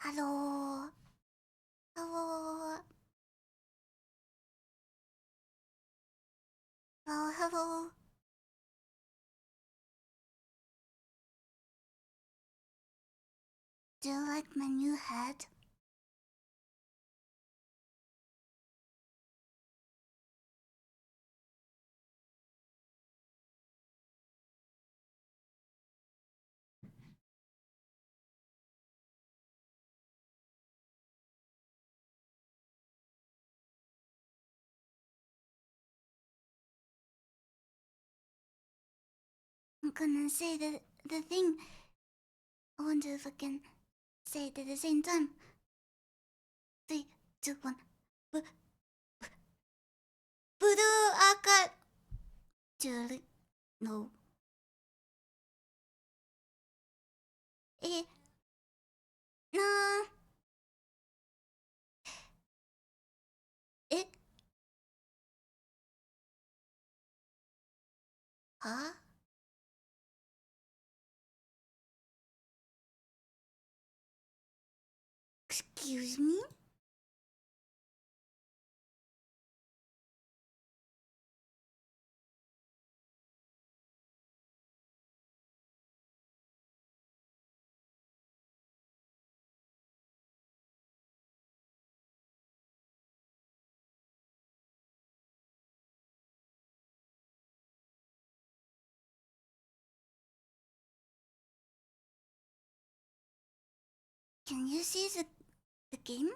Hello. Hello. Hello, hello. Do you like my new hat? I'm gonna say the thing. I wonder if I can say it at the same time. 3, 2, 1. Blue,赤. Julie. No. Eh. No. Eh. Huh? Excuse me? Can you see the game?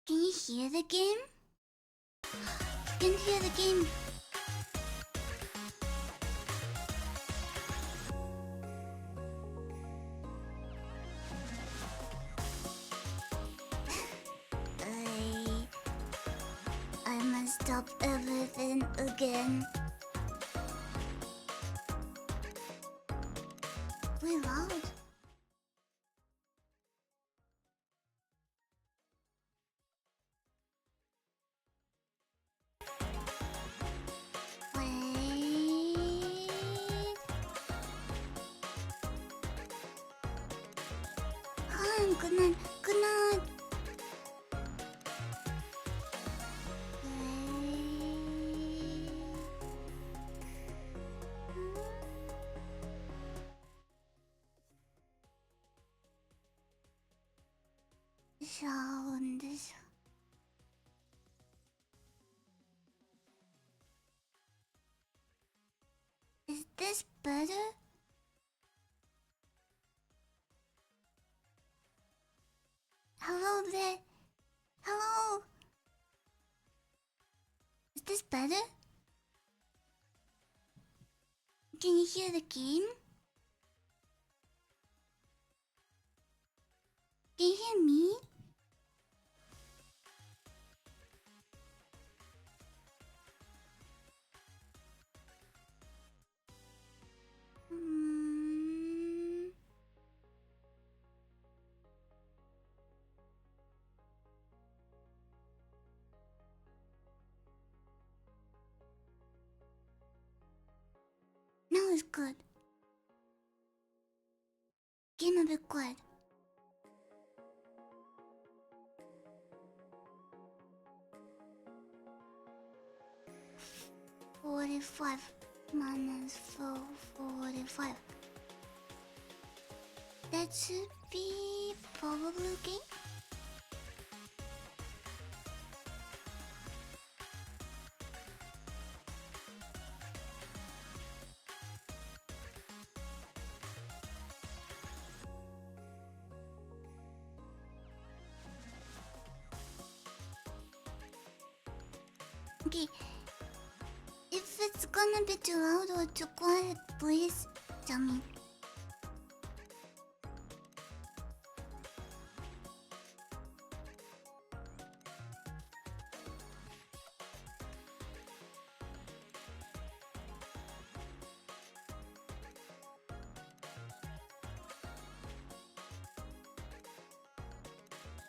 Can you hear the game? You can hear the game. I must stop everything again. We loud. Wait. Good night. Good night. Sound. Is this better? Hello there. Hello. Is this better? Can you hear the game? Can you hear me? Hmm. Now it's good. Game a bit quiet. 45 minus 445. That should be probably okay. Okay. If it's gonna be too loud or too quiet, please tell me.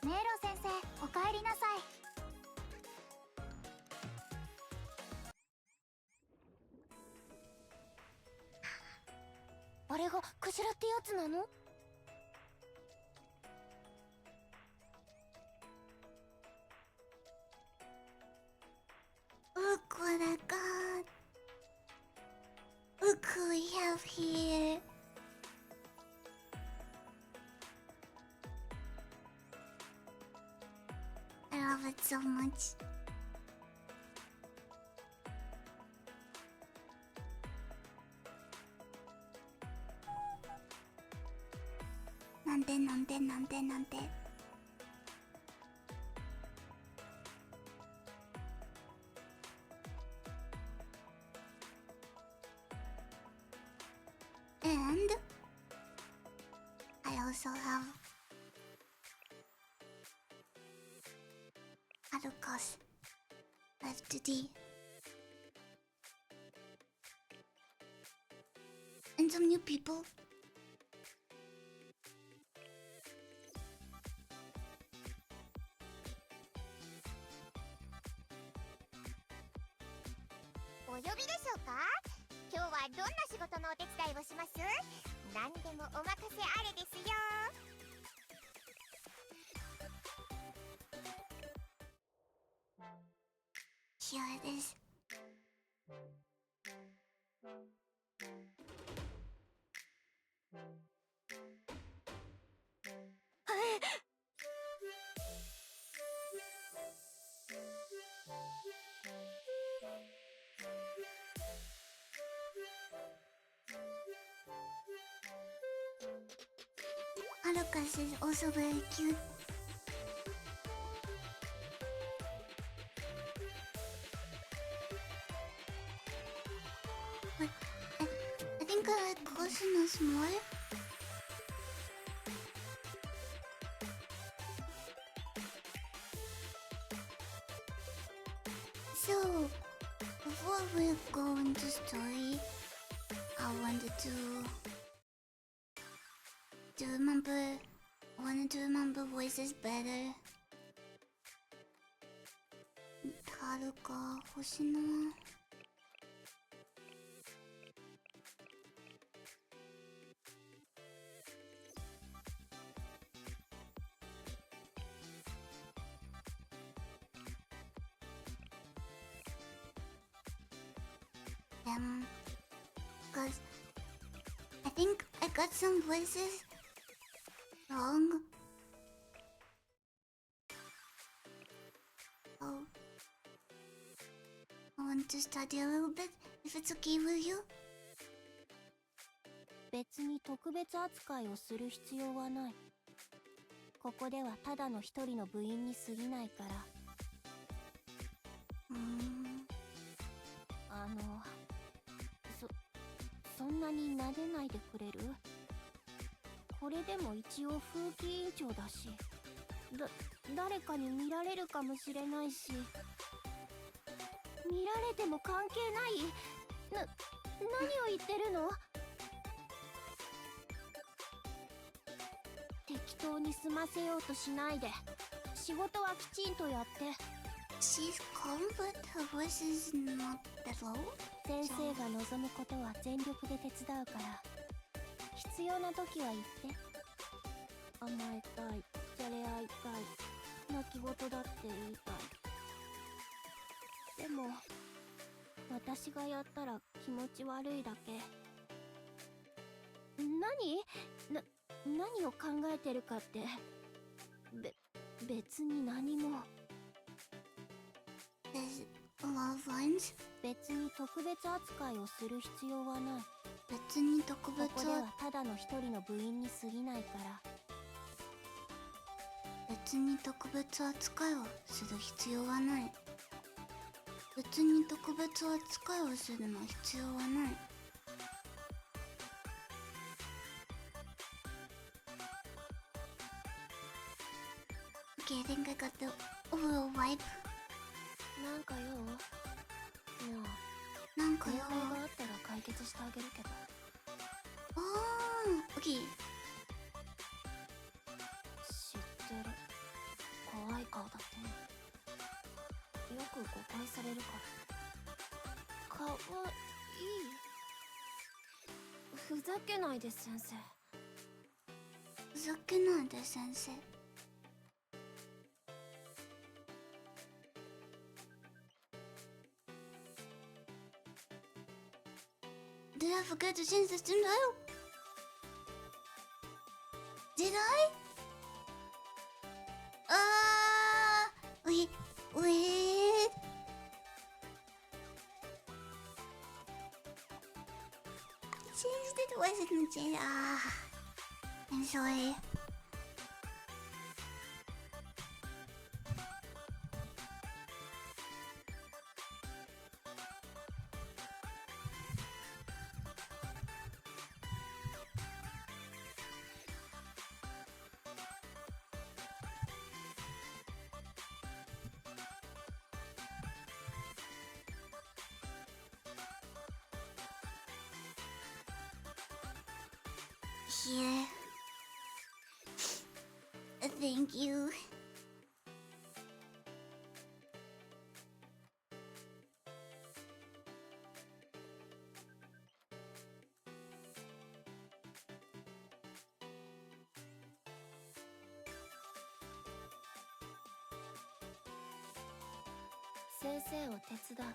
メロ先生、おかえりなさい。あれがクジラってやつなの？Look what I got. Look who we have here. I love it so much. Nante. And I also have Haruka's left to D. And some new people. お呼びでしょうか？今日はどんな仕事のお手伝いをします？何でもお任せあれですよ。Here it is. Haruka's is also very cute. But I think I like Kosuno's more. So, before we go into story, I wanted to remember voices better. Haruka, Hoshino. Cause I think I got some voices wrong. Oh, I want to study a little bit, if it's okay with you. 別に特別扱いをする必要はない。ここではただの一人の部員に過ぎないから。そんなに撫でないでくれる？これでも一応風紀委員長だし、誰かに見られるかもしれないし。見られても関係ない？何を言ってるの？適当に済ませようとしないで。仕事はきちんとやって。She's calm, but her voice is not that low. 先生が望むことは全力で手伝うから、必要な時は言って。甘えたい、じゃれ合いたい、泣き言だって言いたい。でも私がやったら気持ち悪いだけ。何を考えてるかって。別に何も。There's a lot of lines. 別に特別扱いをする必要はない。別に特別ここではただの一人の部員に過ぎないから。別に特別扱いをする必要はない。別に特別扱いをするの必要はない。Okay, I think I got the overall vibe. なんかよ。なんかよ。問題があったら解決してあげるけど。OK。知ってる。く誤解されるから。かわいい。ふざけないで先生。ふざけないで先生。Did I forget to change the stream title? Did I? Wait. Changed it? Why didn't change? I'm sorry. Here. Thank you. Sensei を手伝う。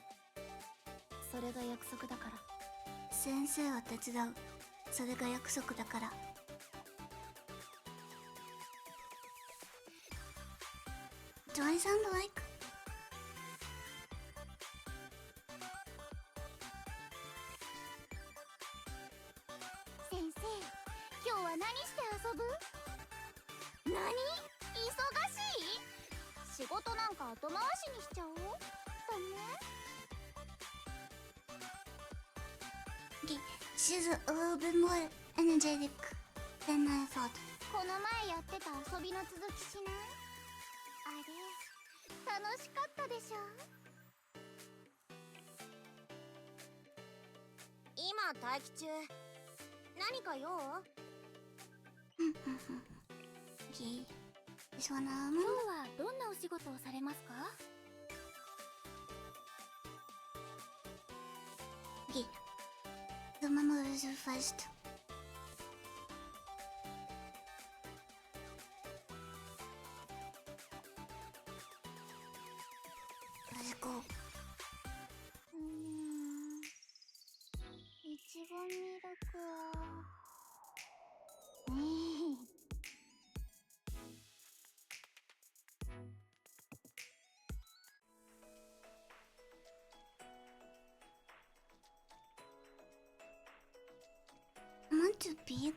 それが約束だから。先生を手伝う。それが約束だから。Do I sound like? 先生、今日は何して遊ぶ？何？忙しい？仕事なんか後回しにしちゃおう。だね。She's a little bit more energetic than I thought. この前やってた遊びの続きしない？あれ、楽しかったでしょ？今待機中。何か用？Okay. This one 今日はどんなお仕事をされますか？Okay. The memories are first. Let's go. いちごミルクは。Am I too big?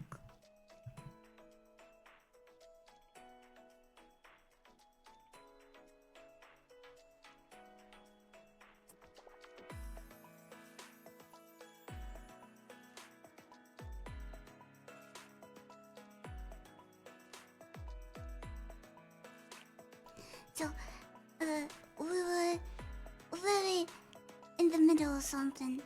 So, we were very in the middle of something.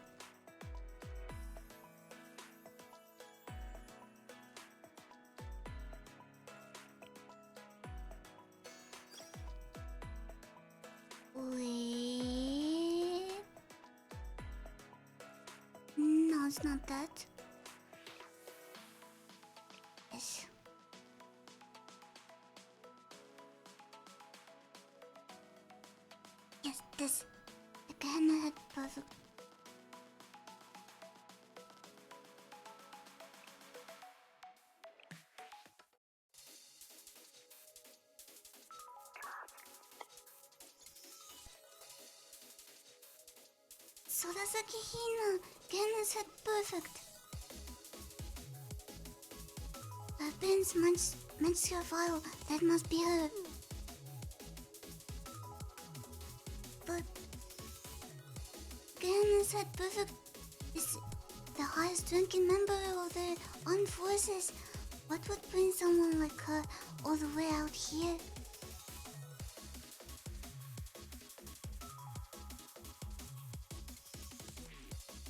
Wait. No, it's not that. Yes. Yes, this. The camera had perfect. Sorasaki Hina, Ganna's head perfect. Pins match your file, that must be her. But Ganna's head perfect is the highest ranking member of the armed forces. What would bring someone like her all the way out here?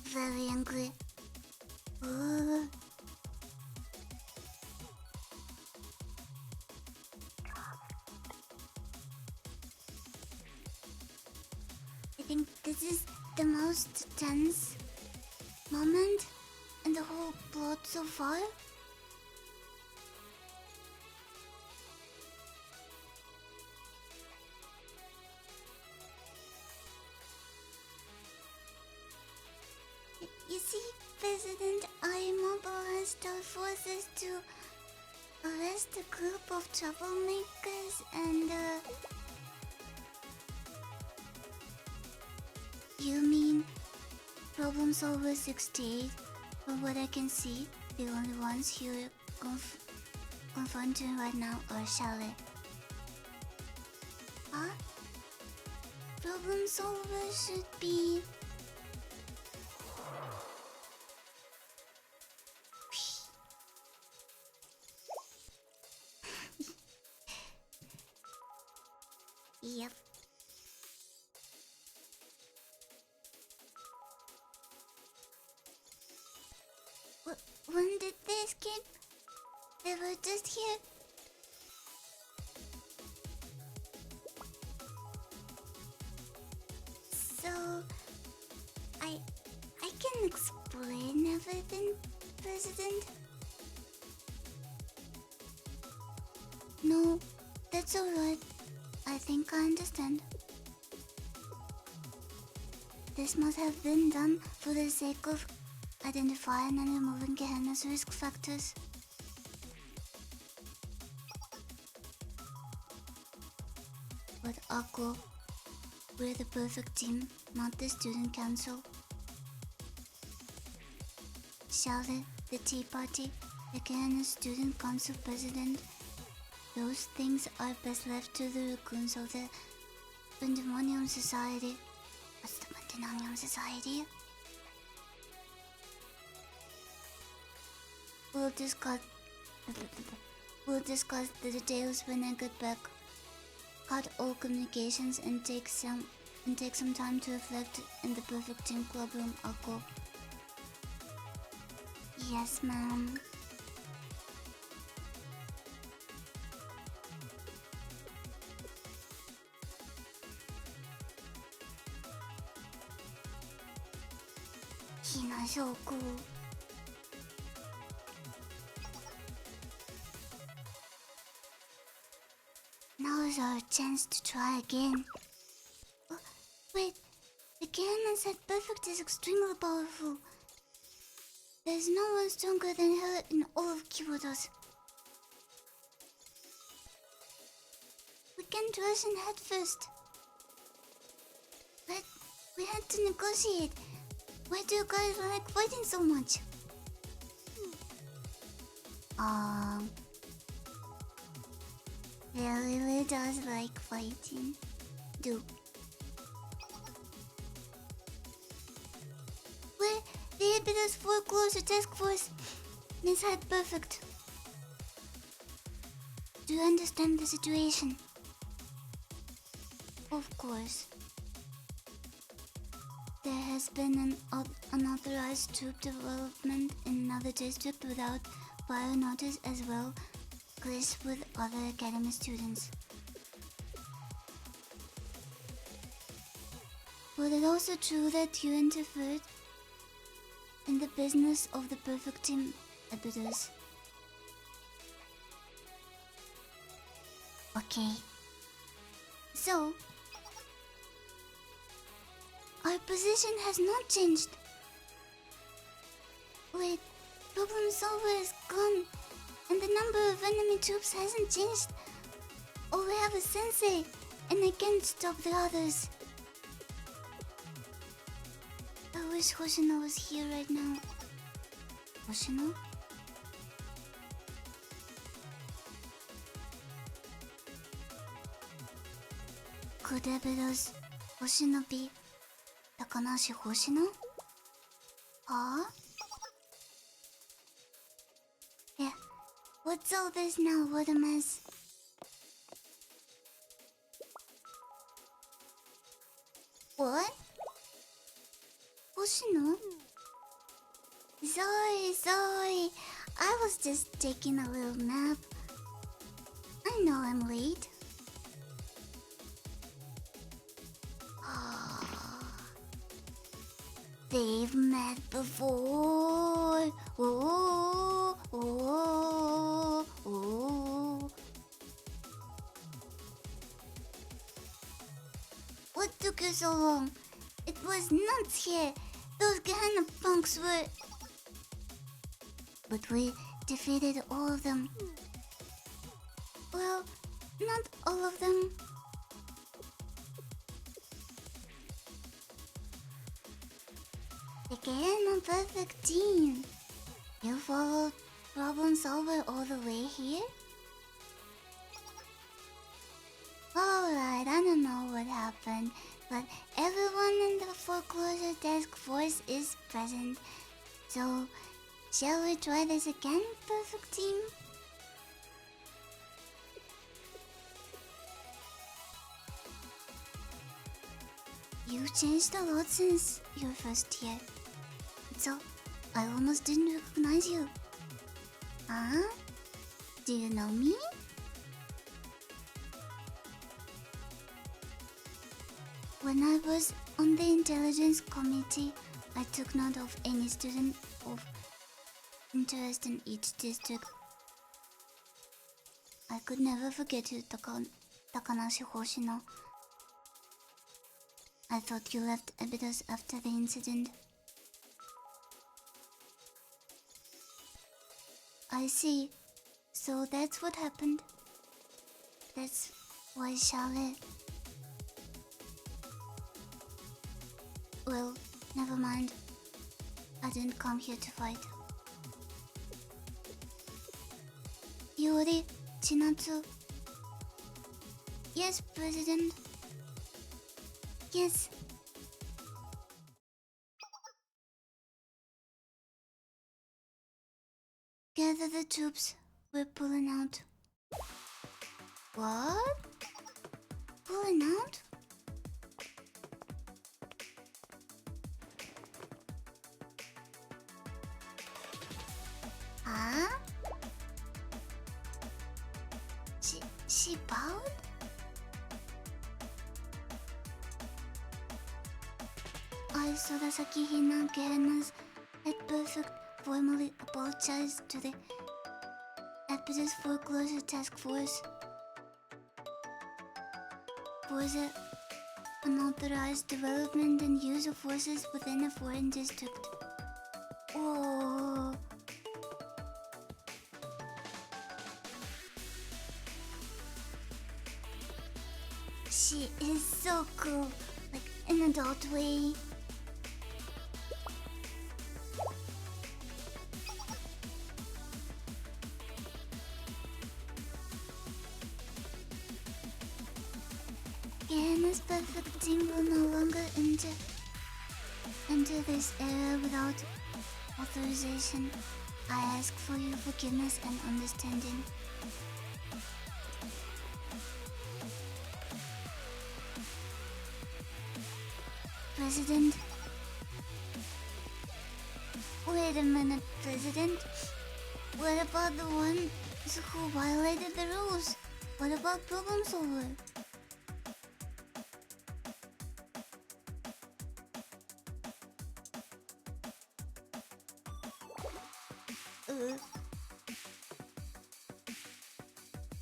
Very angry. think this is the most tense moment in the whole plot so far. You see, President, I mobilized our forces to arrest a group of troublemakers and, You mean Problem Solver 68? From what I can see, the only ones you're confronting right now are Charlotte. Huh? Problem Solver should be... Yep. When did they escape? They were just here. So, I can explain everything, President. No, that's alright. I think I understand. This must have been done for the sake of identifying and removing Gehenna's risk factors. But Akko, we're the perfect team, not the student council. Charlotte, the Tea Party, the Gehenna Student Council President. Those things are best left to the raccoons of the Pandemonium Society. What's the Pandemonium Society? We'll discuss the details when I get back. Cut all communications and take some time to reflect in the perfect team club room, Akko. Yes, ma'am. Hinashoku. Now is our chance to try again. Oh, wait, the cannon said perfect is extremely powerful. There's no one stronger than her in all of Kyoto's. We can't rush in head first. But we had to negotiate. Why do you guys like fighting so much? Yeah, really does like fighting. Where the Ibidus foreclosure task force is head perfect. Do you understand the situation? Of course. There has been an unauthorized troop development in another district without prior notice as well. Clash with other academy students. Was it also true that you interfered in the business of the perfect team Ibidus? Okay. So, our position has not changed. Wait, Problem Solver is gone, and the number of enemy troops hasn't changed. All we have is Sensei, and I can't stop the others. I wish Hoshino was here right now. Hoshino? Could Ibidus Hoshino be Takanashi Hoshino? Huh? Yeah, what's all this now? What a mess. What? Hoshino? Sorry. I was just taking a little nap. I know I'm late. They've met before. Oh, oh, oh. What took you so long? It was nuts here. Those Gehenna punks were... But we defeated all of them. Well, not all of them. The Gehenna perfect team. You followed Problem Solver all the way here? Alright, I don't know what happened, but everyone in the foreclosure task force is present. So, shall we try this again, perfect team? You've changed a lot since your first year. So, I almost didn't recognize you. Huh? Do you know me? When I was on the intelligence committee, I took note of any student of interest in each district. I could never forget you, Takanashi Hoshino. I thought you left Abydos after the incident. I see. So that's what happened. That's why Charlotte... Well, never mind. I didn't come here to fight. Yuri, Chinatsu. Yes, President. Yes. Gather the troops. We're pulling out. What? Pulling out? Huh? She bowed? I saw Sasaki Hina Gehenna's head perfect formally apologized to the Abydos Foreclosure Task Force for the unauthorized development and use of forces within a foreign district. Oh. She is so cool, like in an adult way. Gehenna's perfect team will no longer enter this area without authorization. I ask for your forgiveness and understanding. President? Wait a minute, President. What about the ones who violated the rules? What about Problem Solver?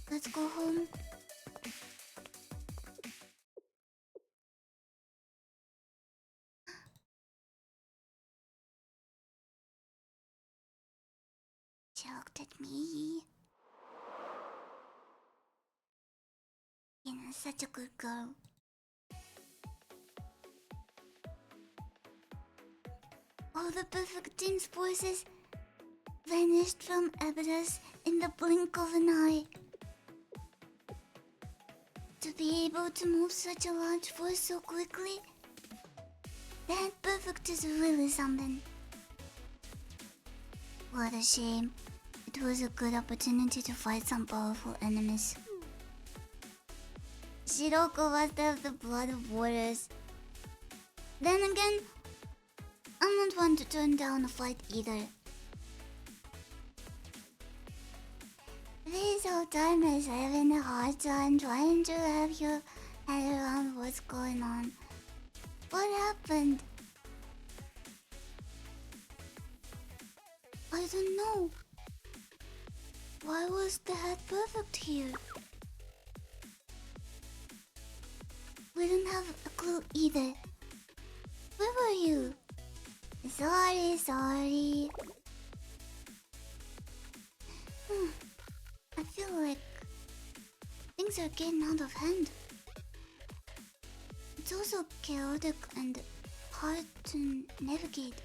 Let's go home. She looked at me. Yina's such a good girl. All the perfect team's forces vanished from Abydos in the blink of an eye. To be able to move such a large force so quickly, that perfect is really something. What a shame. It was a good opportunity to fight some powerful enemies. Shiroko must have the blood of warriors. Then again, I'm not one to turn down a fight either. These old-timers are having a hard time trying to wrap your head around what's going on. What happened? I don't know. Why was the hat perfect here? We don't have a clue either. Where were you? Sorry. I feel like things are getting out of hand. It's also chaotic and hard to navigate.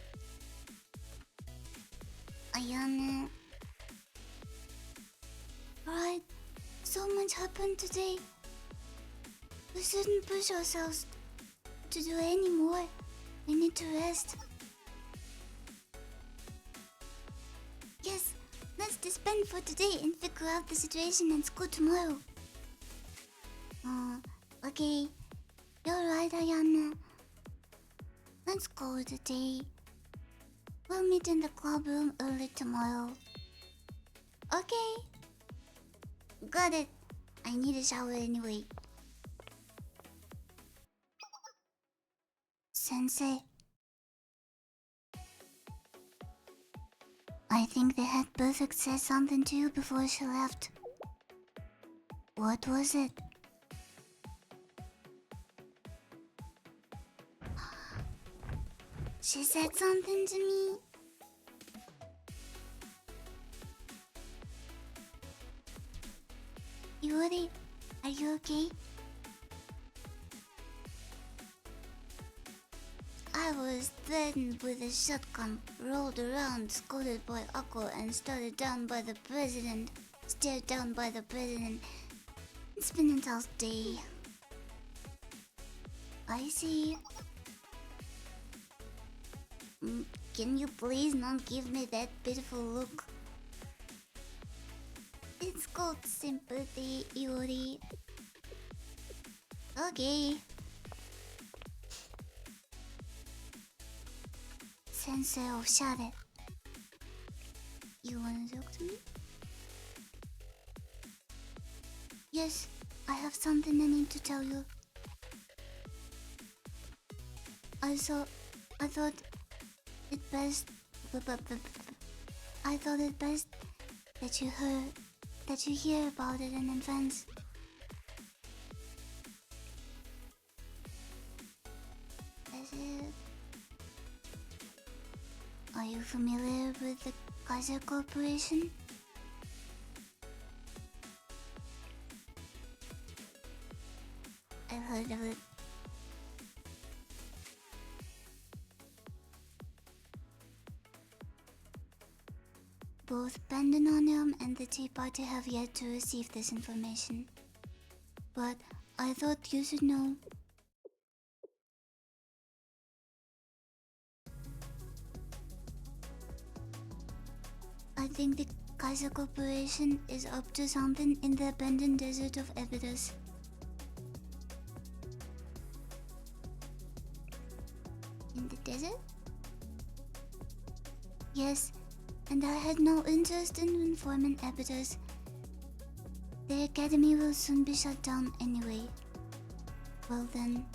Ayane. Right, so much happened today. We shouldn't push ourselves to do any more. We need to rest. Yes, let's disband for today and figure out the situation at school tomorrow. Okay. You're right, Ayana. Let's call it a day. We'll meet in the club room early tomorrow. Okay. Got it. I need a shower anyway. Sensei. I think the head perfect said something to you before she left. What was it? She said something to me. Yuri, are you okay? I was threatened with a shotgun, rolled around, scolded by Akko, and stared down by the president. It's been a tough day. I see. Can you please not give me that pitiful look? It's called sympathy, Yuri. Okay. Sensei of Shade. You wanna talk to me? Yes, I have something I need to tell you. I thought it best that you hear about it in advance. Is it? Are you familiar with the Kaiser Corporation? I've heard of it. Both Pandemonium and the Tea Party have yet to receive this information. But I thought you should know. I think the Kaiser Corporation is up to something in the abandoned desert of Abydos. In the desert? Yes, and I had no interest in informing Abydos. The academy will soon be shut down anyway. Well then...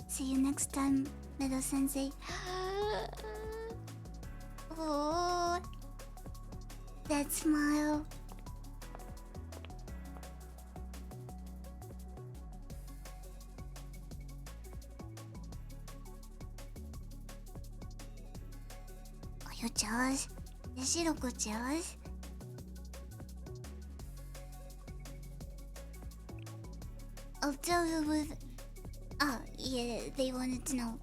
See you next time, Mero Sensei. Oh, that smile. Are you jealous? Is Shiroko jealous? I'll tell you with... Oh, yeah, they wanted to know.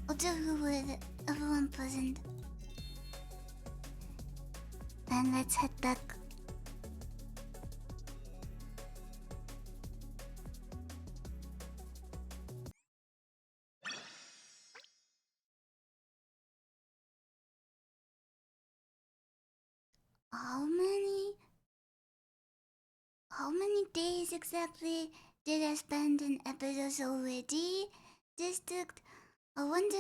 I'll tell you with everyone present. Then let's head back. How many days exactly did I spend in Abydos already? District. I wonder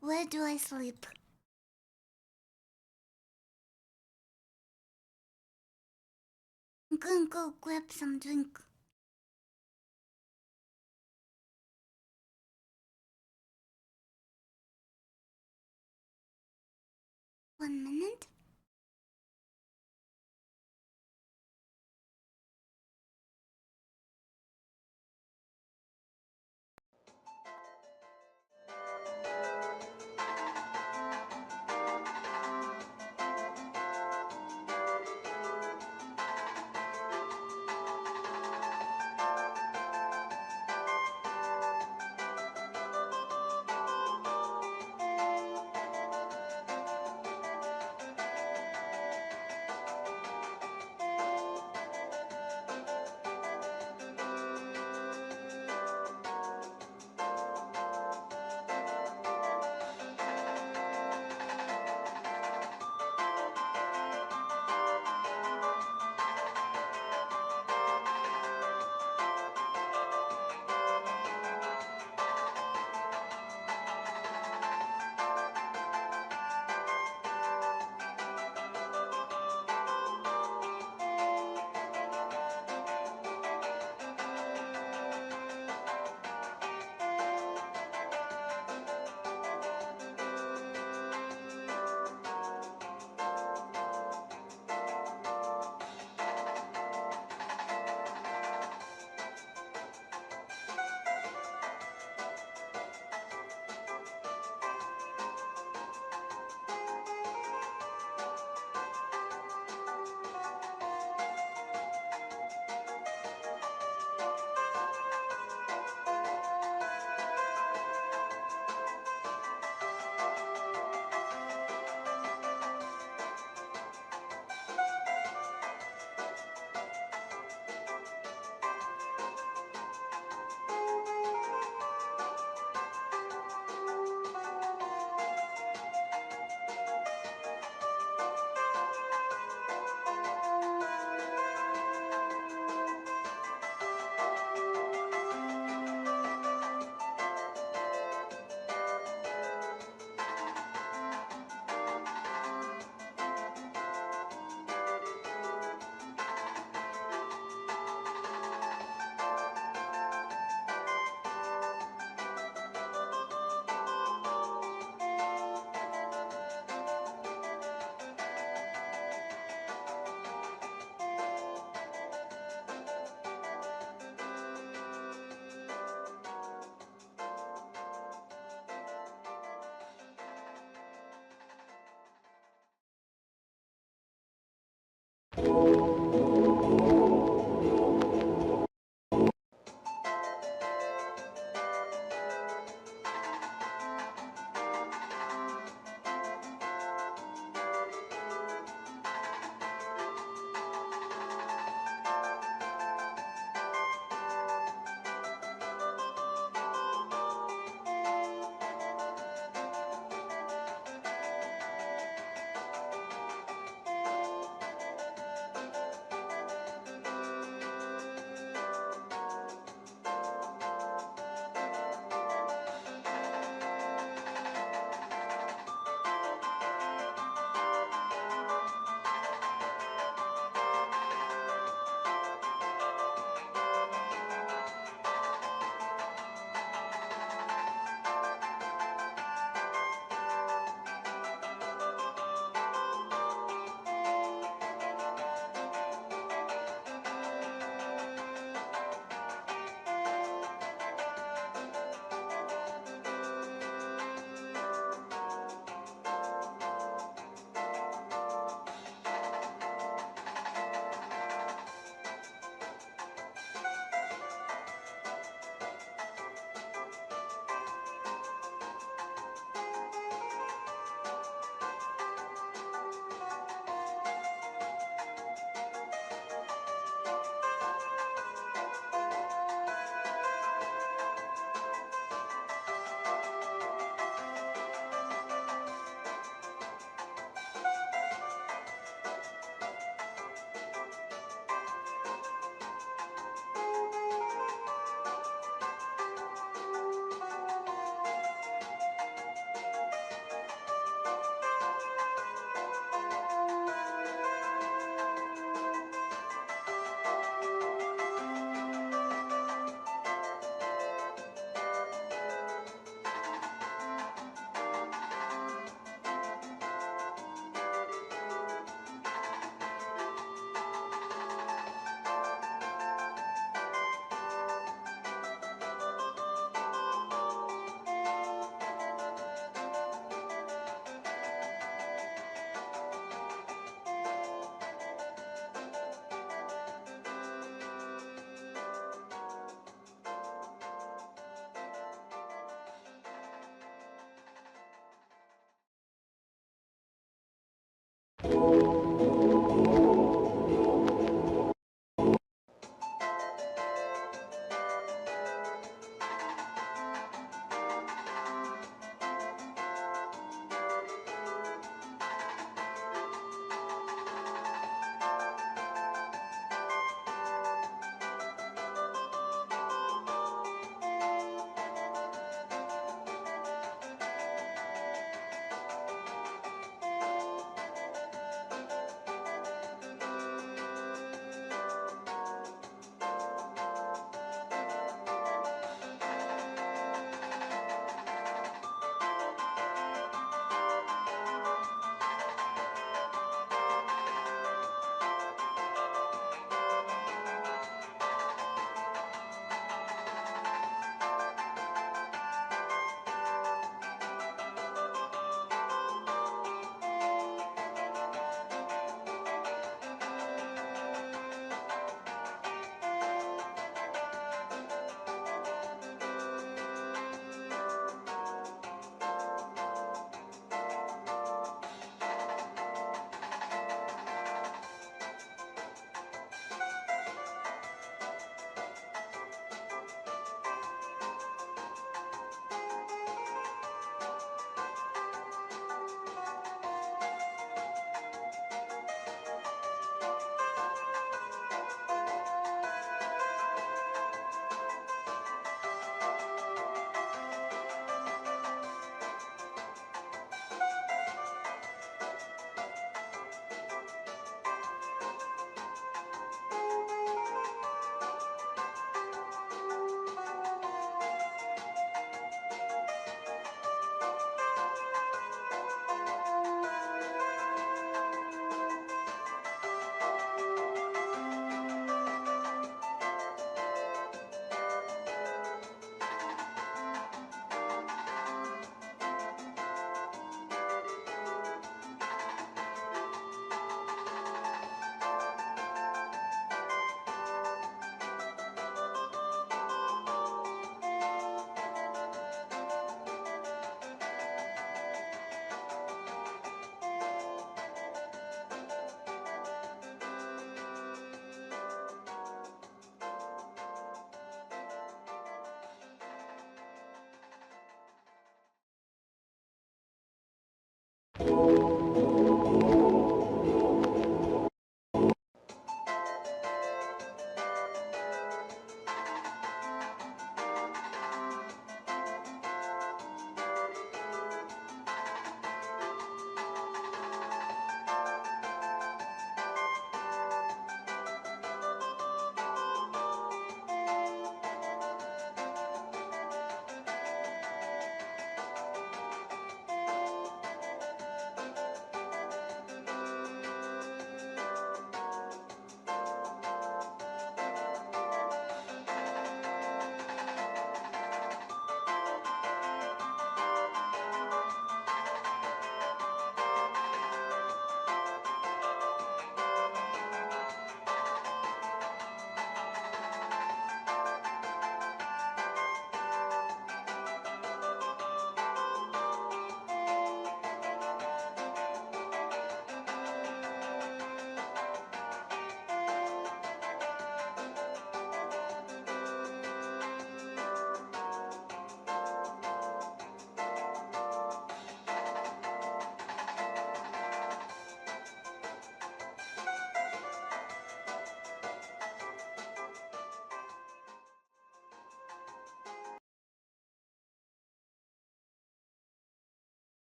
where do I sleep? I'm gonna go grab some drink. 1 minute?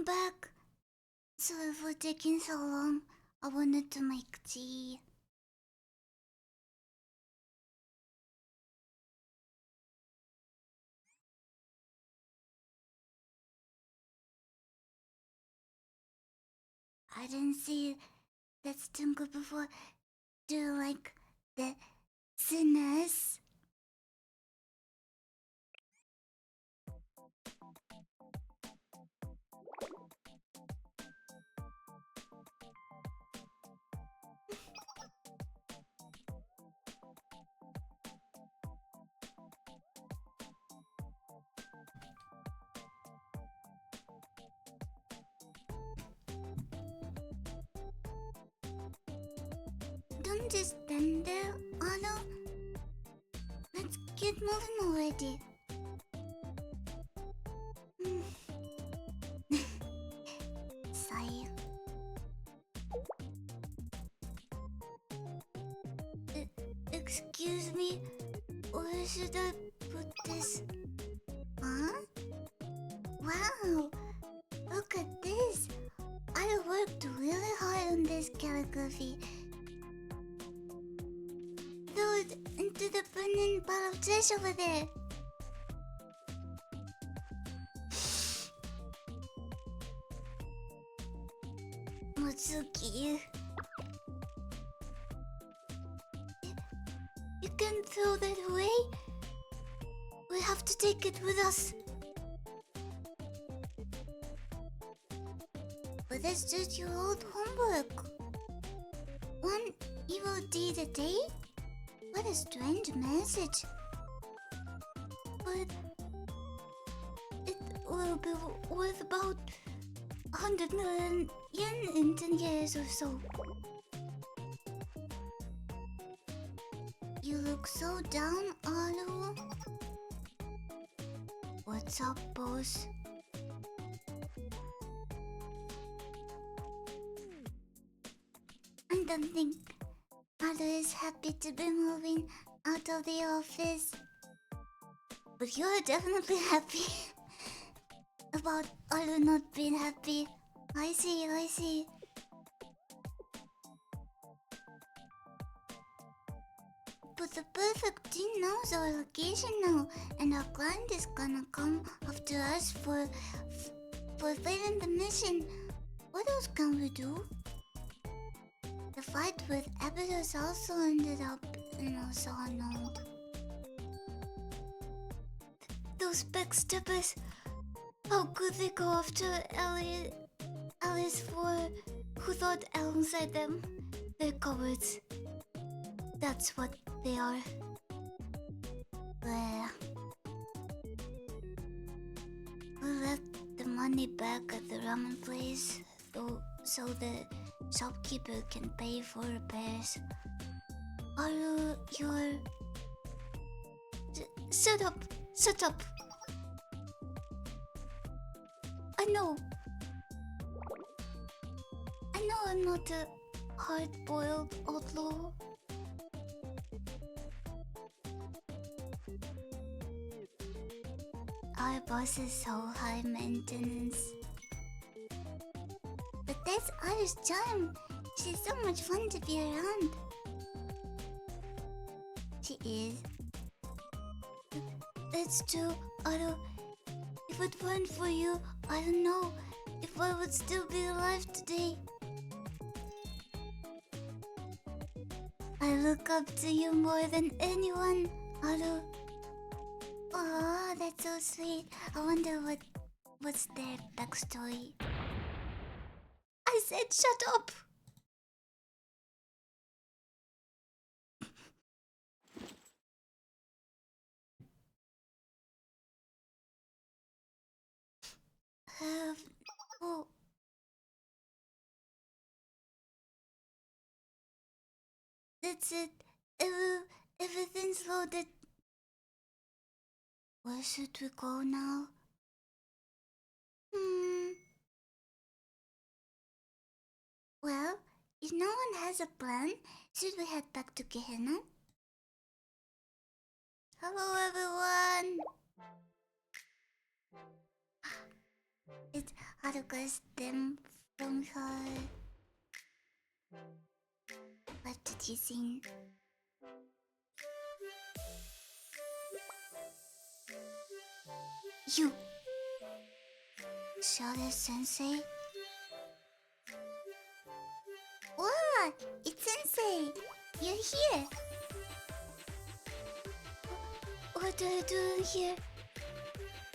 I'm back. Sorry for taking so long. I wanted to make tea. I didn't see that stinker before. Do you like the sinners? understand there, Anna. Let's get moving already. Sigh. Excuse me, where should I put this? Huh? Wow! Look at this! I worked really hard on this calligraphy. Throw it into the burning pile of trash over there. Motsuki. You can throw that away? We have to take it with us. But that's just your old homework. One evil deed a day? What a strange message. But it will be worth about 100 million yen in 10 years or so. You look so down, Alu. What's up, boss? I don't think Alu is happy to be moving out of the office. But you're definitely happy about Alu not being happy. I see, I see. But the perfect team knows our location now, and our client is gonna come after us for failing the mission. What else can we do? The fight with Abydos also ended up in a note. Those backstabbers! How could they go after Alice for who thought alongside them? They're cowards. That's what they are. We left the money back at the ramen place, so the shopkeeper can pay for repairs. You're... Shut up! Shut up! I know I'm not a hard-boiled outlaw. Our boss is so high maintenance. But that's Aru's charm. She's so much fun to be around. She is. That's true, Aru. If it weren't for you, I don't know if I would still be alive today. I look up to you more than anyone, Aru. Oh, that's so sweet. I wonder what's their backstory. I said shut up! Oh. That's it. Everything's loaded. Where should we go now? Well, if no one has a plan, should we head back to Gehenna? Hello, everyone! It's Haruka's stem from her... What did you sing? You! Shada-sensei? What? It's Sensei! You're here! What are you doing here?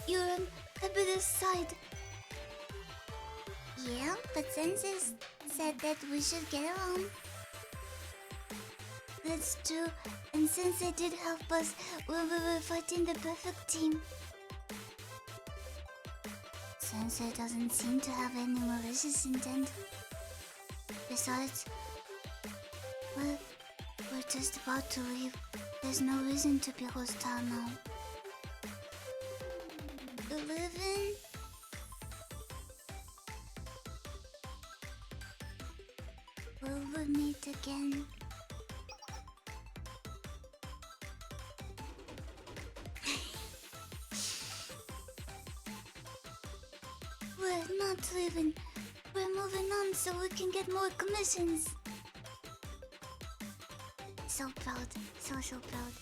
You're on Abydos' side. Yeah, but Sensei said that we should get along. That's true, and Sensei did help us when we were fighting the perfect team. Sensei doesn't seem to have any malicious intent. Besides, We're just about to leave. There's no reason to be hostile now. 11? Will we meet again? We're not leaving. We're moving on so we can get more commissions. So proud. So proud.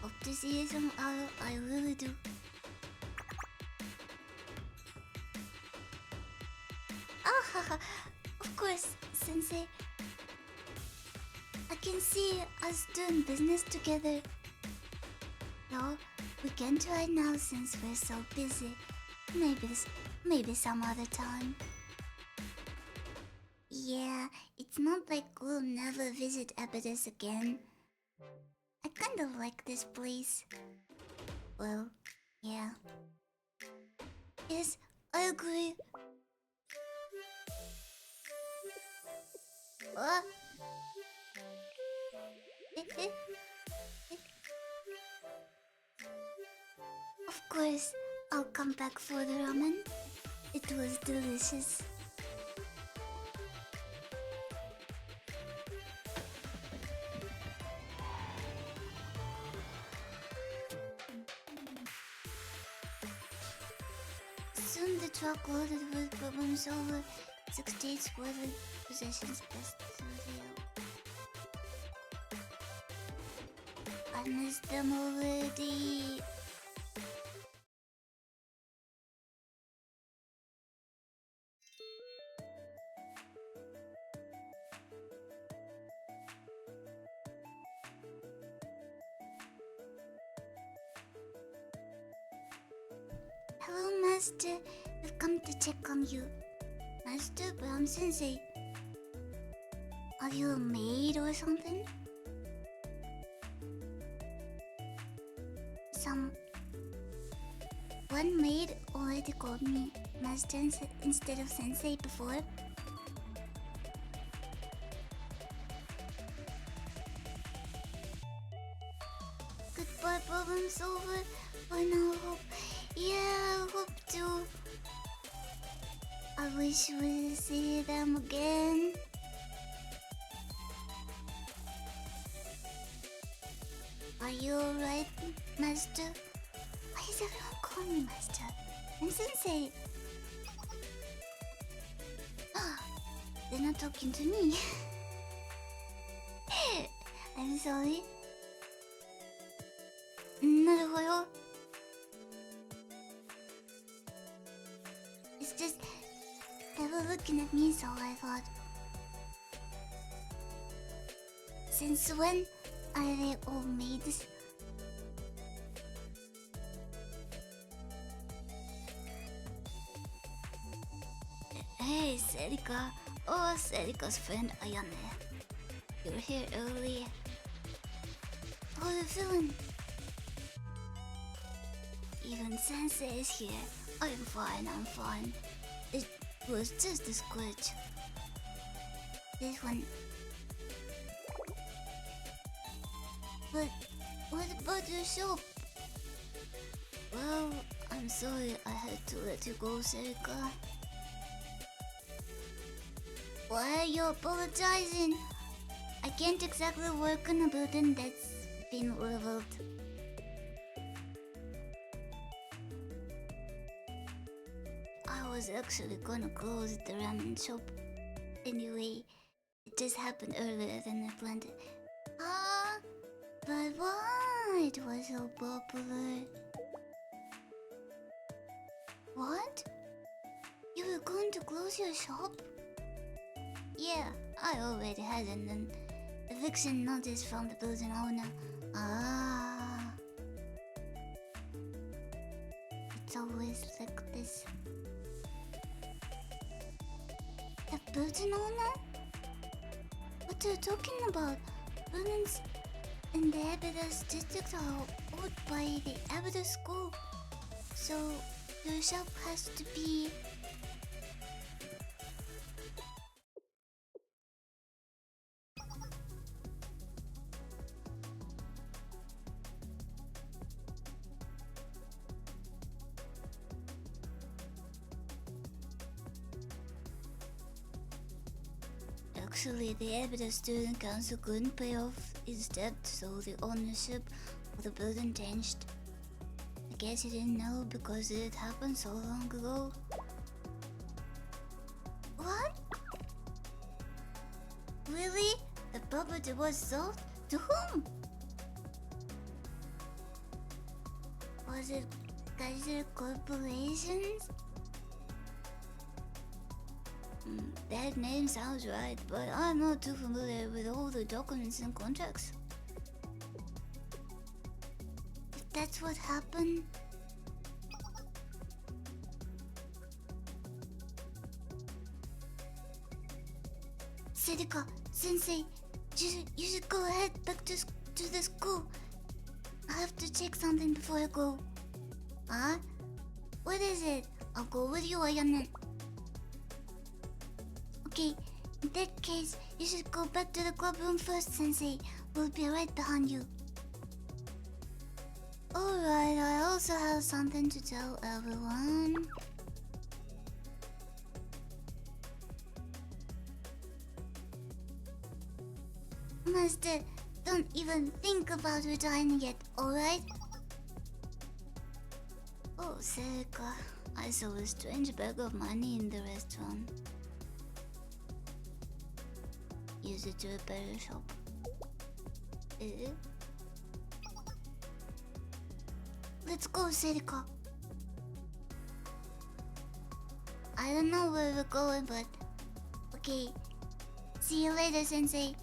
Hope to see you tomorrow. I really do. Ah, of course, Sensei. I can see us doing business together. No, we can't right now since we're so busy. Maybe some other time. Yeah, it's not like we'll never visit Abydos again. I kinda like this place. Well, yeah. Yes, I agree. What? Of course, I'll come back for the ramen. It was delicious. Soon the truck loaded with problems over 68 spoiled possessions best video. I missed them already. Hello, Master. We've come to check on you. Master Brown Sensei. Are you a maid or something? One maid already called me Master instead of Sensei before. Goodbye, problem solver. I now hope. Yeah, I hope to. I wish we'd see them again. Are you alright, Master? Why is everyone calling me Master? I'm Sensei. They're not talking to me. I'm sorry. Naruhodo. It's just they were looking at me, so I thought. Since when are they all maids? Hey, Serika. Oh, Serika's friend Ayane. You're here early. How are you feeling? Even Sensei is here. I'm fine. It was just a scratch. This one. But what about your shop? Well, I'm sorry I had to let you go, Serika. Why are you apologizing? I can't exactly work on a building that's been leveled. I was actually gonna close the ramen shop. Anyway, it just happened earlier than I planned it. But why it was so popular? What? You were going to close your shop? Yeah, I already had an eviction notice from the building owner. It's always like this. The building owner? What are you talking about? Buildings in the Abydos district are owned by the Abydos school. So your shop has to be... Actually, the Ebido Student Council couldn't pay off its debt, so the ownership of the building changed. I guess you didn't know because it happened so long ago. What? Really? The property was sold? To whom? Was it Kaiser Corporations? That name sounds right, but I'm not too familiar with all the documents and contracts. If that's what happened... Sedika, Sensei, you should go ahead back to the school. I have to check something before I go. Huh? What is it? I'll go with you, Ayane. Okay, in that case, you should go back to the club room first, Sensei. We'll be right behind you. Alright, I also have something to tell everyone. Master, don't even think about resigning yet, alright? Oh, Serika, I saw a strange bag of money in the restaurant. Use it to repair your shop. Let's go, Serika. I don't know where we're going, but... Okay. See you later, Sensei.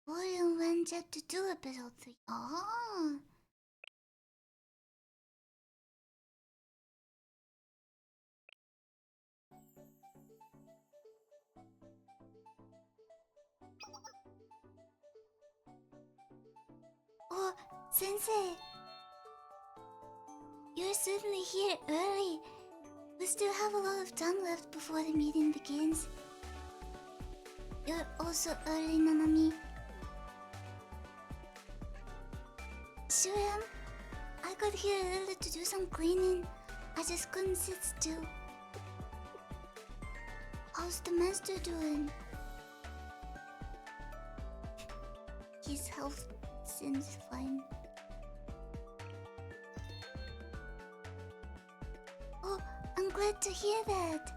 Volume 1 Chapter 2 Episode 3. Oh. Oh, Sensei! You're certainly here early. We still have a lot of time left before the meeting begins. You're also early, Nanami. Sure am. I got here early to do some cleaning. I just couldn't sit still. How's the master doing? His health seems fine. Oh, I'm glad to hear that.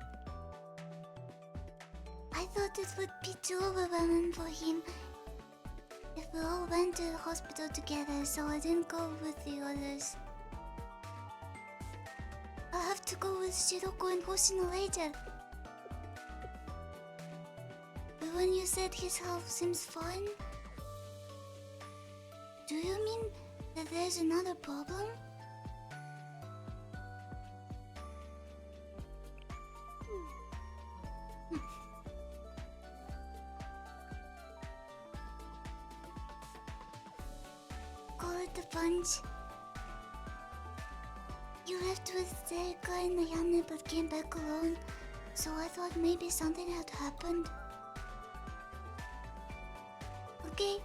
I thought it would be too overwhelming for him if we all went to the hospital together, so I didn't go with the others. I'll have to go with Shiroko and Hoshino later. But when you said his health seems fine, do you mean that there's another problem? Call it a punch. You left with Serika and Ayane but came back alone, so I thought maybe something had happened. Okay,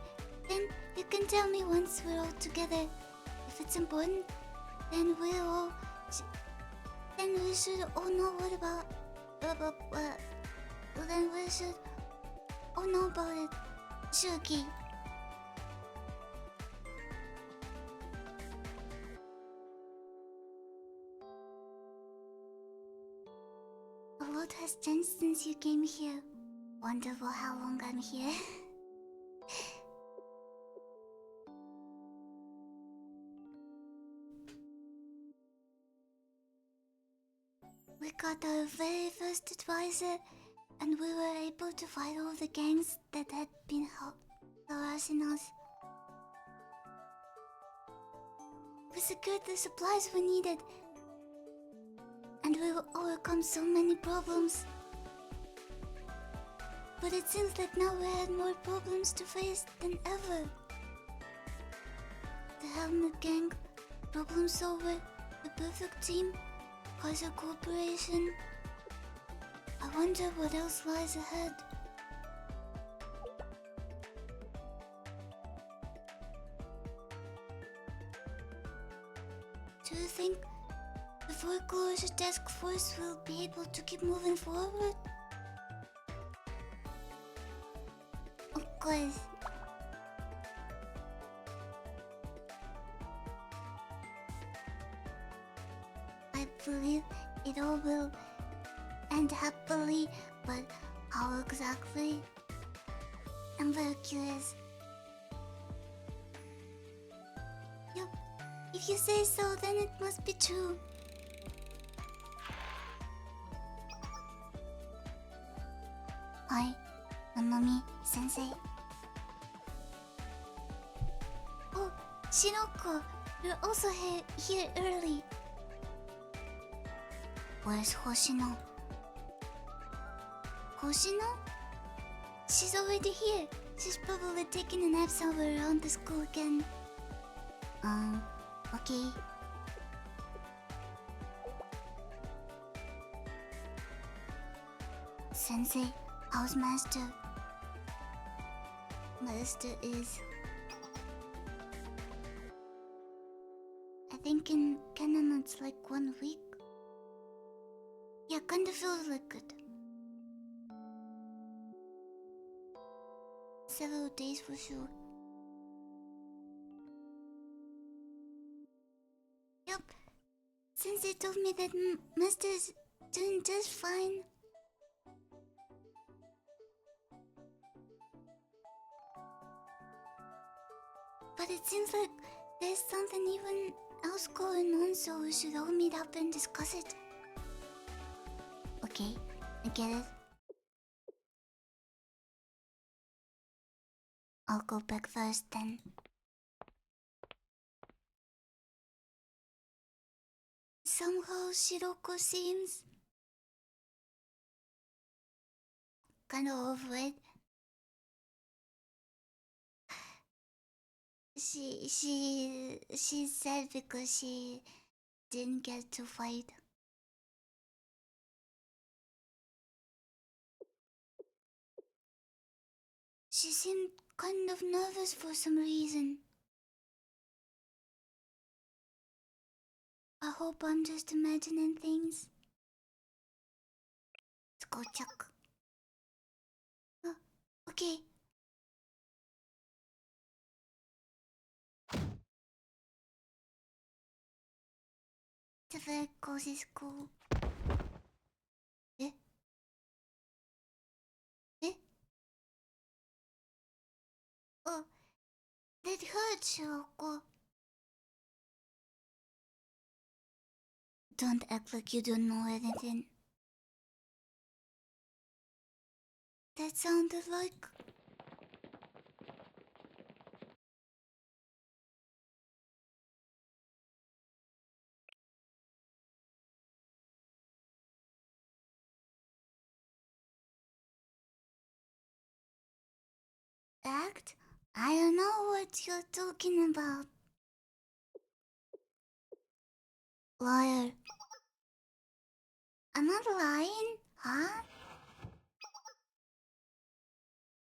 then you can tell me once we're all together. If it's important, then we should all know what about... then we should all know about it. Shuki. A lot has changed since you came here. Wonderful how long I'm here. We got our very first advisor, and we were able to fight all the gangs that had been harassing us. We secured the supplies we needed, and we will overcome so many problems. But it seems like now we had more problems to face than ever. The Helmet Gang, Problem Solver, the Perfect Team, Kaiser Corporation. I wonder what else lies ahead. Do you think the four closure task force will be able to keep moving forward? Of course. I believe it all will end happily, but how exactly? I'm very curious. Yup, if you say so, then it must be true. Hi, Nanami Sensei. Oh, Shiroko, you're also here early. Where's Hoshino? Hoshino? She's already here. She's probably taking a nap somewhere around the school again. Okay. Sensei, how's Master? Master is... I think in canon it's like 1 week. Yeah, kinda feels like it. Several days for sure. Yup. Sensei told me that Master is doing just fine. But it seems like there's something even else going on, so we should all meet up and discuss it. Okay, I get it. I'll go back first then. Somehow Shiroko seems kinda over it. She's sad because she didn't get to fight. She seemed kind of nervous for some reason. I hope I'm just imagining things. Let's go check. Oh, okay. It's a very cozy school. Eh? Eh? Oh, that hurts, Shiroko. Don't act like you don't know anything. That sounded like... Act? I don't know what you're talking about. Liar. I'm not lying, huh?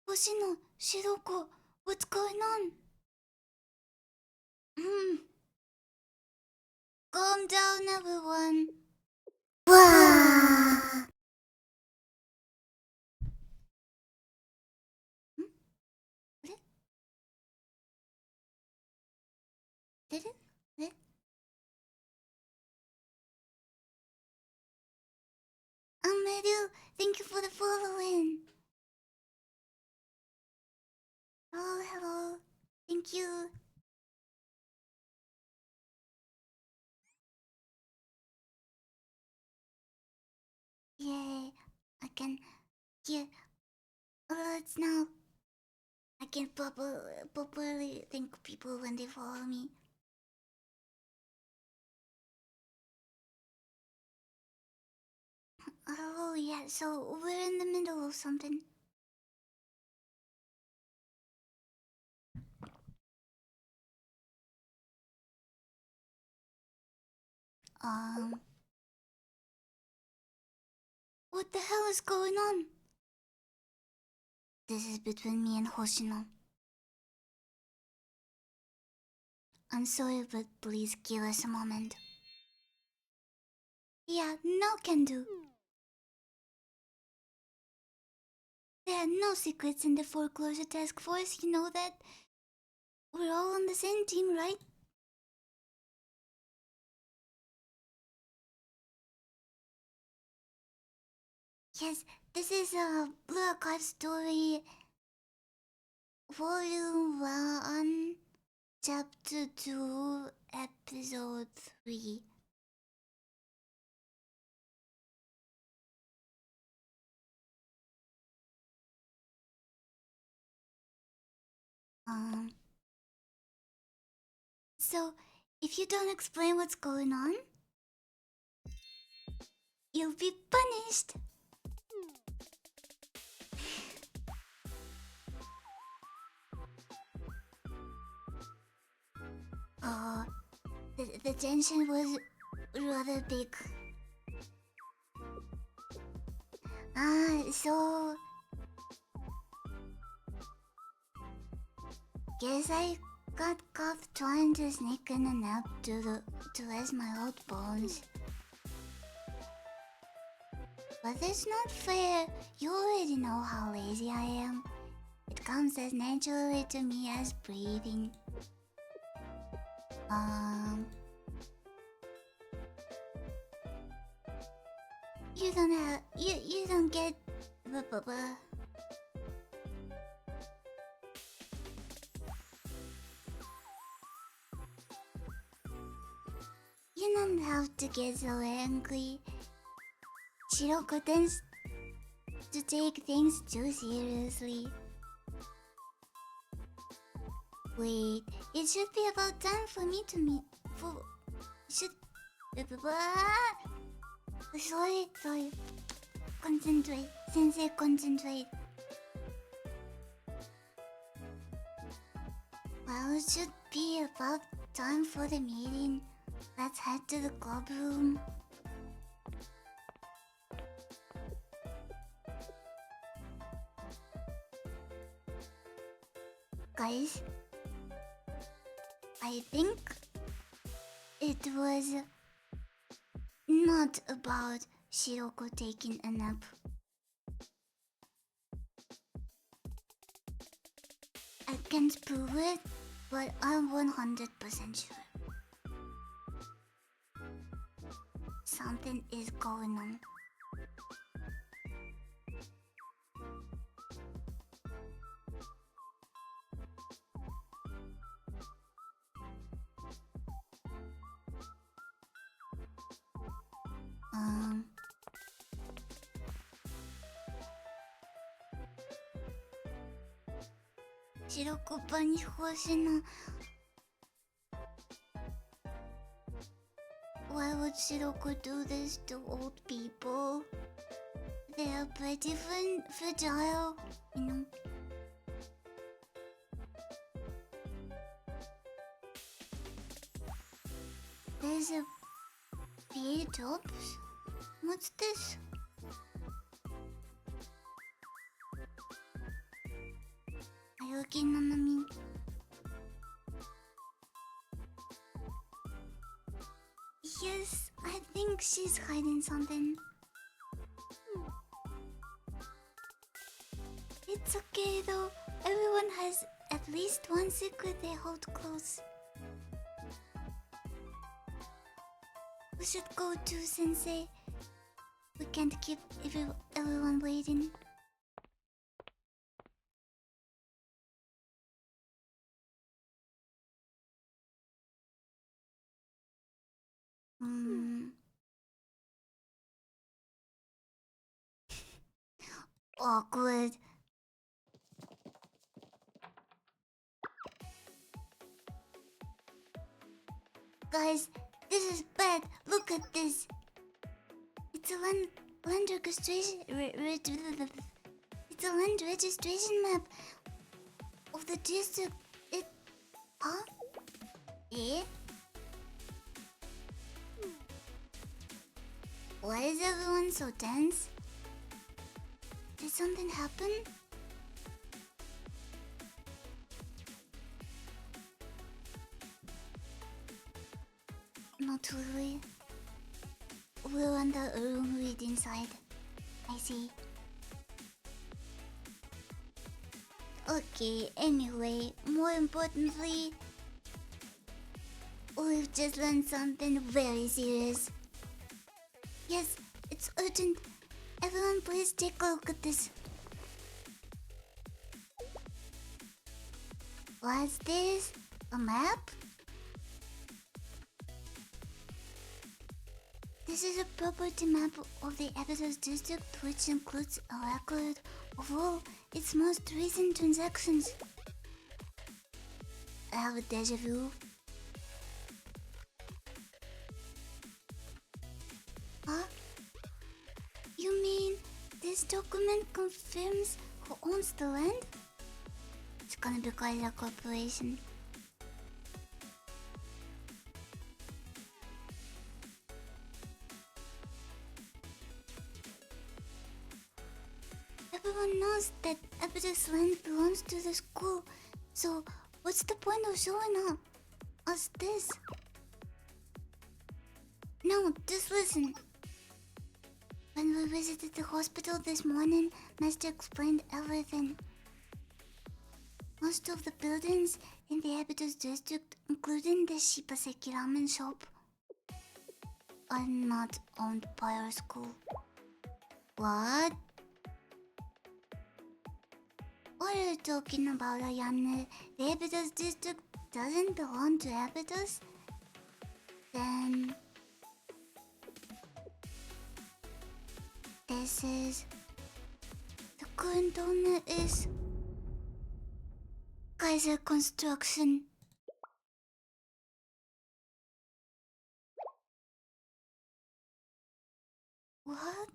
Hoshino, Shiroko, what's going on? Calm down, everyone. Wah! What? Did it? What? Mero, thank you for the following. Hello, hello. Thank you. Yay, I can hear alerts now. I can properly thank people when they follow me. Oh yeah, so we're in the middle of something. What the hell is going on? This is between me and Hoshino. I'm sorry, but please give us a moment. Yeah, no can do. There are no secrets in the foreclosure task force, you know that? We're all on the same team, right? Yes, this is a Blue Archive story, Volume 1, Chapter 2, Episode 3. So, if you don't explain what's going on, you'll be punished. Oh, the tension was rather big. So guess I got caught trying to sneak in a nap to rest my old bones. But it's not fair. You already know how lazy I am. It comes as naturally to me as breathing. You don't have... You don't get... You don't have to get so angry. Shiroko tends to take things too seriously. Wait, it should be about time for me to meet... Should... Sorry. Concentrate. Sensei, concentrate. Well, it should be about time for the meeting. Let's head to the club room. Guys, I think it was not about Shiroko taking a nap. I can't prove it, but I'm 100% sure. Something is going on. Shiroko Bunny Hoshino. Why would Shiroko do this to old people? They are pretty fragile, you know. There's a PA jobs? What's this? Ayuki Nanami. Yes, I think she's hiding something. It's okay though. Everyone has at least one secret they hold close. We should go too, Sensei. We can't keep everyone waiting. Awkward. Guys, this is bad. Look at this. It's a land registration. It's a land registration map of the district. Huh? Eh? Why is everyone so tense? Did something happen? Not really. we're under a room read inside. I see. Okay, anyway, more importantly, we've just learned something very serious. Yes, it's urgent. Everyone please take a look at this. What's this? A map? This is a property map of the Abydos district, which includes a record of all its most recent transactions. I have a deja vu. Huh? You mean this document confirms who owns the land? It's gonna be quite a corporation. Everyone knows that Abydos land belongs to the school, so what's the point of showing us this? No, just listen. When we visited the hospital this morning, Master explained everything. Most of the buildings in the Abydos district, including the Shibaseki ramen shop, are not owned by our school. What? What are you talking about, Ayane? The Abydos district doesn't belong to Abydos? Then... this is... the current owner is... Kaiser Construction. What?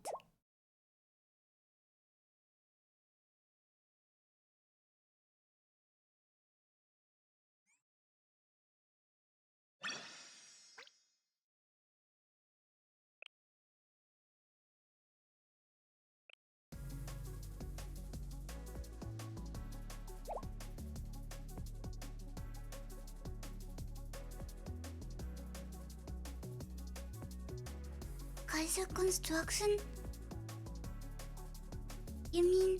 Kaiser Construction? You mean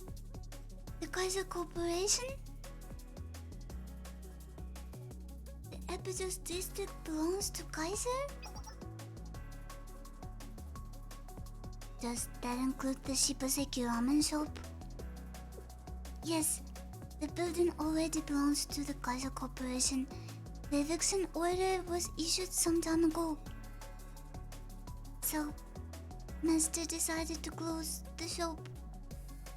the Kaiser Corporation? The Abydos district belongs to Kaiser? Does that include the Shibaseki ramen shop? Yes, the building already belongs to the Kaiser Corporation. The eviction order was issued some time ago. So, Master decided to close the shop.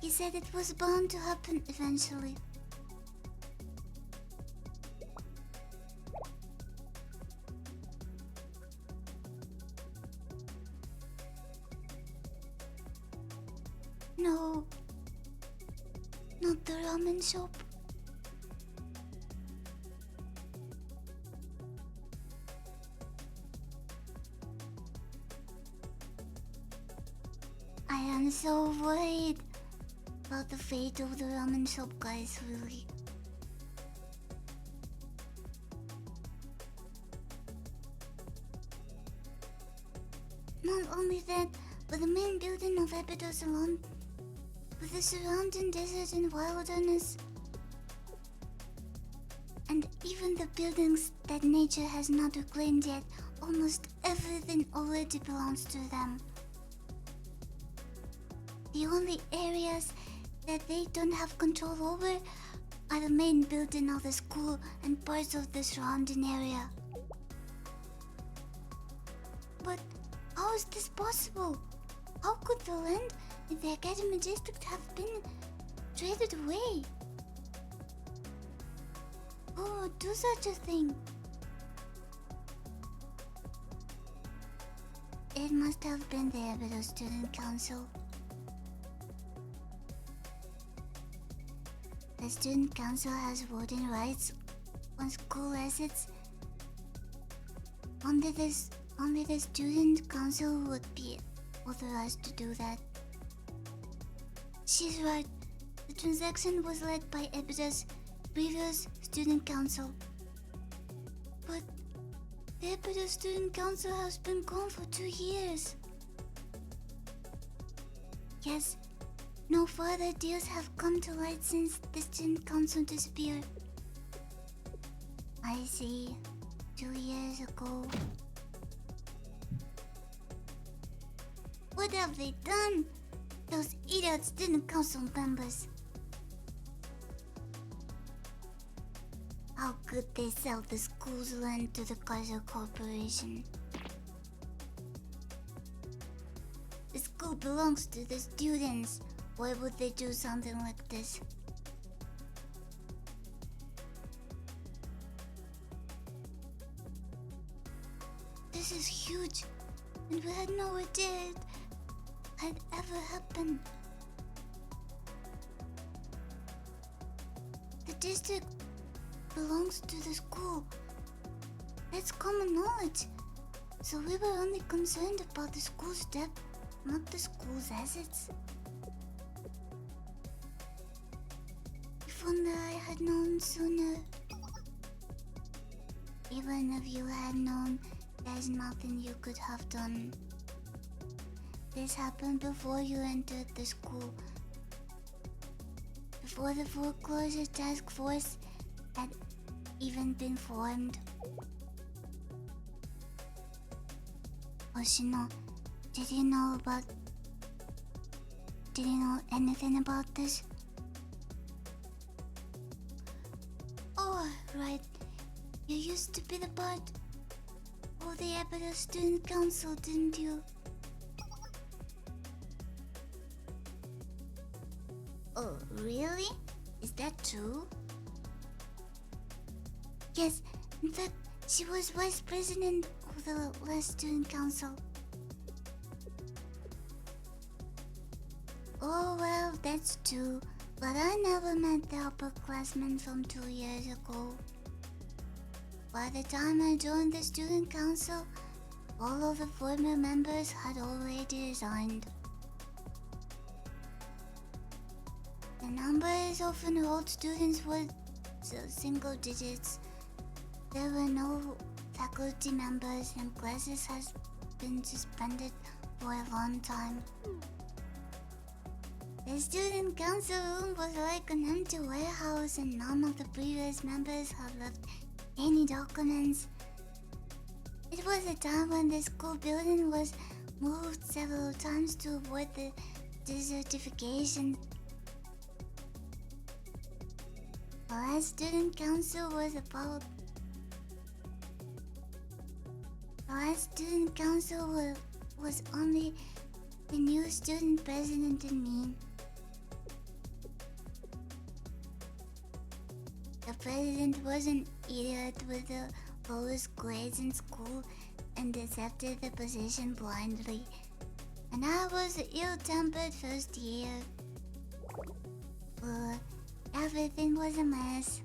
He said it was bound to happen eventually. No, not the ramen shop. I am so worried about the fate of the ramen shop, guys, really. Not only that, but the main building of Abydos alone, with the surrounding desert and wilderness, and even the buildings that nature has not reclaimed yet, almost everything already belongs to them. The only areas that they don't have control over are the main building of the school and parts of the surrounding area. But how is this possible? How could the land in the Academy District have been traded away? Who would do such a thing? It must have been the Abydos Student Council. The Student Council has voting rights on school assets. Only the Student Council would be authorized to do that. She's right. The transaction was led by Abydos' previous Student Council. But the Abydos Student Council has been gone for 2 years. Yes, no further deals have come to light since the student council disappeared. I see. 2 years ago. What have they done? Those idiot student council members. How could they sell the school's land to the Kaiser Corporation? The school belongs to the students. Why would they do something like this? This is huge, and we had no idea it had ever happened. The district belongs to the school. That's common knowledge. So we were only concerned about the school's debt, not the school's assets. If only I had known sooner. Even if you had known, there's nothing you could have done. This happened before you entered the school. Before the foreclosure task force had even been formed. Oshino, did you know anything about this? Oh, right. You used to be the part of the Epido Student Council, didn't you? Oh, really? Is that true? Yes, in fact, she was vice president of the last student council. Oh well, that's true, but I never met the upperclassmen from 2 years ago. By the time I joined the student council, all of the former members had already resigned. The numbers of enrolled students were single digits. There were no faculty members and classes has been suspended for a long time. The student council room was like an empty warehouse and none of the previous members had left any documents. It was a time when the school building was moved several times to avoid the desertification. The last student council was about... The last student council was only the new student president and me. The president was an idiot with the lowest grades in school and accepted the position blindly. And I was the ill-tempered first year. Everything was a mess.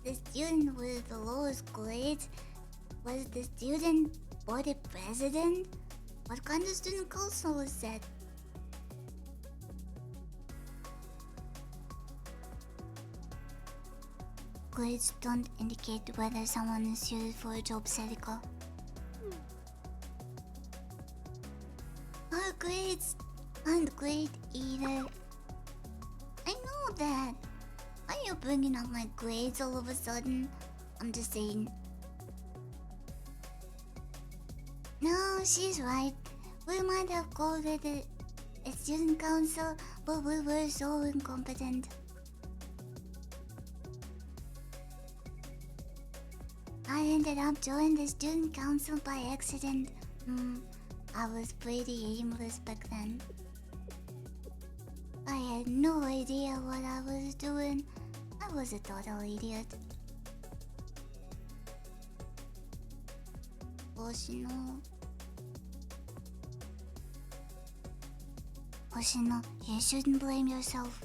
The student with the lowest grades was the student body president? What kind of student council is that? Grades don't indicate whether someone is suited for a job, Seriko. Our grades aren't great either. I know that. Why are you bringing up my grades all of a sudden? I'm just saying. No, she's right. We might have called it a student council, but we were so incompetent. I ended up joining the student council by accident. I was pretty aimless back then. I had no idea what I was doing. I was a total idiot. Hoshino, you shouldn't blame yourself.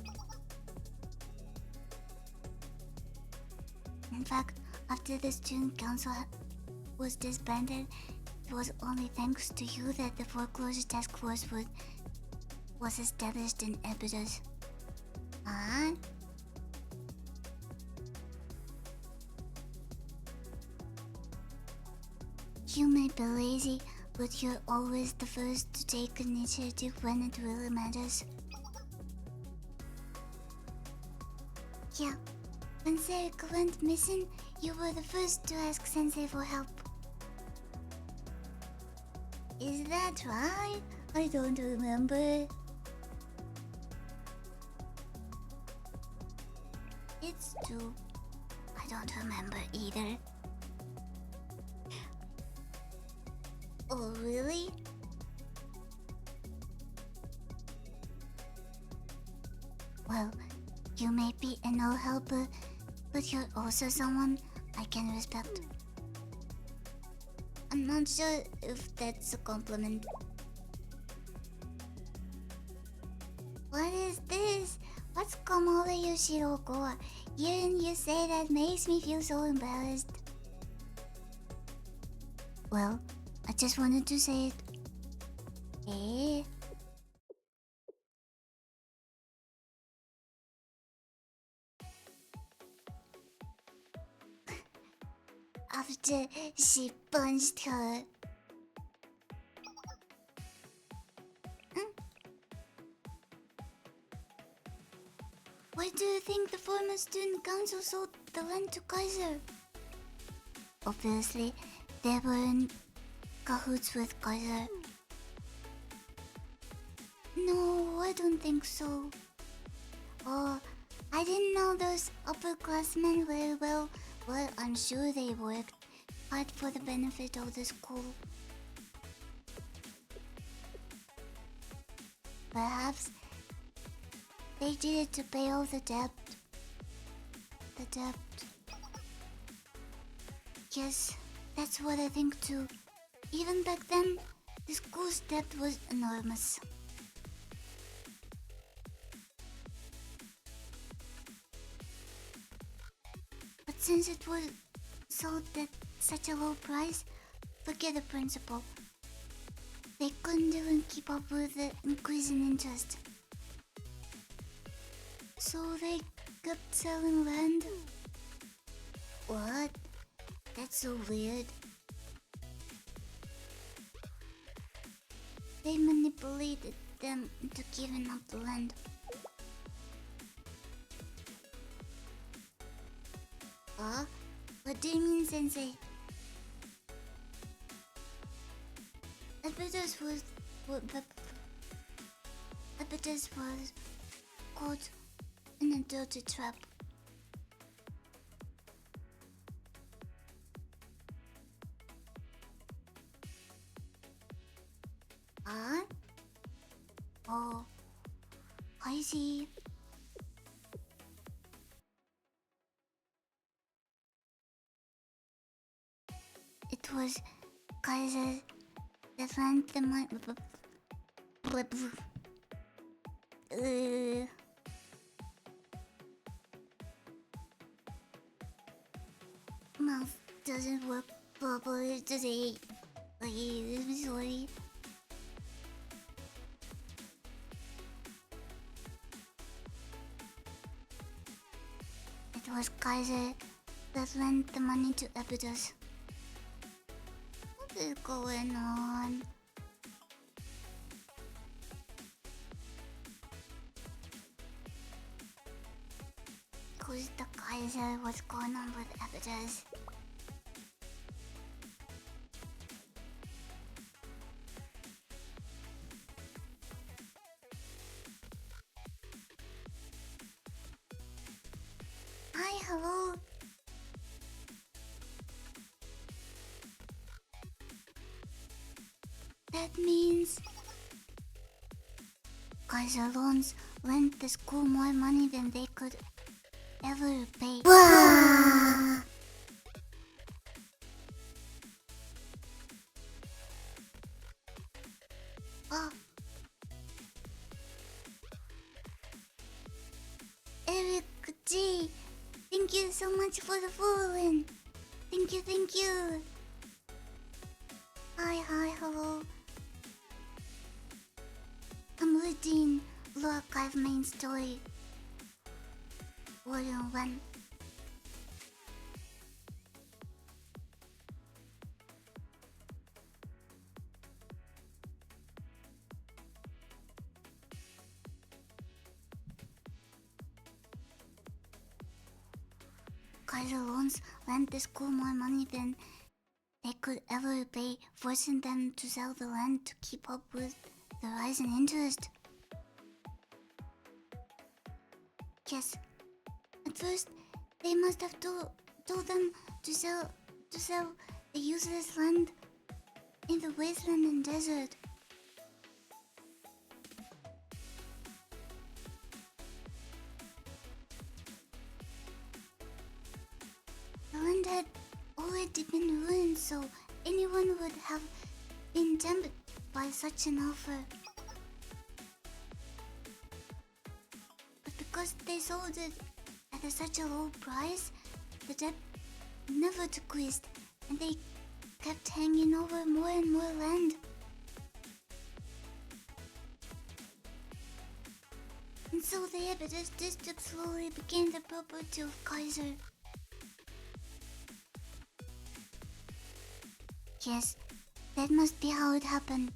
In fact, after the student council was disbanded, it was only thanks to you that the foreclosure task force was established in Epidos. You may be lazy, but you're always the first to take initiative when it really matters. Yeah, when Serika went missing, you were the first to ask Sensei for help. Is that right? I don't remember. It's true. I don't remember either. Oh, really? Well, you may be an old helper, but you're also someone I can respect. I'm not sure if that's a compliment. What is this? What's Komore Yoshiro-go? Hearing you say that makes me feel so embarrassed. Well, I just wanted to say it. Eh? After she punched her. Why do you think the former student council sold the land to Kaiser? Obviously, they were in cahoots with Kaiser. No, I don't think so. Oh, I didn't know those upperclassmen very well. Well, I'm sure they worked hard for the benefit of the school. Perhaps they did it to pay off the debt. The debt. Yes, that's what I think too. Even back then, the school's debt was enormous. But since it was sold at such a low price, forget the principal. They couldn't even keep up with the increase in interest. So they kept selling land? What? That's so weird. They manipulated them into giving up the land. Huh? What do you mean, Sensei? Abetus was caught in a dirty trap. Huh? Oh, I see. It was Kaiser that lent the money. Mouth doesn't work properly today. I'm sorry. It was Kaiser that lent the money to Abetus. What is going on? Who's the Kaiser? What's going on with Abetus? Hi, hello. That means Kaiser loans lent the school more money than they could ever pay. Wah! Oh. Eric G, thank you so much for the following. Thank you, thank you. Hi, hello. I'm reading Low Archive main story. Volume 1. Kaiser loans lent the school more money than they could ever pay, forcing them to sell the land to keep up with the rise in interest. Yes. At first, they must have told them to sell the useless land in the wasteland and desert. The land had already been ruined, so anyone would have been tempted by such an offer. But because they sold it at such a low price, the debt never decreased, and they kept hanging over more and more land. And so the Habitus district slowly became the property of Kaiser. Yes, that must be how it happened.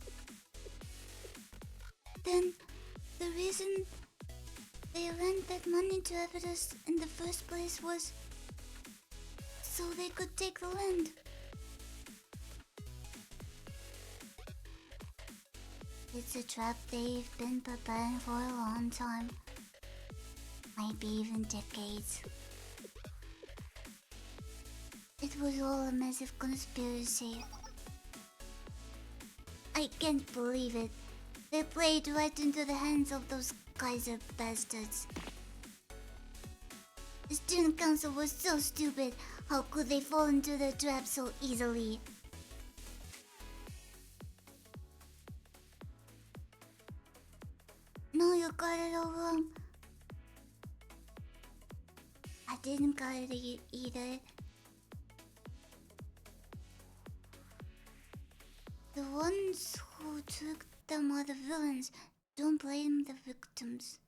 Then, the reason they lent that money to Habitus in the first place was so they could take the land. It's a trap they've been preparing for a long time. Maybe even decades. It was all a massive conspiracy. I can't believe it. They played right into the hands of those Kaiser bastards. The student council was so stupid. How could they fall into the trap so easily? No, you got it all wrong. I didn't got it either. The ones who took them are the villains. Don't blame the victims.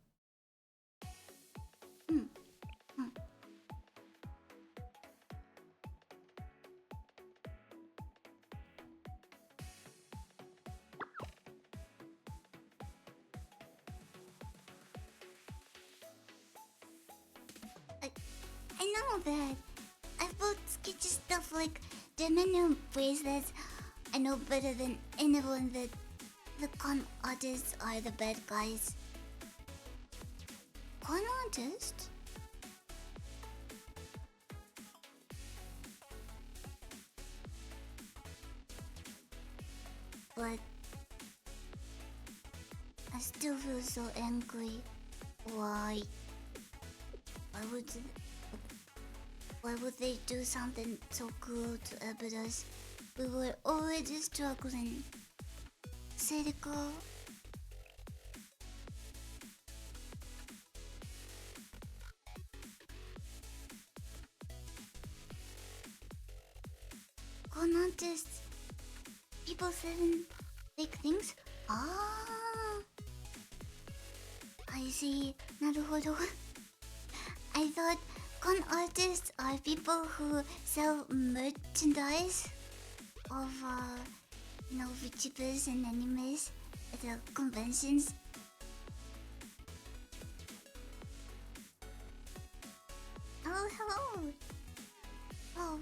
I know that. I wrote sketchy stuff like the menu bracelets. I know better than anyone that the con artists are the bad guys. Con artists? But I still feel so angry. Why would they do something so cruel to Abydos? We were already struggling. Sadiko. Con artists. People selling fake things? Ah, I see. Naruhodo. I thought con artists are people who sell merchandise of, VTubers and animes at the conventions. Oh, hello. Oh.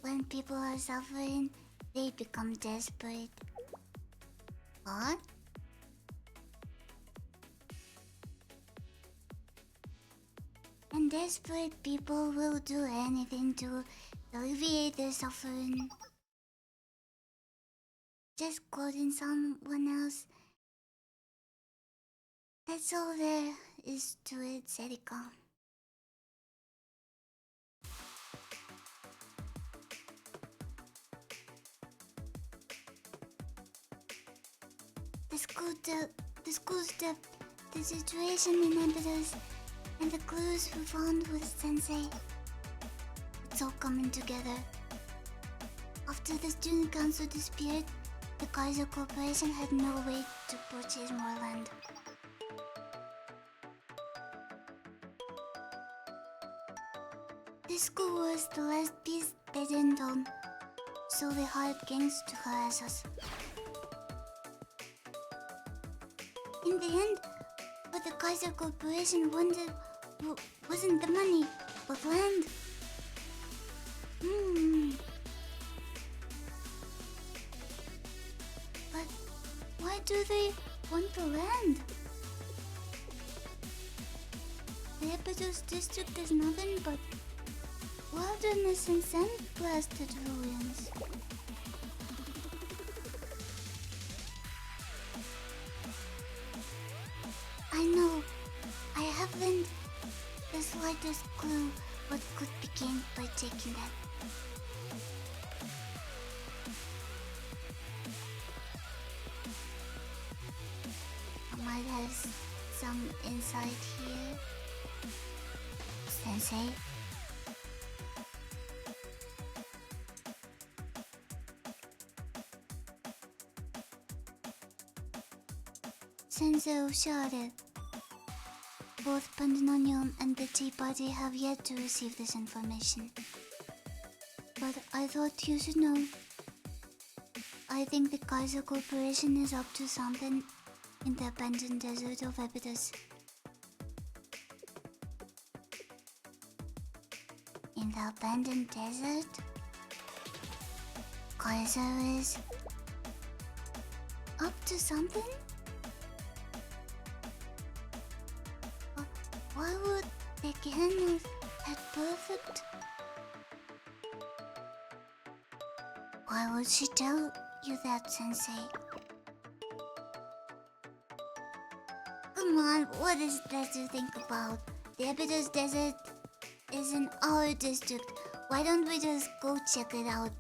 When people are suffering, they become desperate. What? And desperate people will do anything to alleviate their suffering. Just quoting someone else. That's all there is to it, Serika. The school step, the situation in Abydos, and the clues we found with Sensei. It's all coming together. After the student council disappeared, the Kaiser Corporation had no way to purchase more land. This school was the last piece they didn't own, so they hired gangs to harass us. In the end, what the Kaiser Corporation wanted wasn't the money, but land. But why do they want the land? The Epidus district is nothing but wilderness and sandblasted ruins. I know. I haven't the slightest clue what could be gained by taking that. I might have some insight here. Sensei? Sensei shouted. Both Pandemonium and the Tea Party have yet to receive this information. But I thought you should know. I think the Kaiser Corporation is up to something in the abandoned desert of Epidus. In the abandoned desert? Kaiser is up to something? Why would the Yugane have perfect? Why would she tell you that, Sensei? Come on, what is there to think about? The Epidus Desert is in our district. Why don't we just go check it out?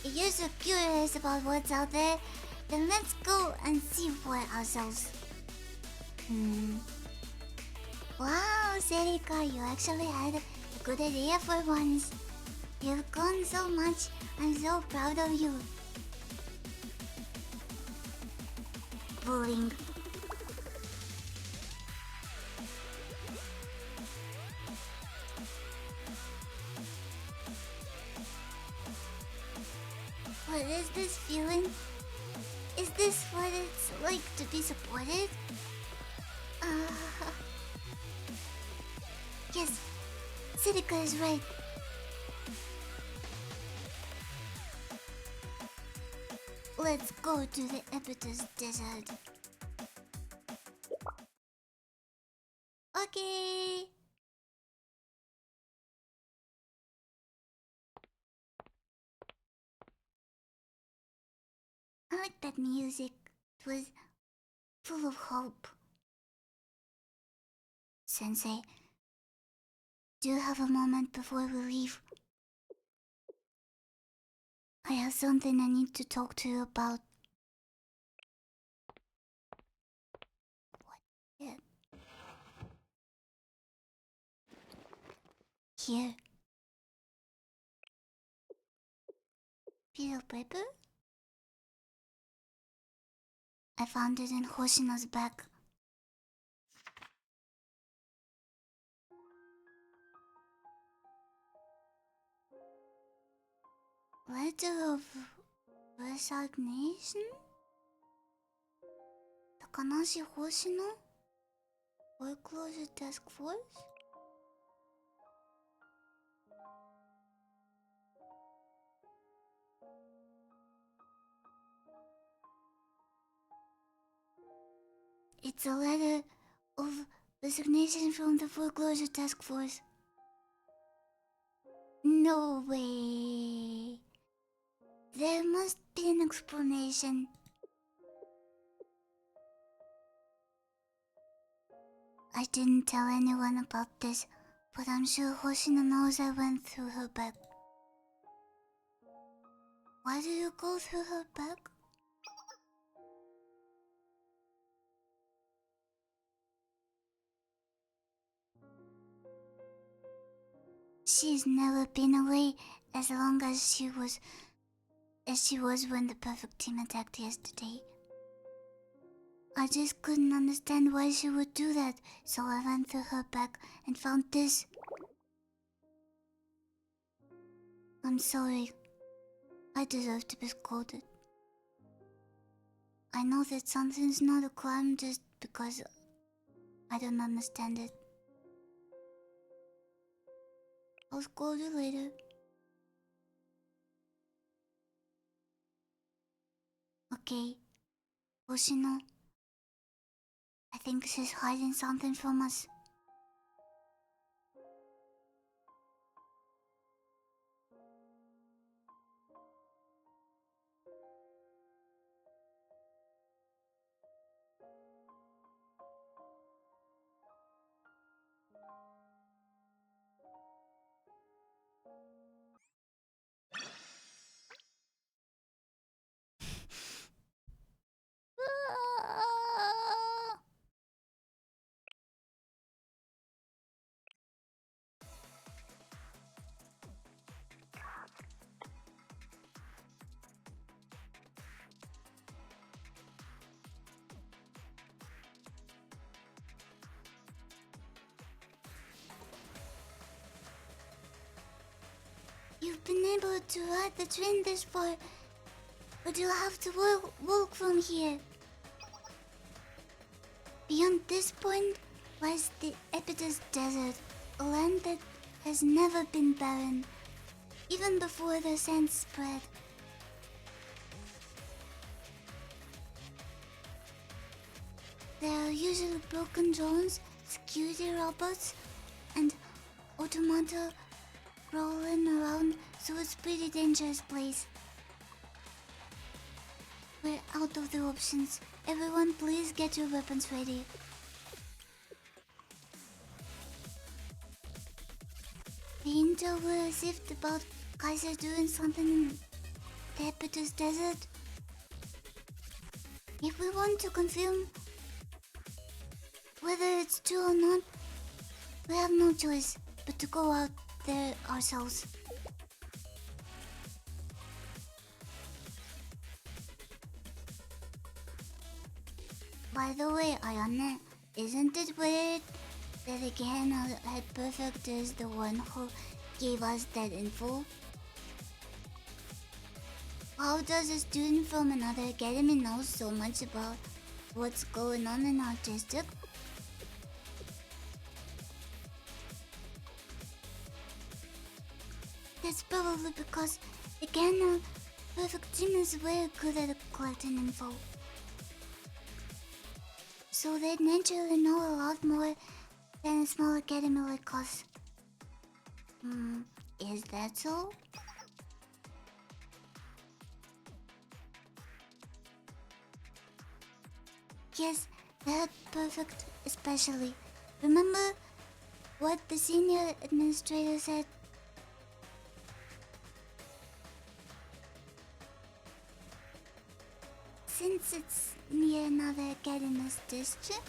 If you're so curious about what's out there, then let's go and see for ourselves. Wow, Serika, you actually had a good idea for once. You've grown so much. I'm so proud of you. Bullying. What is this feeling? Is this what it's like to be supported? Yes, Sirika is right. Let's go to the Epidus Desert. Okay. I like that music. It was full of hope. Sensei, do you have a moment before we leave? I have something I need to talk to you about. What? Yeah. Here. Piece of paper? I found it in Hoshino's bag. Letter of resignation? Takanashi Hoshino? Foreclosure Task Force? It's a letter of resignation from the Foreclosure Task Force. No way. There must be an explanation. I didn't tell anyone about this, but I'm sure Hoshino knows I went through her bag. Why do you go through her bag? She's never been away as long as she was when the perfect team attacked yesterday. I just couldn't understand why she would do that, so I went through her bag and found this. I'm sorry. I deserve to be scolded. I know that something's not a crime just because I don't understand it. I'll scold you later. Okay, Hoshino. I think she's hiding something from us. You've been able to ride the train this far, but you'll have to walk from here. Beyond this point lies the Epidus Desert, a land that has never been barren, even before the scent spread. There are usually broken drones, security robots, and automata rolling around, so it's a pretty dangerous place. We're out of the options. Everyone, please get your weapons ready. The intel we received about Kaiser doing something in the Epidus Desert. If we want to confirm whether it's true or not, we have no choice but to go out there ourselves. By the way, Ayane, isn't it weird that again Head Perfect is the one who gave us that info? How does a student from another academy know so much about what's going on in our district? That's probably because again Perfect team is very good at collecting info. So they naturally know a lot more than a small academy like us. Is that so? Yes, that Perfect especially. Remember what the senior administrator said? Since it's near another academy's district,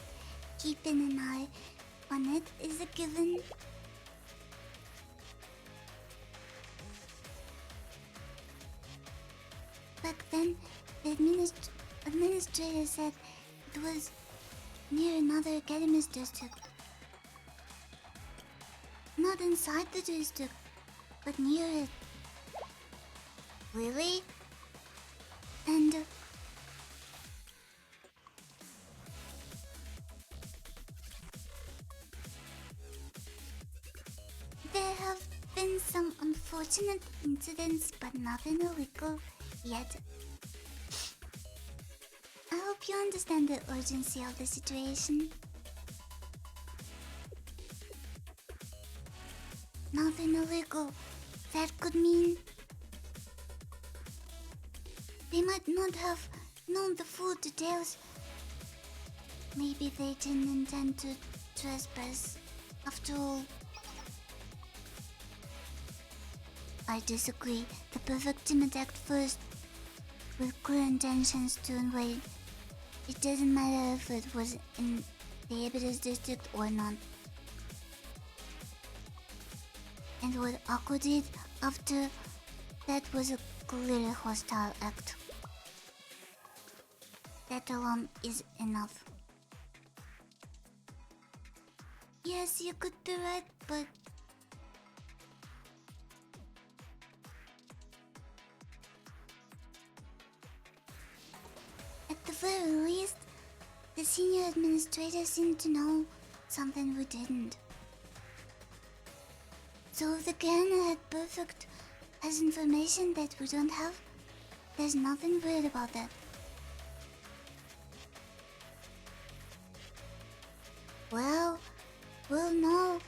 keeping an eye on it is a given. Back then, the administrator said it was near another academy's district. Not inside the district, but near it. Really? And there have been some unfortunate incidents, but nothing illegal yet. I hope you understand the urgency of the situation. Nothing illegal. That could mean they might not have known the full details. Maybe they didn't intend to trespass. After all, I disagree. The Perfect team attacked first with clear intentions to invade. It doesn't matter if it was in the Epidus district or not. And what Aqua did after that was a clearly hostile act. That alone is enough. Yes, you could be right, but at the very least, the senior administrator seemed to know something we didn't. So if the Yugane had perfect has information that we don't have, there's nothing weird about that. Well, we'll know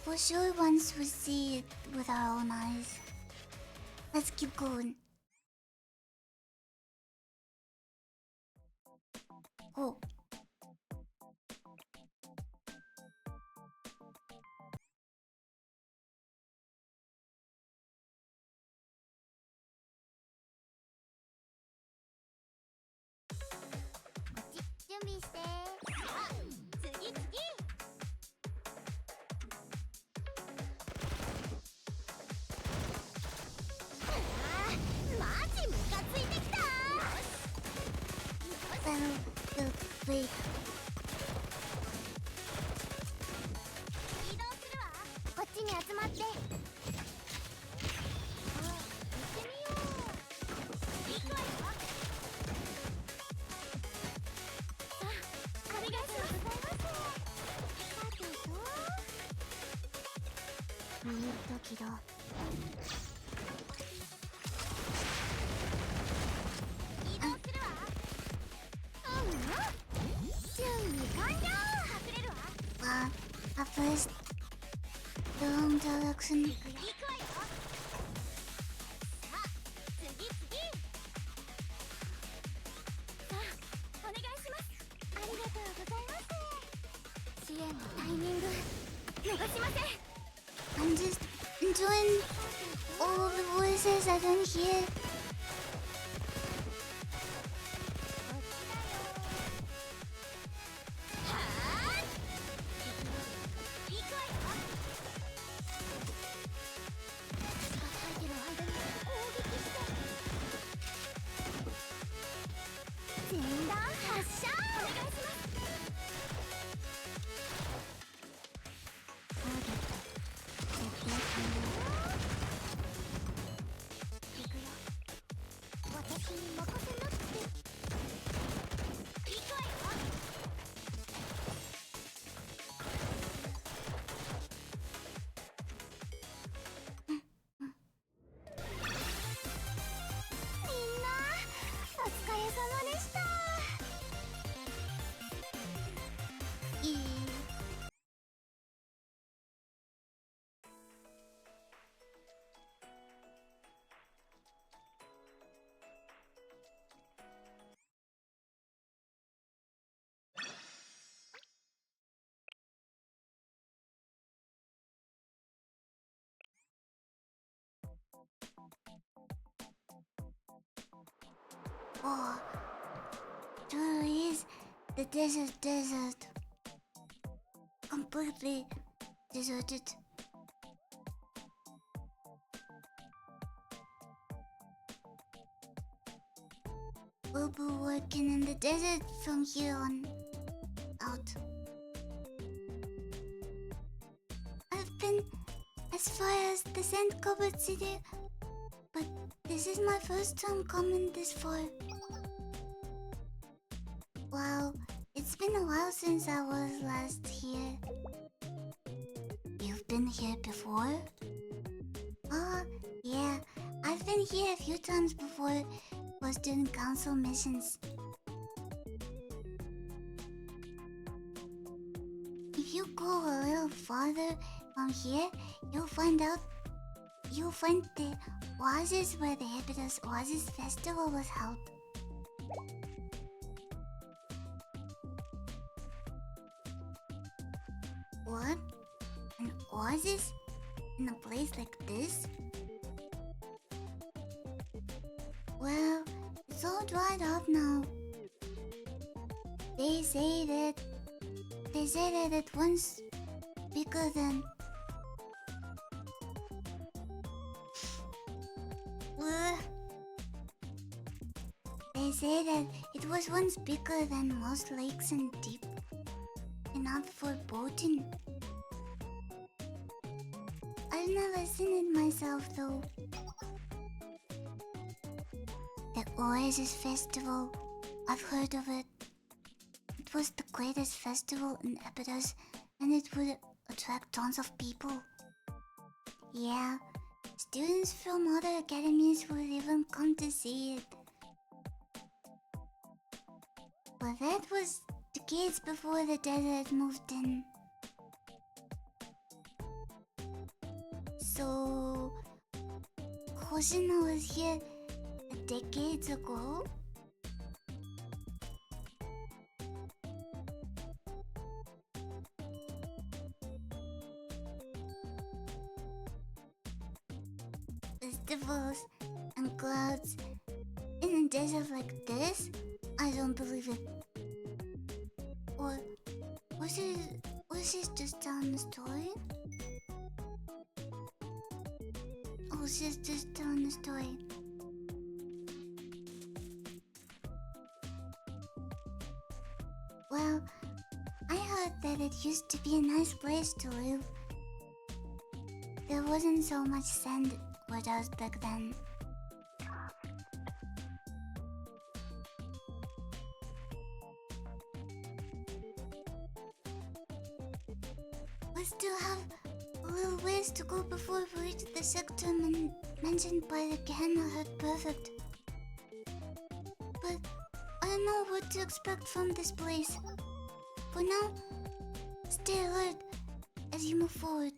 for sure once we see it with our own eyes. Let's keep going. Oh. Wait. こっちに集まって。行ってみよう。行くわよ。さあ、ありがとうございます。さてと。見るときだ。移動するわ。準備完了。隠れるわ。At first, the wrong direction. 行くわよ。さあ、次。さあ、お願いします。ありがとうございます。支援のタイミング逃しません。I'm just enjoying all the voices I don't hear. Oh, truly is the desert. Completely deserted. We'll be working in the desert from here on out. I've been as far as the sand-covered city, but this is my first time coming this far. Wow, it's been a while since I was last here. You've been here before? Yeah, I've been here a few times before. Was doing council missions. If you go a little farther from here, you'll find the oasis where the Hibidus Oasis Festival was held. What? An oasis? In a place like this? Well, it's all dried up now. They say that it once bigger than... They say that it was once bigger than most lakes and deep enough for boating. I've never seen it myself though. The Oasis Festival I've heard of it. It was the greatest festival in Epidus, and it would attract tons of people. Yeah, students from other academies would even come to see it. But that was decades before the desert moved in. So, Hoshino was here decades ago? Festivals and clouds in a desert like this? I don't believe it. Or was it just telling a story? Oh, she's just telling a story. Well, I heard that it used to be a nice place to live. There wasn't so much sand or dust back then. We still have a little ways to go before we reach the sector mentioned by the Gehenna Herd Perfect. But I don't know what to expect from this place. For now, stay alert as you move forward.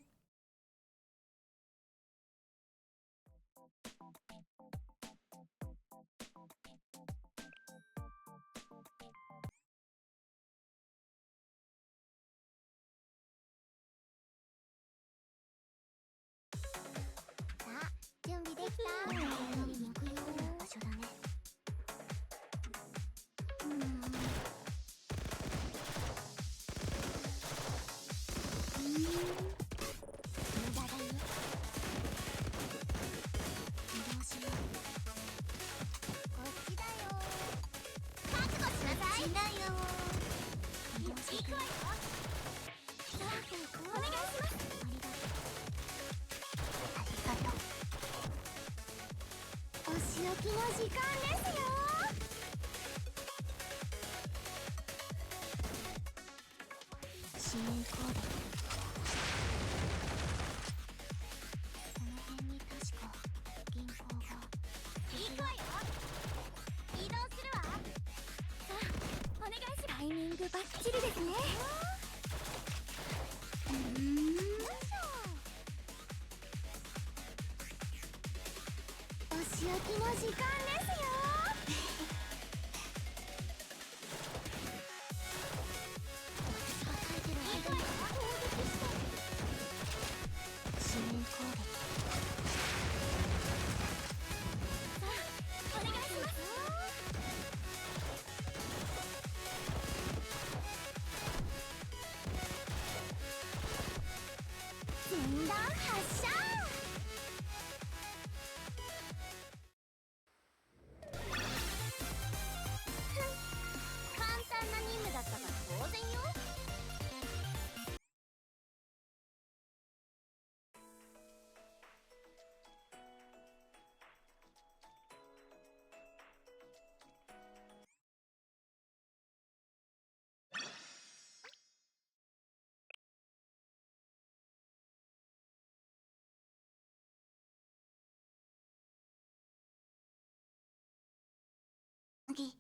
Okay,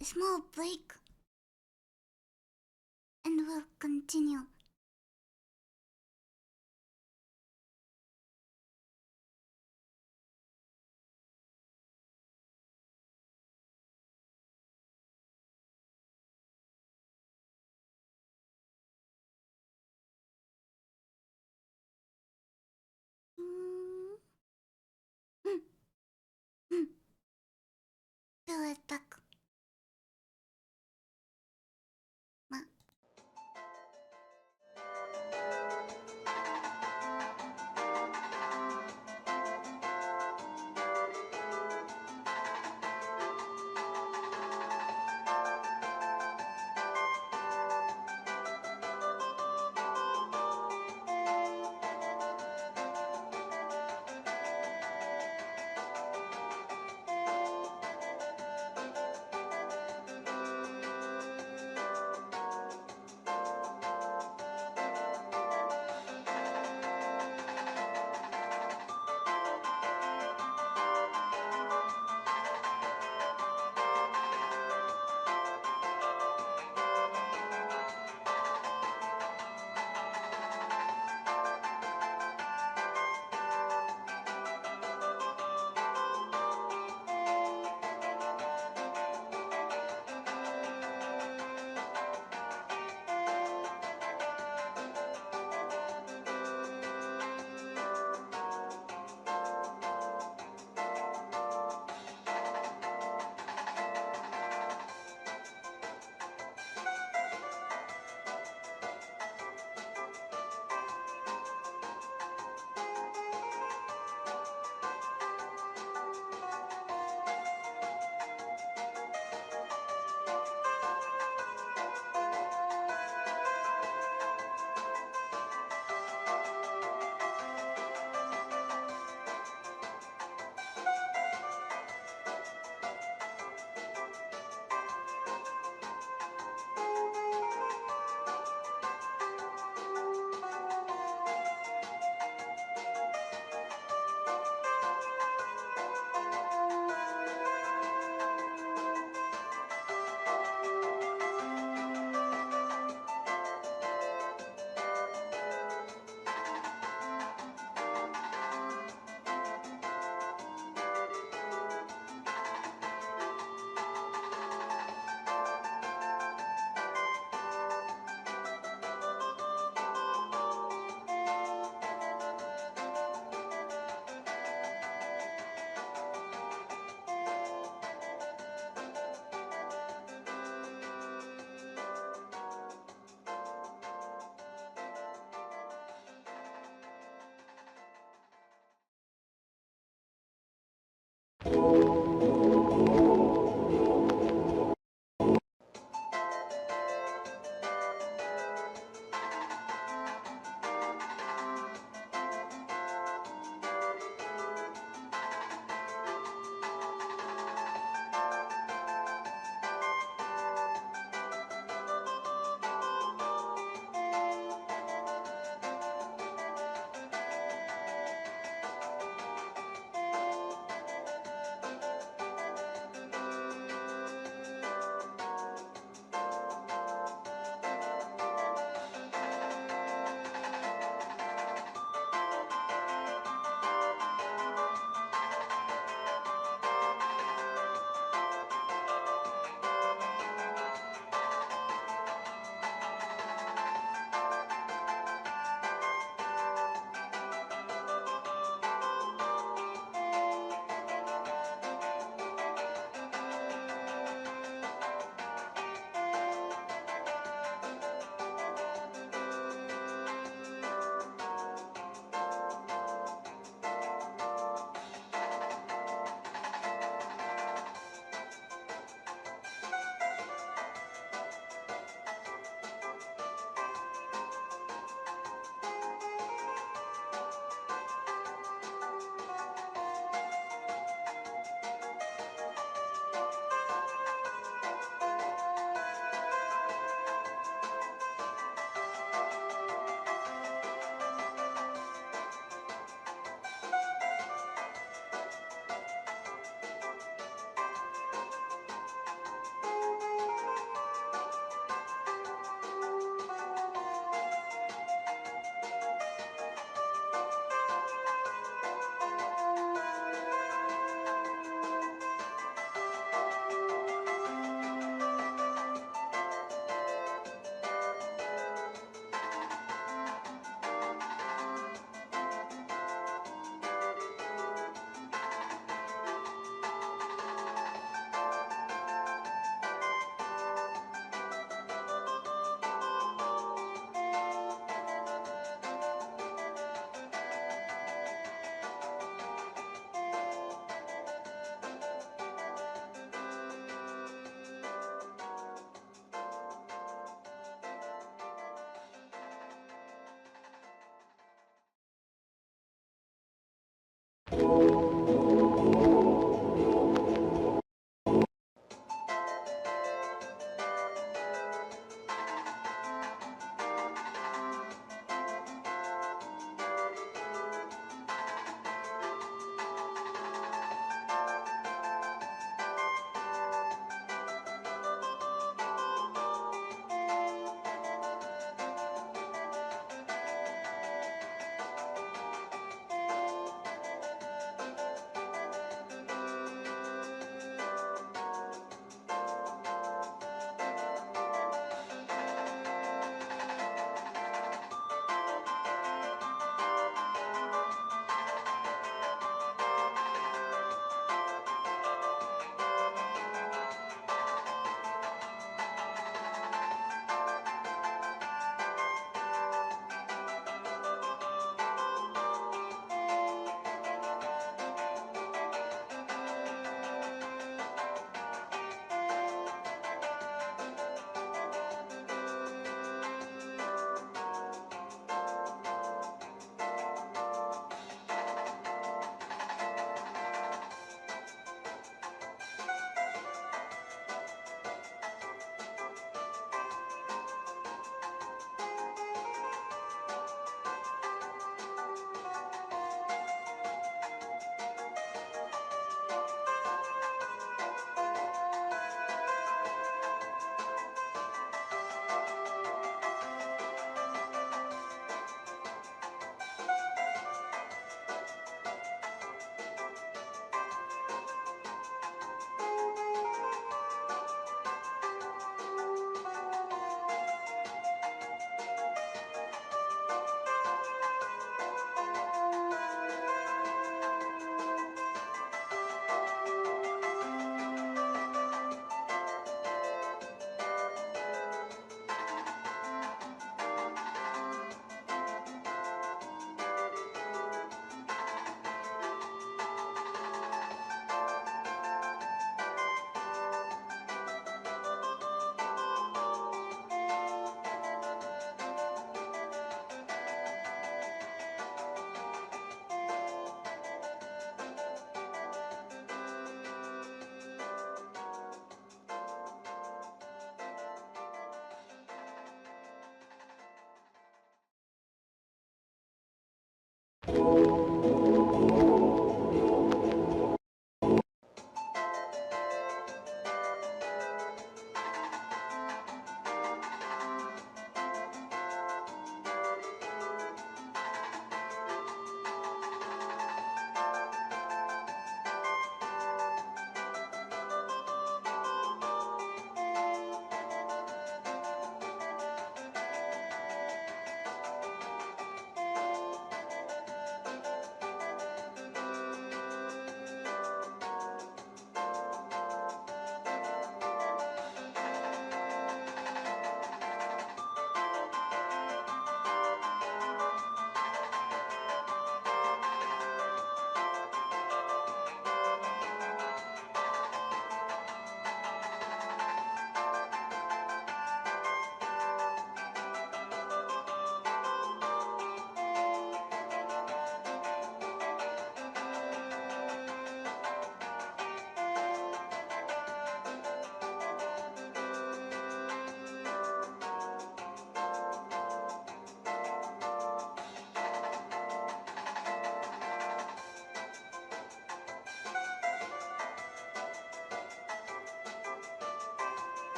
a small break. And we'll continue. Be right back. Ma.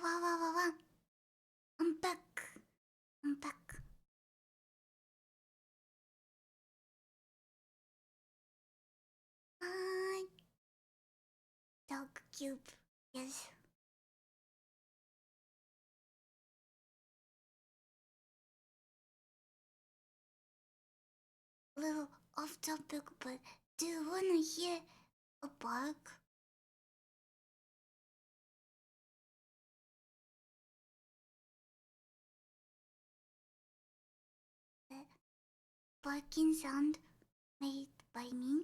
Wow. I'm back. Hi. Dog cube. Yes. Little off topic, but do you wanna hear a bark? The barking sound made by me?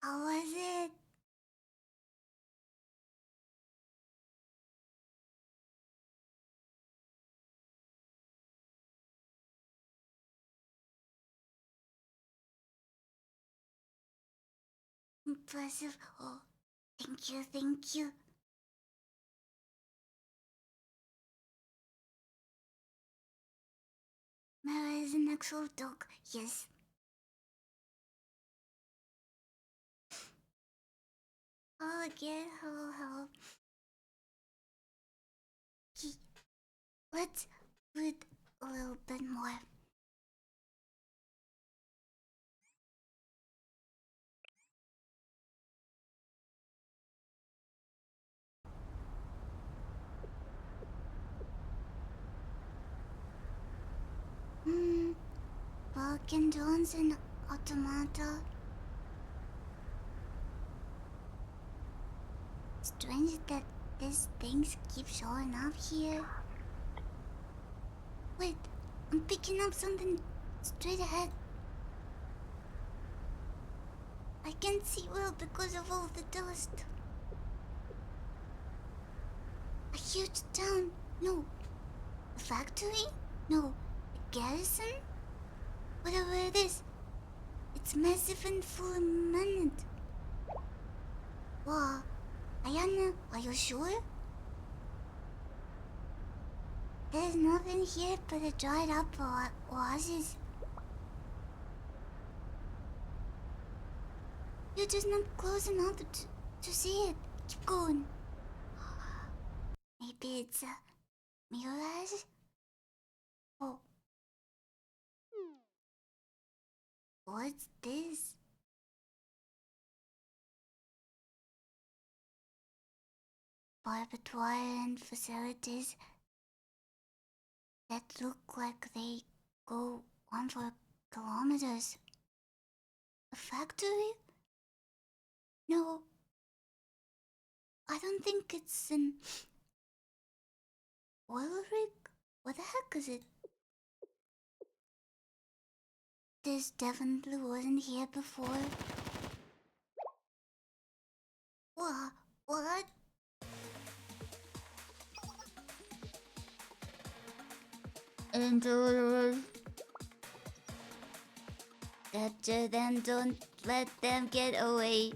How was it? Impressive. Oh, thank you. Mero is an actual dog, yes. Oh, again, hello. Let's read a little bit more. Broken drones and automata. Strange that these things keep showing up here. Wait, I'm picking up something straight ahead. I can't see well because of all the dust. A huge town? No. A factory? No. A garrison? Whatever it is, it's massive and full of men. Wow. Ayana, are you sure? There's nothing here but a dried up oasis. You're just not close enough to see it. Keep going. Maybe it's a mirage? Oh. What's this? Barbed wire and facilities that look like they go on for kilometers. A factory? No. I don't think it's an oil rig. What the heck is it? This definitely wasn't here before. What? Intruders. Capture them, don't let them get away.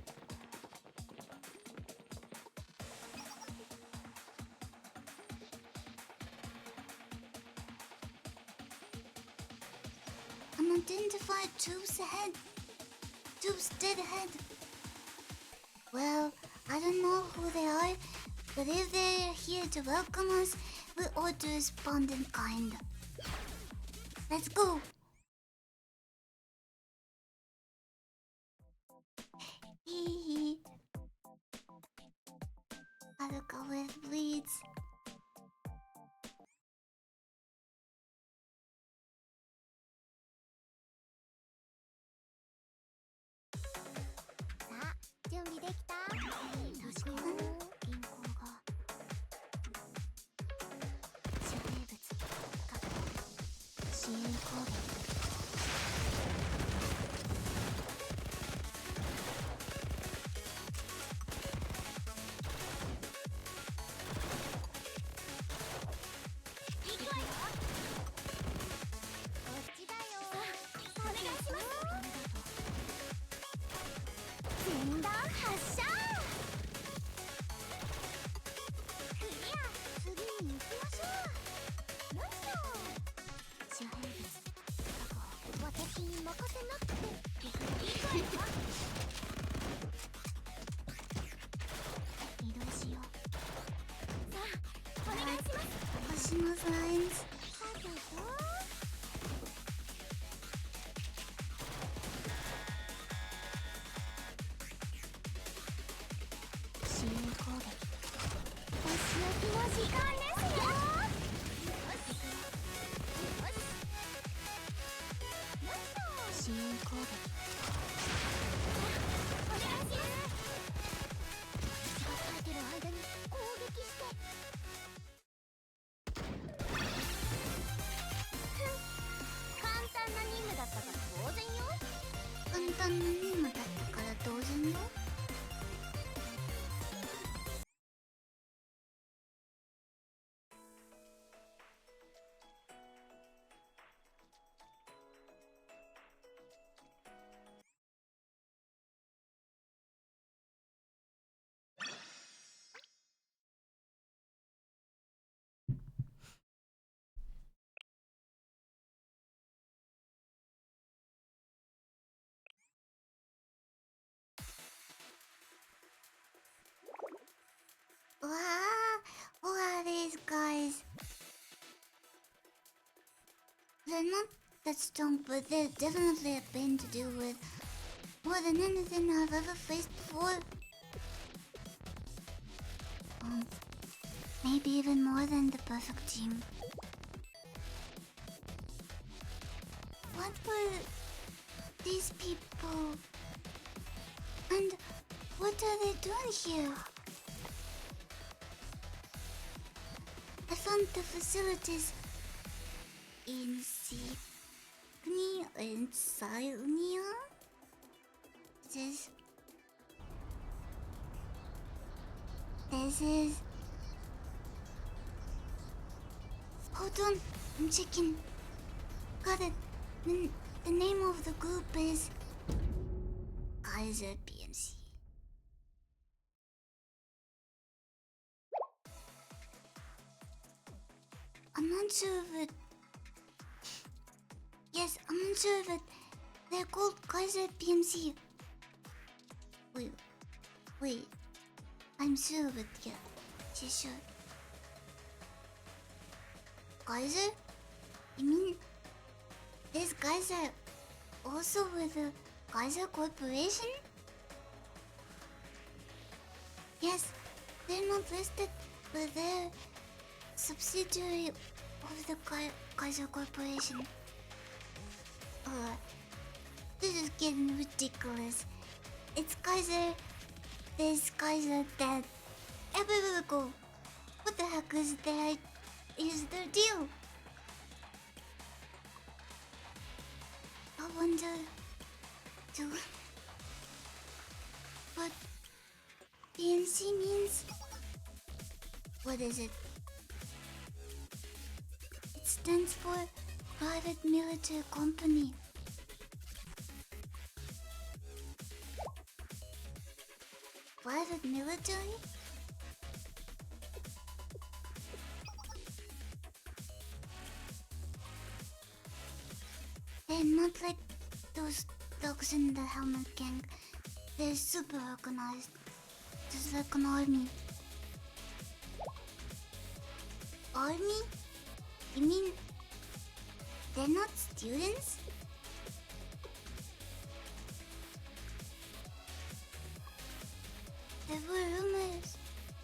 Unidentified troops ahead. Troops dead ahead. Well, I don't know who they are, but if they're here to welcome us, we ought to respond in kind. Let's go! Hee hee. Haruka with bleeds. さあ準備できた？確かに銀行が遮蔽物確保支援攻撃 Wait, Along those lines. Wow, who are these guys? They're not that strong, but they're definitely a pain to deal with. More than anything I've ever faced before. Maybe even more than the perfect team. What were these people? And what are they doing here? I found the facilities in Sydney. This is. Hold on, I'm checking. Got it. The name of the group is Kaiser PMC. I'm not sure of it. Yes, I'm not sure of it. They're called Kaiser PMC. Wait. I'm sure of it, yeah. She's sure. Kaiser? You mean these guys are also with the Kaiser Corporation? Yes, they're not listed, but they're subsidiary of the Kaiser Corporation. This is getting ridiculous. It's Kaiser, this Kaiser, that. Go. What the heck is their deal? I wonder too. What PNC means? What is it? It stands for Private Military Company. Private military? They're not like those dogs in the Helmet Gang. They're super organized. Just like an army. Army? You mean they're not students? There were rumors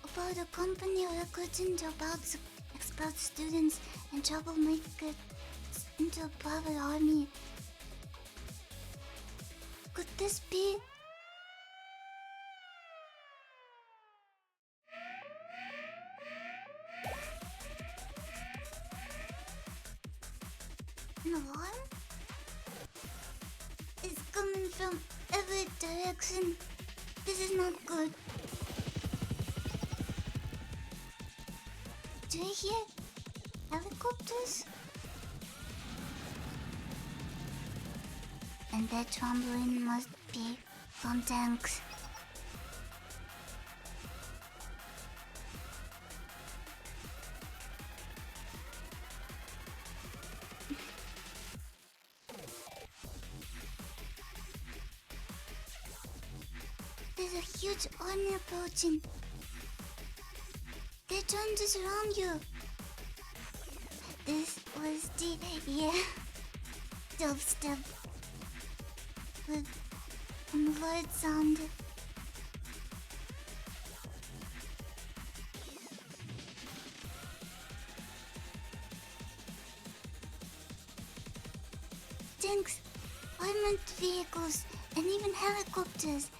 about a company recruiting to expel students and troublemakers into a private army. Could this be? An alarm? It's coming from every direction. This is not good. Do you hear helicopters? And that trembling must be from tanks. There's a huge army approaching. They're trying to surround you. This was the dubstep with word sound. Tanks, armored vehicles, and even helicopters.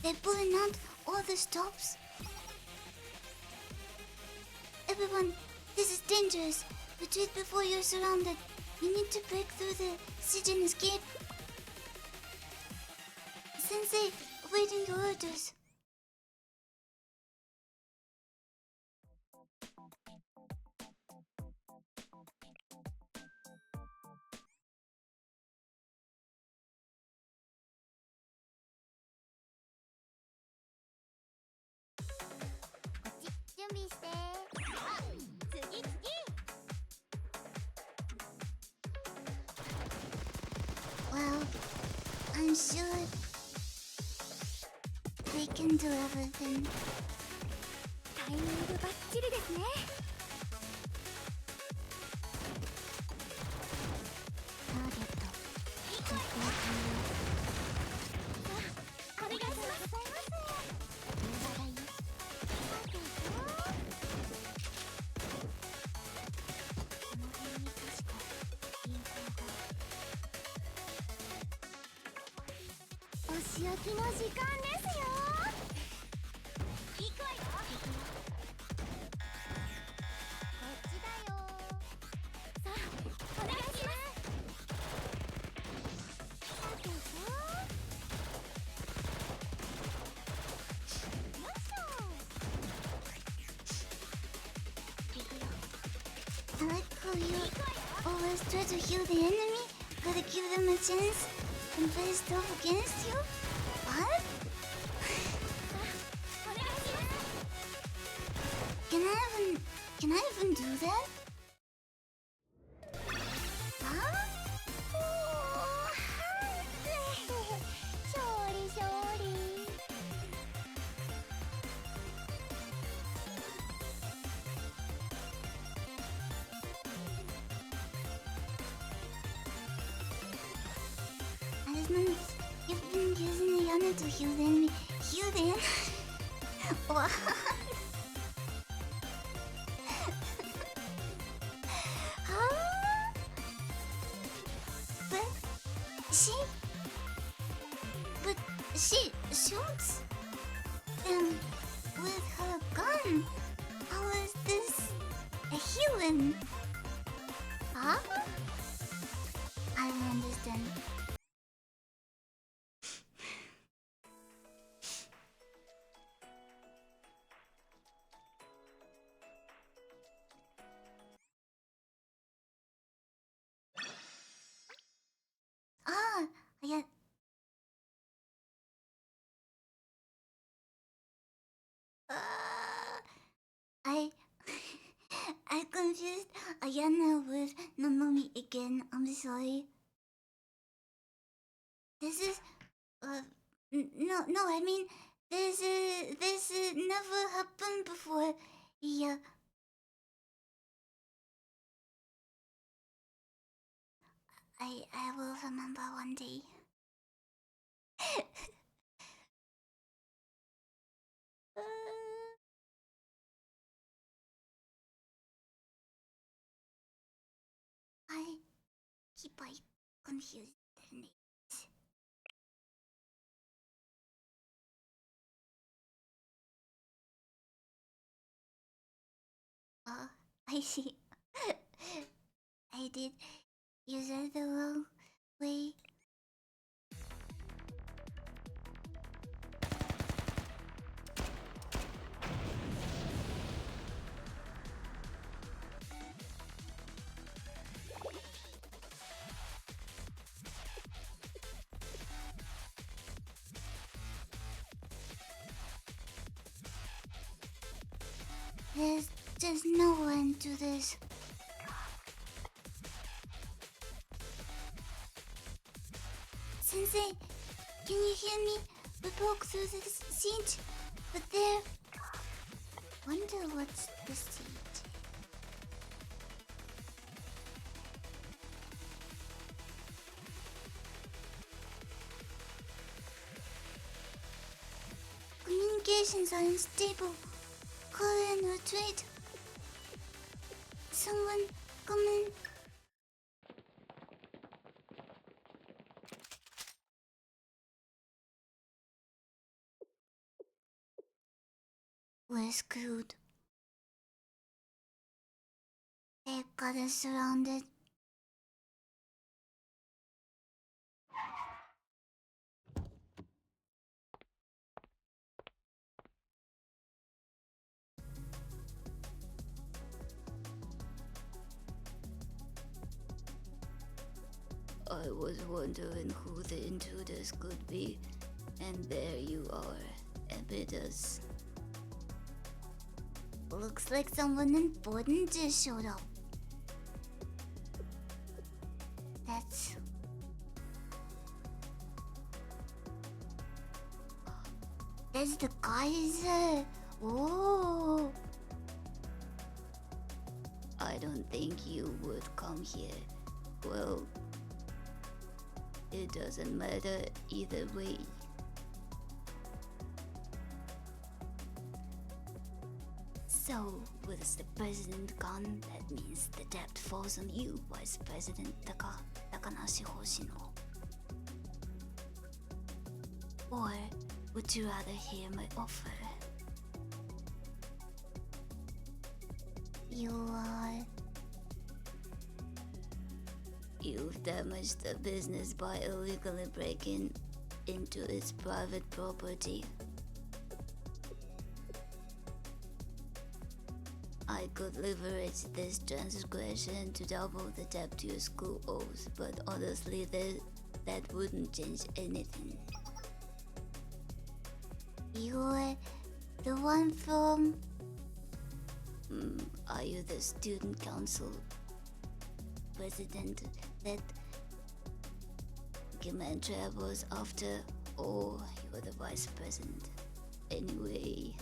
They're pulling out all the stops. Everyone, this is dangerous. Retreat before you're surrounded. You need to break through the siege and escape. Sensei, awaiting your orders. Well, I'm sure they can do everything. タイミングバッチリですね。ターゲット、実行完了。お願いします。お仕置きの時間ですよ。行くわよ。こっちだよ。さあ、お願いします。さてと。よいしょ。行くよ。I like how you always try to heal the enemy. Gotta give them a chance and play stuff against you? What? Can I even do that? Huh? 勝利勝利。Asmund, you've been using the honor to heal the enemy. Heal the enemy? What? Huh? But she shoots them with her gun. How is this a healing? Huh? I don't understand. Yeah. I I confused Ayana with Nonomi again. I'm sorry. This is no. I mean, this never happened before. Yeah. I will remember one day. I keep confused their names. Oh, I see. I did use it the wrong way. There's just no end to this. Sensei, can you hear me? We broke through the siege, but there... Wonder what's the siege? Operations are unstable. Call in retreat. Someone come in. We're screwed. They've got us surrounded. I was wondering who the intruders could be, and there you are, Epidas. Looks like someone important just showed up. That's the Kaiser. Oh. I don't think you would come here. Well, it doesn't matter either way. So, with the president gone, that means the debt falls on you, Vice President Takanashi Hoshino. Or would you rather hear my offer? You've damaged the business by illegally breaking into its private property. I could leverage this transgression to double the debt your school owes, but honestly, that wouldn't change anything. You're the one from... are you the student council president that Gematria was after, or you're the vice president? Anyway,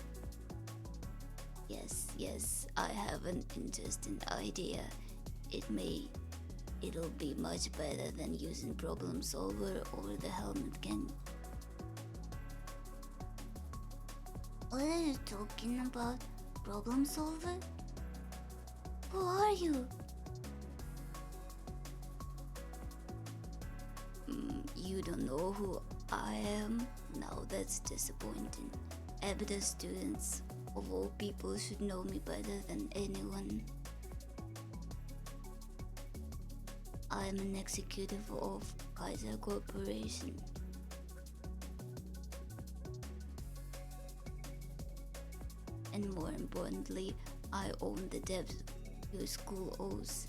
yes, I have an interesting idea. It'll be much better than using Problem Solver or the Helmet Gang. What are you talking about? Problem Solver? Who are you? You don't know who I am? Now that's disappointing. Abida students of all people should know me better than anyone. I'm an executive of Kaiser Corporation. And more importantly, I own the debt your school owes.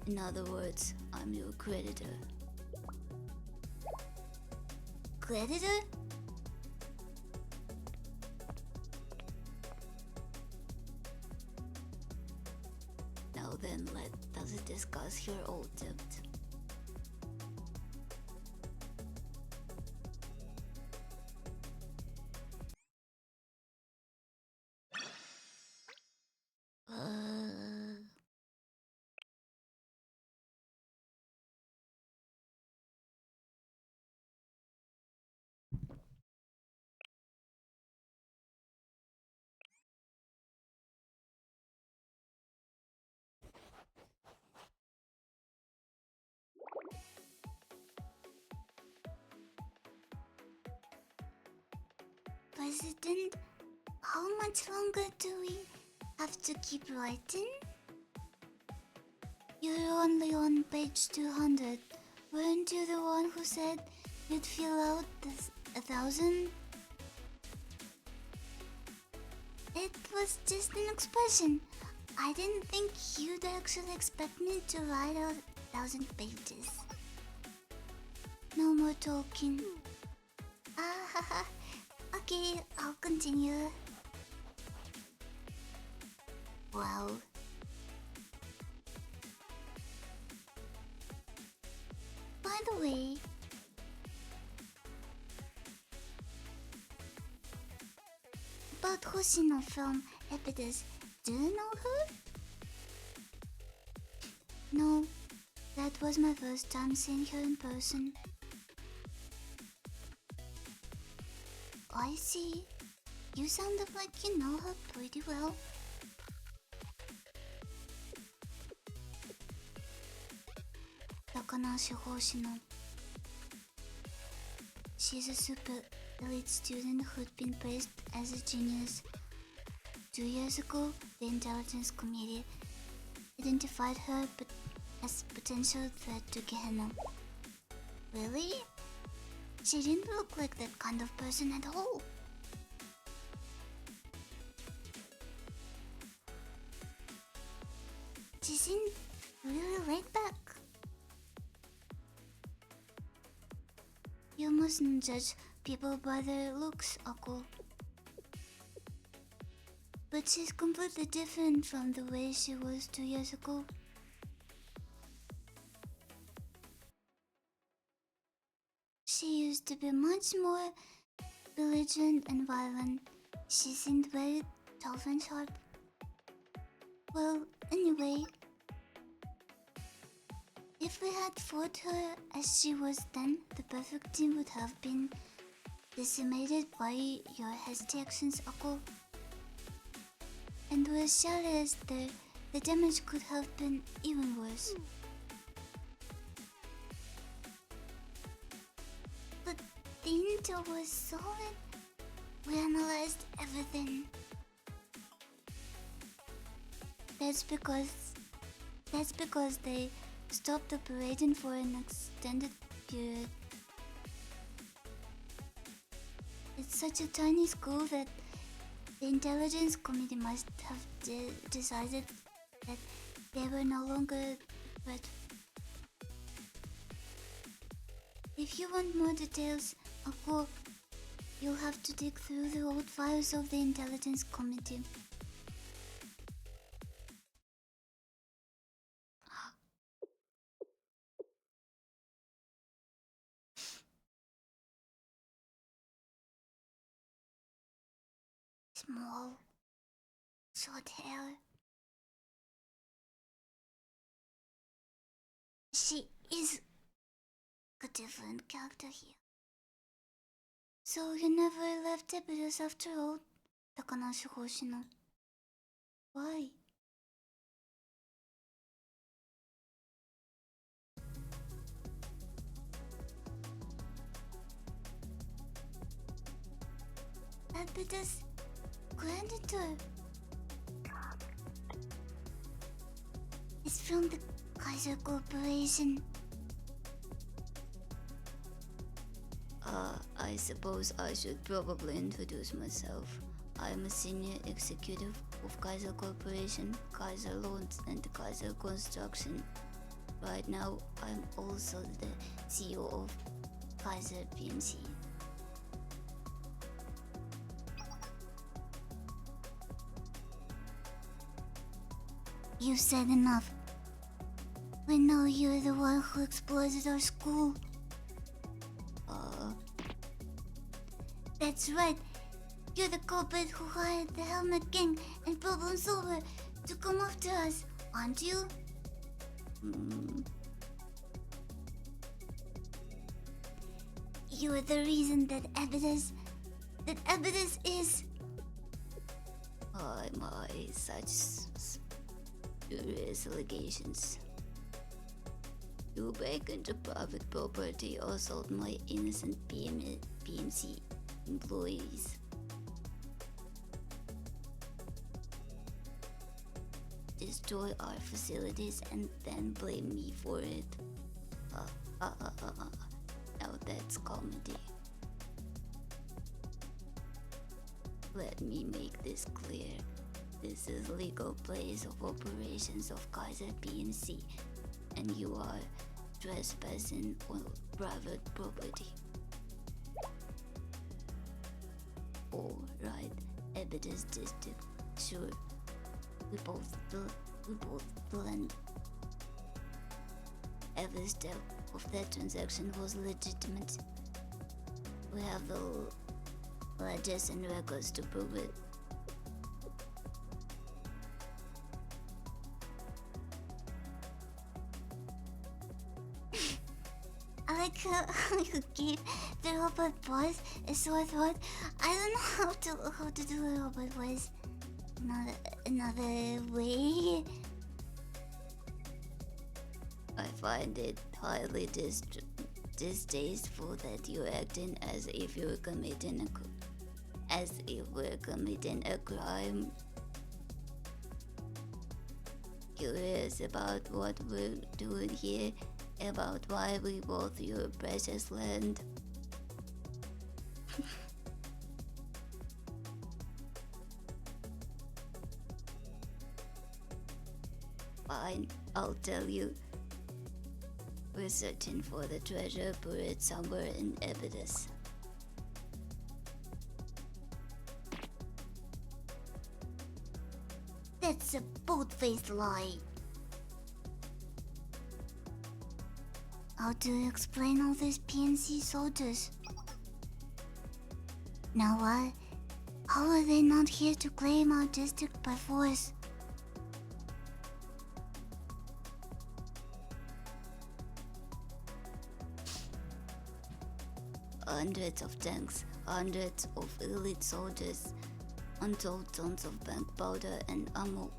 In other words, I'm your creditor. Creditor? Now then, let us discuss your old debt. President, how much longer do we have to keep writing? You're only on page 200. Weren't you the one who said you'd fill out 1,000? It was just an expression. I didn't think you'd actually expect me to write out 1,000 pages. No more talking. Okay, I'll continue. Wow. By the way, about Hoshino from Epidas, do you know her? No, that was my first time seeing her in person. I see. You sounded like you know her pretty well. Takanashi Hoshino. She's a super elite student who'd been praised as a genius. 2 years ago, the intelligence committee identified her as a potential threat to Gehenna. Really? She didn't look like that kind of person at all. She seemed really laid back. You mustn't judge people by their looks, Ako. But she's completely different from the way she was 2 years ago. She used to be much more belligerent and violent. She seemed very tough and sharp. Well, anyway, if we had fought her as she was then, the perfect team would have been decimated by your hasty actions, Ako. And with Charles there, the damage could have been even worse. But the intel was solid. We analyzed everything. That's because they stopped operating for an extended period. It's such a tiny school that the intelligence committee must have decided that they were no longer a threat. If you want more details, Ako, you'll have to dig through the old files of the intelligence committee. Small, short hair. She is a different character here. So you never left Epidos after all, Takanashi Hoshino. Why? Epidos granted is from the Kaiser Corporation. I suppose I should probably introduce myself. I'm a senior executive of Kaiser Corporation, Kaiser Loans, and Kaiser Construction. Right now, I'm also the CEO of Kaiser PMC. You've said enough. We know you're the one who exploited our school. That's right. You're the culprit who hired the Helmet Gang and Problem Solver to come after us, aren't you? You're the reason that Epidos is... My such spurious allegations. You break into private property or assault my innocent PMC employees. Destroy our facilities and then blame me for it. Now that's comedy. Let me make this clear. This is legal place of operations of Kaiser PMC, and you are trespassing on private property. All right, Evidence District. Sure, we both blend. Every step of that transaction was legitimate. We have the ledgers and records to prove it. I like how you gave the robot voice is sore throat. I don't know how to do a robot voice. Another way. I find it highly distasteful that you're acting as if you're committing as if we're committing a crime. Curious about what we're doing here, about why we bought your precious land. Fine, I'll tell you. We're searching for the treasure buried somewhere in Abydos. That's a bold-faced lie. How do you explain all these PNC soldiers? Now what? How are they not here to claim our district by force? Hundreds of tanks, hundreds of elite soldiers, untold tons of bank powder and ammo.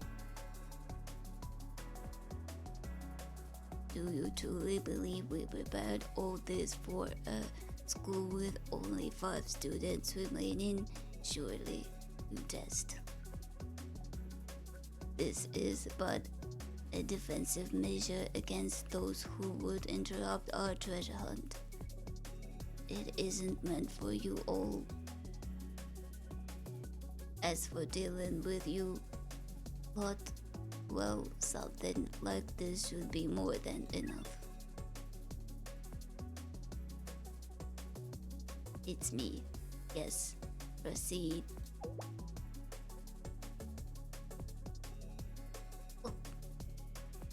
Do you truly believe we prepared all this for a school with only 5 students remaining? Surely you jest. This is but a defensive measure against those who would interrupt our treasure hunt. It isn't meant for you all. As for dealing with you, but, well, something like this should be more than enough. It's me. Yes, proceed.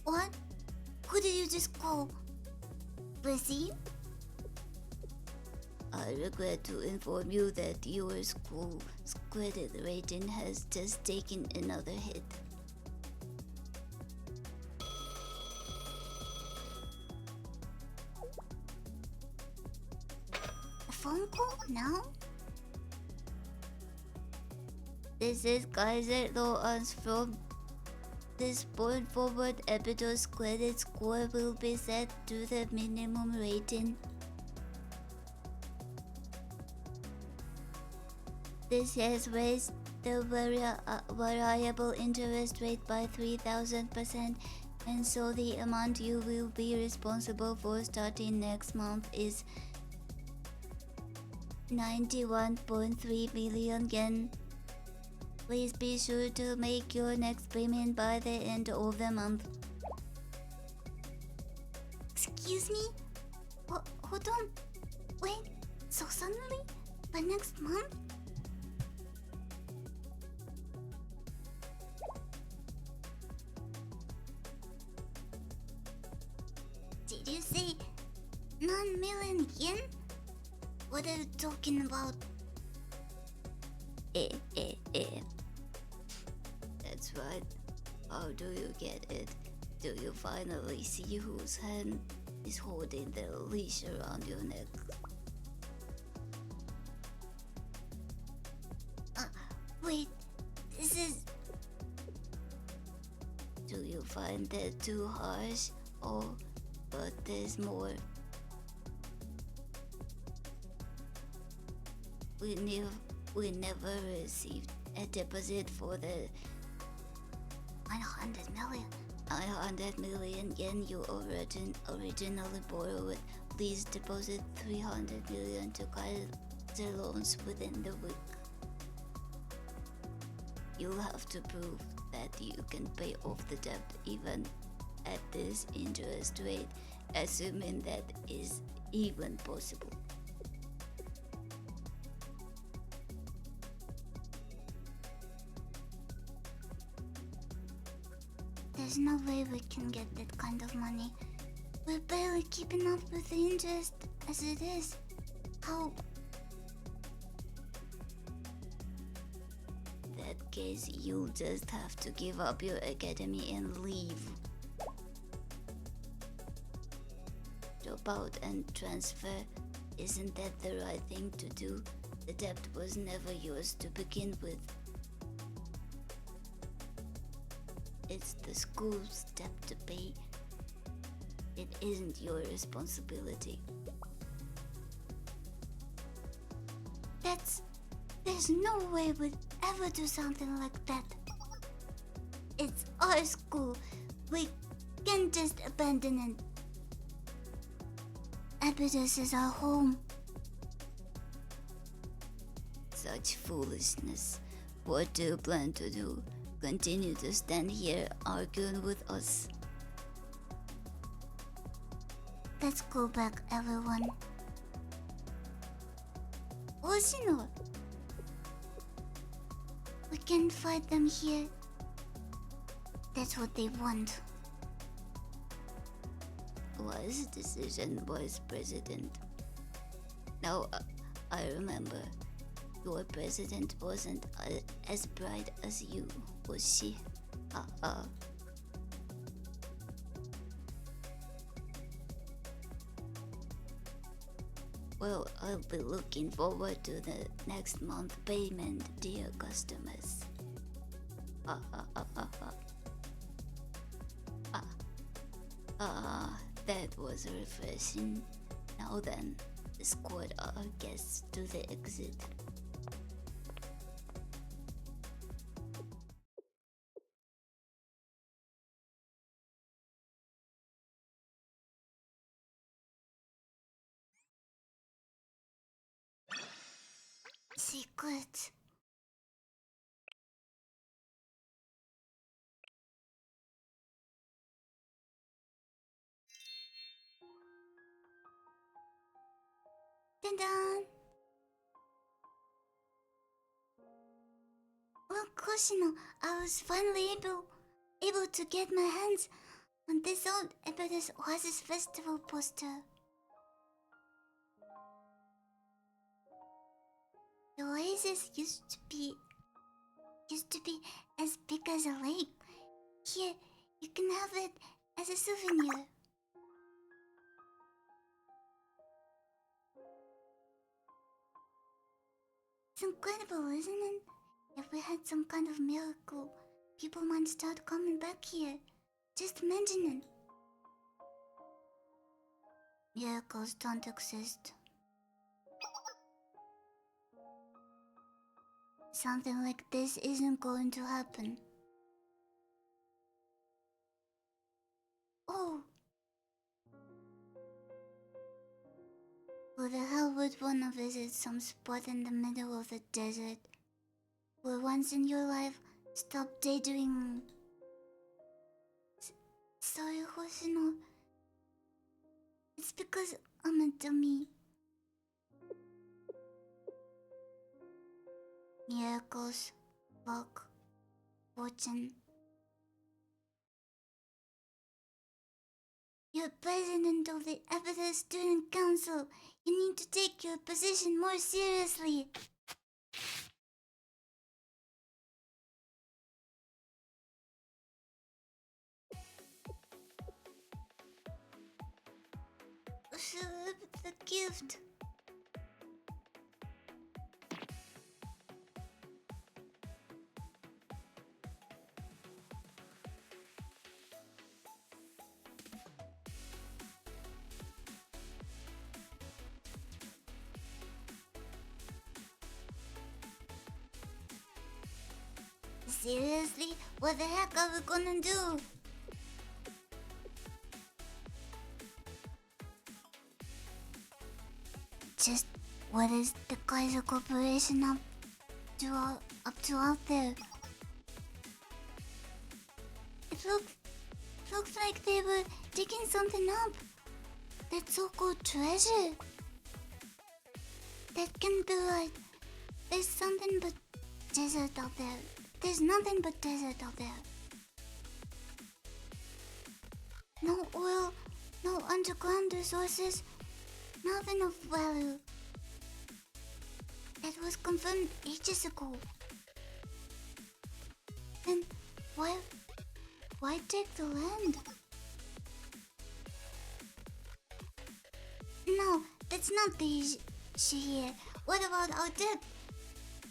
What? Who did you just call? Lizzie? I regret to inform you that your school's credit rating has just taken another hit. A phone call now? This is Kaiser Lawrence from this point forward. Abydos credit score will be set to the minimum rating. This has raised the variable interest rate by 3,000%, and so the amount you will be responsible for starting next month is 91.3 billion yen. Please be sure to make your next payment by the end of the month. Excuse me? Hold on. Wait, so suddenly? By next month? Did you say 9 million yen? What are you talking about? That's right. How do you get it? Do you finally see whose hand is holding the leash around your neck? Wait, this is... Do you find that too harsh? Oh, but there's more. We never received a deposit for the 900 million yen you originally borrowed. Please deposit 300 million to Kaiser loans within the week. You'll have to prove that you can pay off the debt even at this interest rate, assuming that is even possible. There's no way we can get that kind of money. We're barely keeping up with the interest as it is. How? In that case, you'll just have to give up your academy and leave. Drop out and transfer Isn't that the right thing to do? The debt was never yours to begin with. It's the school's debt to pay. It isn't your responsibility. There's no way we'd ever do something like that. It's our school. We can't just abandon it. Abydos is our home. Such foolishness. What do you plan to do? Continue to stand here arguing with us? Let's go back, everyone. Oshino! We can't fight them here. That's what they want. Wise decision, Vice President. Now, I remember. Your president wasn't as bright as you, was she? Well, I'll be looking forward to the next month payment, dear customers. That was refreshing. Now then, escort our guests to the exit. Secret. Dun-dun. Look, Hoshino, I was finally able to get my hands on this old Abydos Oasis Festival poster. The oasis used to be as big as a lake. Here, you can have it as a souvenir. It's incredible, isn't it? If we had some kind of miracle, people might start coming back here. Just imagine it. Miracles don't exist. Something like this isn't going to happen. Oh. Who the hell would wanna visit some spot in the middle of the desert? Where once in your life, stop daydreaming. Sorry, Hoshino. It's because I'm a dummy. Miracles, luck, fortune. You're president of the Abydos Student Council. You need to take your position more seriously. The gift. Seriously? What the heck are we gonna do? Just what is the Kaiser Corporation up to out there? It looks like they were digging something up. That so-called treasure. That can't be right. There's something but desert out there. There's nothing but desert out there. No oil, no underground resources, nothing of value. That was confirmed ages ago. Then why take the land? No, That's not the issue here. What about our debt?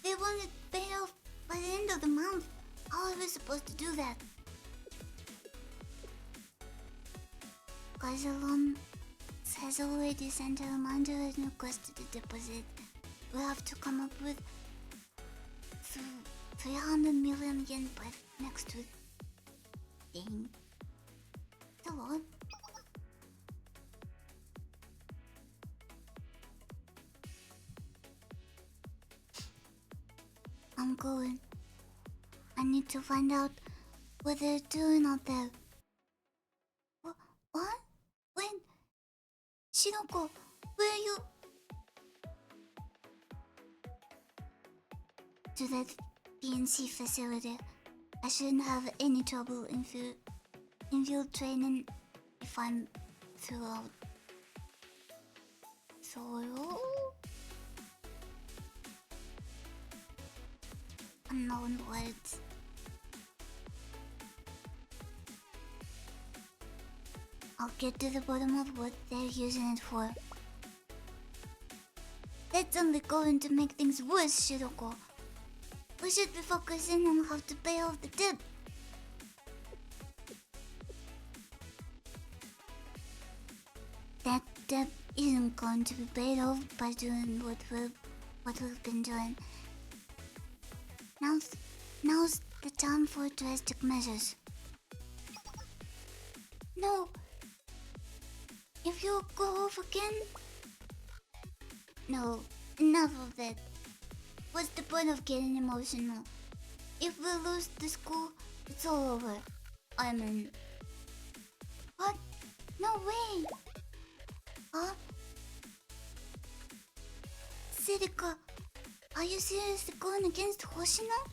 They want it paid off by the end of the month. How are we supposed to do that? Kaiser has already sent a reminder and requested a deposit. We have to come up with 300 million yen by next week. Dang. It's a lot. I'm going. I need to find out what they're doing out there. What? When? Shiroko, where are you? To that PNC facility. I shouldn't have any trouble infiltrating if I'm throughout. Thorough? Unknown words. I'll get to the bottom of what they're using it for. That's only going to make things worse, Shiroko. We should be focusing on how to pay off the debt. That debt isn't going to be paid off by doing what we've been doing. Now's the time for drastic measures. No! If you go off again... No, enough of that. What's the point of getting emotional? If we lose the school, it's all over. I mean... What? No way! Huh? Sirika, are you seriously going against Hoshino?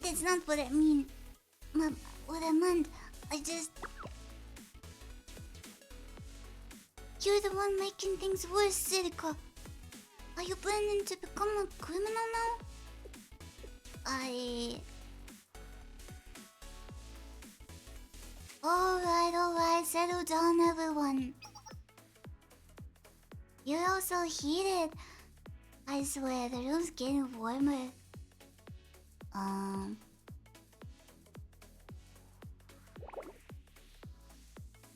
That's not what I mean. What I meant, I just... You're the one making things worse, Sirika. Are you planning to become a criminal now? Alright, settle down everyone. You're all so heated. I swear, the room's getting warmer.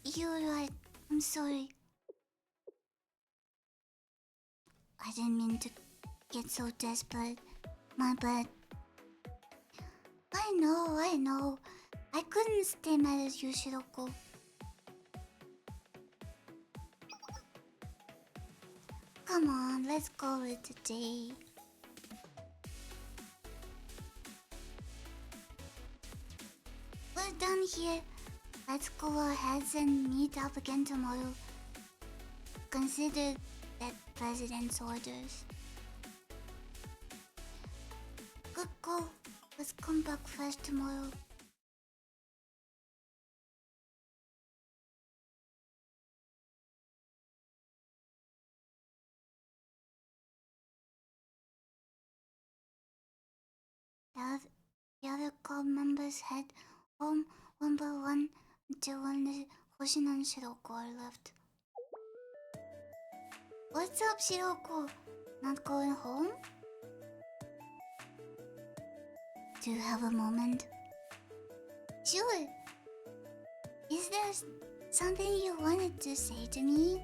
You're right. I'm sorry. I didn't mean to get so desperate. My bad. I know. I couldn't stay mad at you, Shiroko. Come on, let's go with the day. We're done here. Let's cool our heads and meet up again tomorrow. Consider that President's orders. Good call. Let's come back fresh tomorrow. The other club members head home one by one until only Hoshino and Shiroko are left. What's up, Shiroko? Not going home? Do you have a moment? Sure. Is there something you wanted to say to me?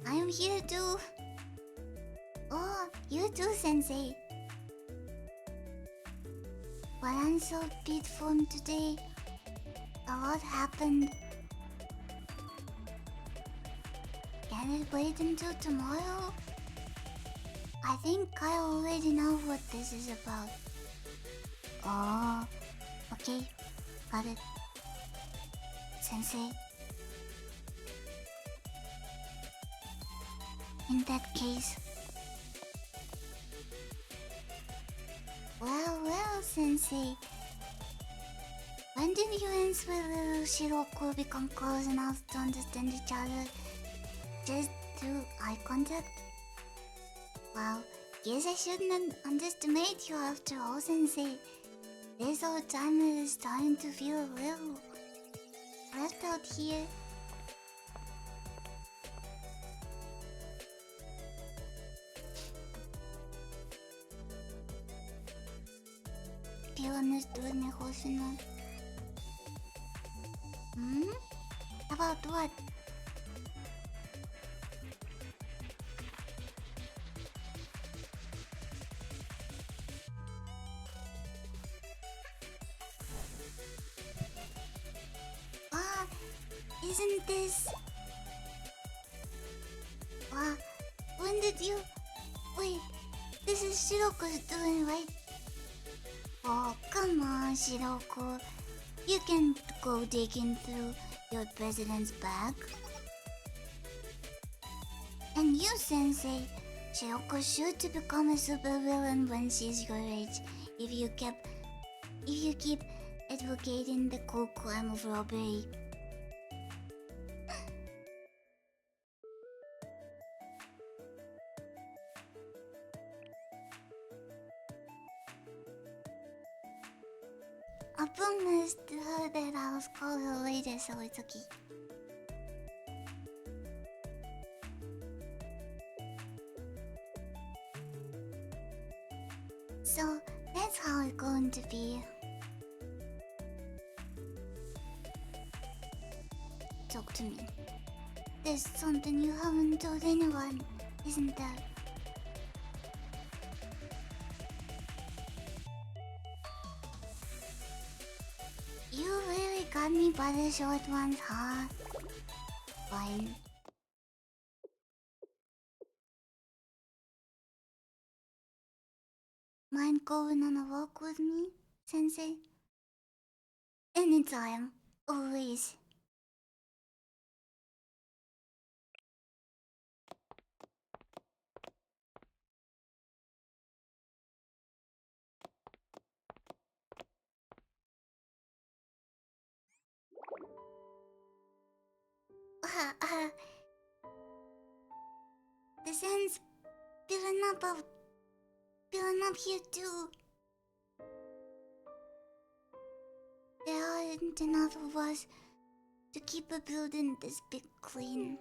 I am here to... Oh, you too, Sensei. But I'm so peaceful today. A lot happened. Can it wait until tomorrow? I think I already know what this is about. Oh, okay. Got it. Sensei. In that case... Well, Sensei. When did you and sweet little Shiroko become close enough to understand each other just through eye contact? Well, guess I shouldn't underestimate you after all, Sensei. This whole time it is starting to feel a little left out here. You understood me, Hoshino. Hmm? About what? Ah, isn't this... when did you... Wait, this is Shiroko's doing, right? Oh, come on, Shiroko. You can go digging through your president's bag. And you, Sensei, Shiroko's sure to become a supervillain when she's your age. If you keep advocating the cool crime of robbery. I promised her that I'll call her later, so it's okay. So, that's how it's going to be. Talk to me. There's something you haven't told anyone, isn't there? You really got me by the short ones, huh? Fine. Mind going on a walk with me, Sensei? Anytime. Always. The sun's building up here too. There aren't enough of us to keep a building this big clean.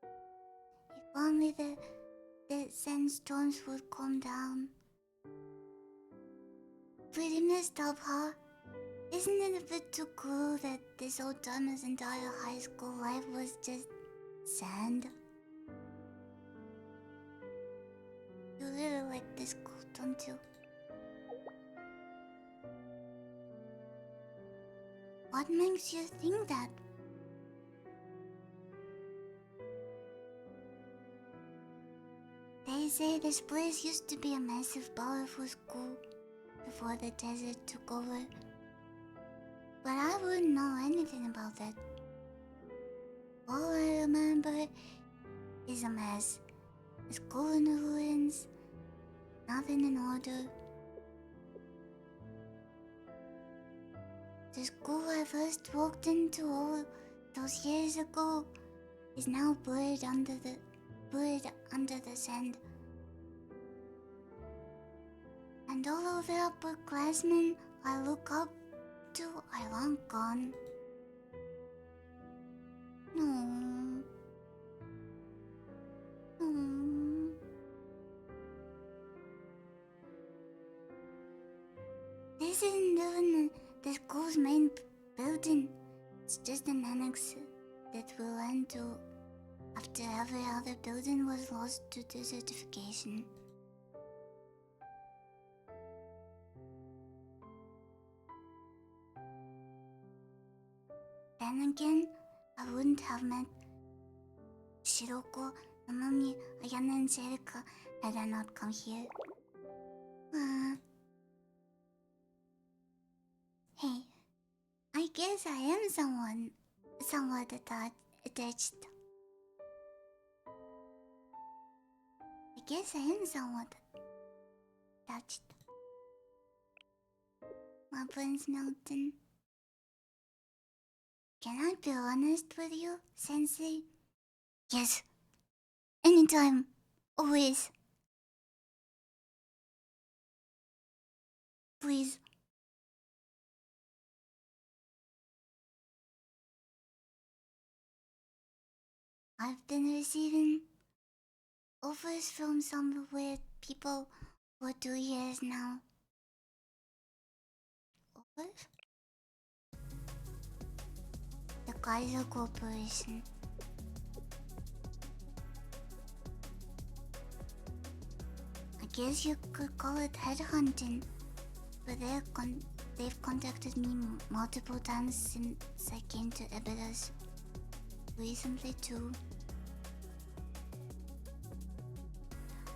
If only the sandstorms would calm down. Pretty messed up, huh? Isn't it a bit too cool that this old timer's entire high school life was just sand? You really like this school, don't you? What makes you think that? They say this place used to be a massive, powerful school before the desert took over. But I wouldn't know anything about that. All I remember is a mess. A school in the ruins. Nothing in order. The school I first walked into all those years ago is now buried under the sand. And all of the upperclassmen I look up to are long gone. No. This isn't even the school's main building. It's just an annex that we went to after every other building was lost to desertification. Then again, I wouldn't have met Shiroko, Namami, Ayana, and Serika had I not come here. Hey, I guess I am somewhat attached. I guess I am somewhat attached. My brain's melting. Can I be honest with you, Sensei? Yes. Anytime. Always. Please. I've been receiving offers from some weird people for 2 years now. Offers? The Kaiser Corporation. I guess you could call it headhunting, but they've contacted me multiple times since I came to Ebidas. Recently too.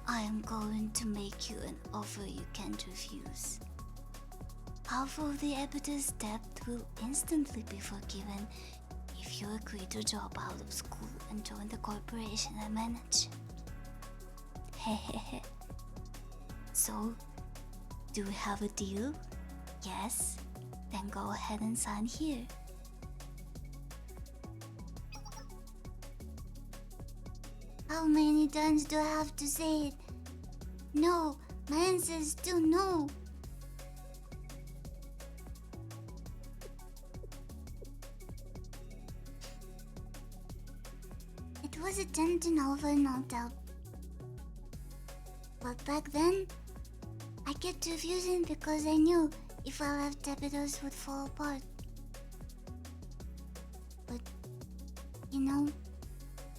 I am going to make you an offer you can't refuse. Half of the Ebidas debt will instantly be forgiven if you agree to drop out of school and join the corporation I manage. Hehehe. So, do we have a deal? Yes? Then go ahead and sign here. How many times do I have to say it? No, my answer is still no. It was a tempting offer, no doubt. But back then, I kept refusing because I knew if I left Ebidos would fall apart. But, you know,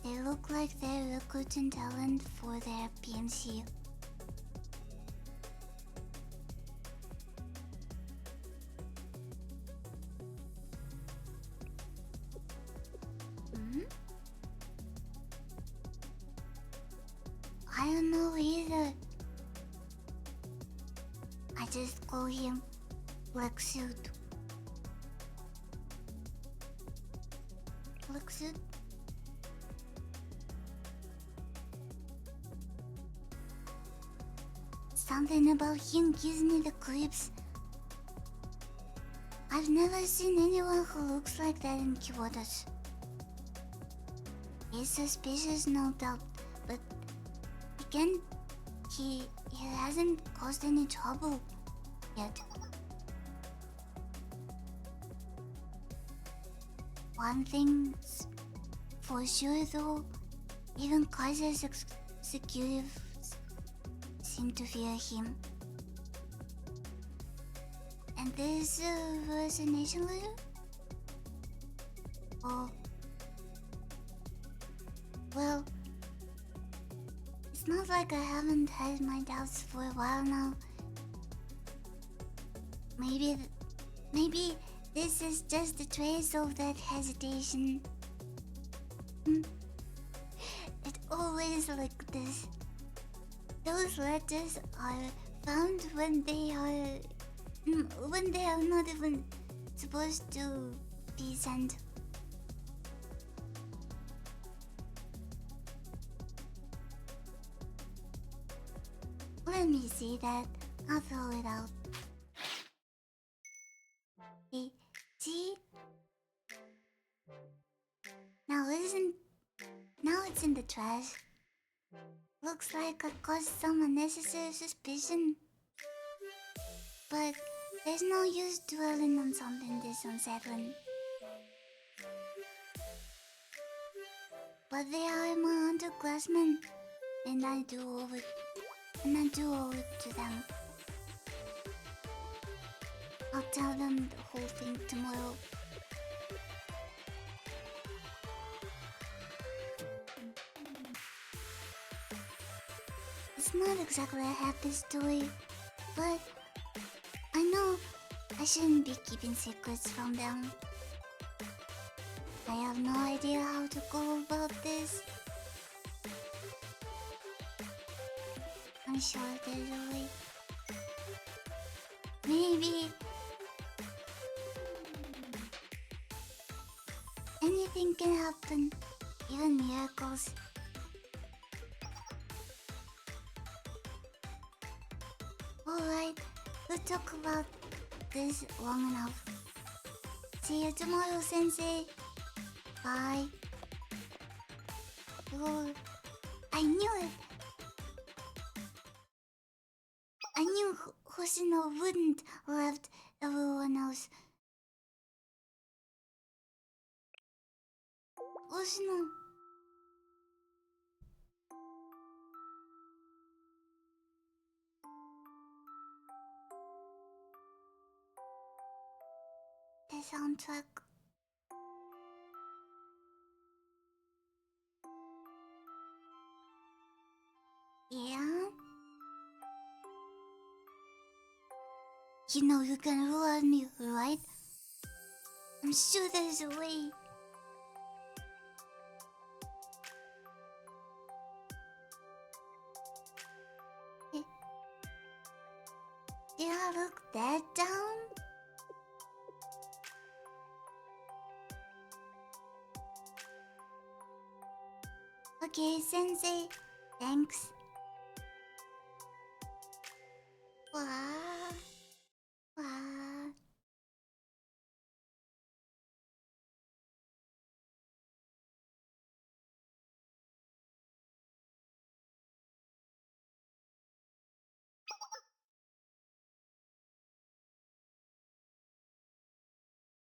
they look like they're recruiting talent for their PMC. I don't know either. I just call him Black Suit. Black Suit? Something about him gives me the creeps. I've never seen anyone who looks like that in Kyoto's. He's suspicious, no doubt, but again, he hasn't caused any trouble yet. One thing's for sure though, even Kaiser's executives seem to fear him. And there's a resignation letter? Oh. Well, it's not like I haven't had my doubts for a while now. Maybe this is just a trace of that hesitation. It always like this. Those letters are found when they are not even supposed to be sent. Let me see that. I'll throw it out. See? Now it's in the trash. Looks like I caused some unnecessary suspicion. But there's no use dwelling on something this unsettling. But they are my underclassmen, and I do owe it to them. I'll tell them the whole thing tomorrow. It's not exactly a happy story, but I know I shouldn't be keeping secrets from them. I have no idea how to go about this. I'm sure there's a way. Maybe anything can happen, even miracles. Alright, we'll talk about this long enough. See you tomorrow, Sensei. Bye. Oh, I knew it. I knew Hoshino wouldn't left everyone else. Hoshino. soundtrack. Yeah? You know you can rule on me, right? I'm sure there's a way. Did I look that down? Okay, Sensei. Thanks. Wow. Wow.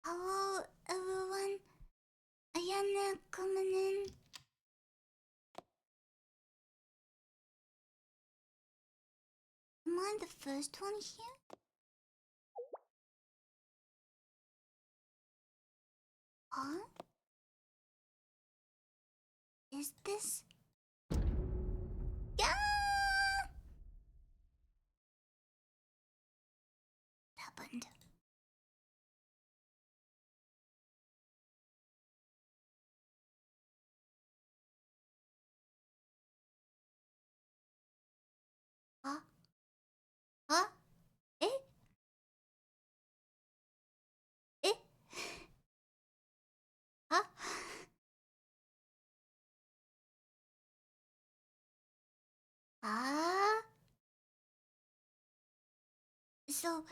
Hello, everyone. Ayana coming in. Am I the first one here? Huh? Is this? Yeah! What happened? Huh? Huh? Eh? Eh? Huh? Ah? So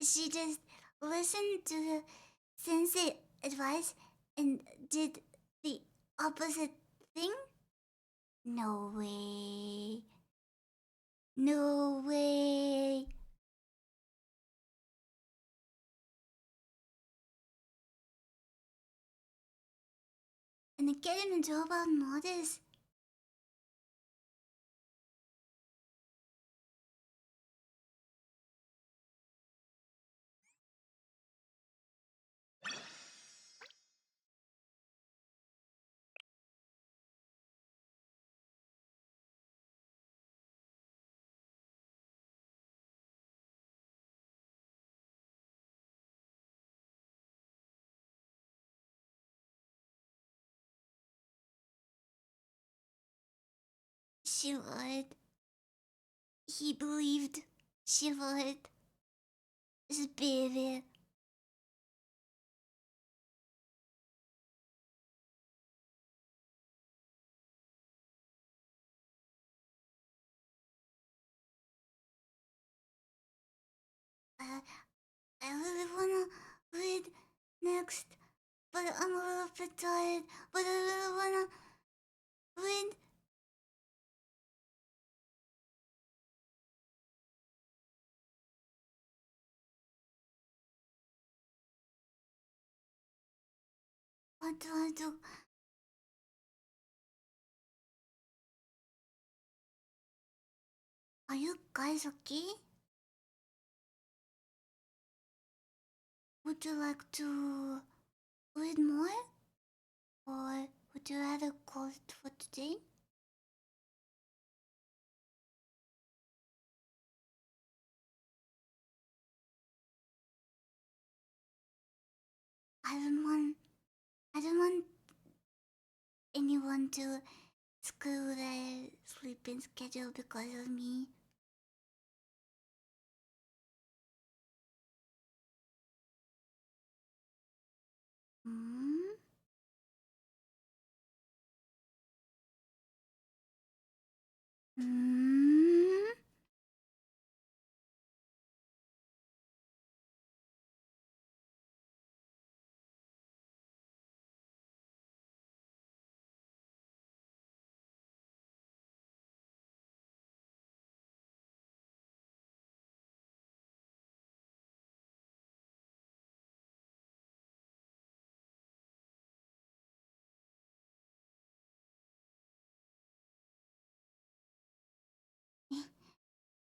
she just listened to the sensei advice and did the opposite thing? No way. No way. And getting a job out notice. She would. He believed she would. This baby. I really wanna read next, but I'm a little bit tired. But I really wanna read. What do I do? Are you guys okay? Would you like to read more? Or would you rather call it for today? I don't want anyone to screw their sleeping schedule because of me. Hmm? Hmm?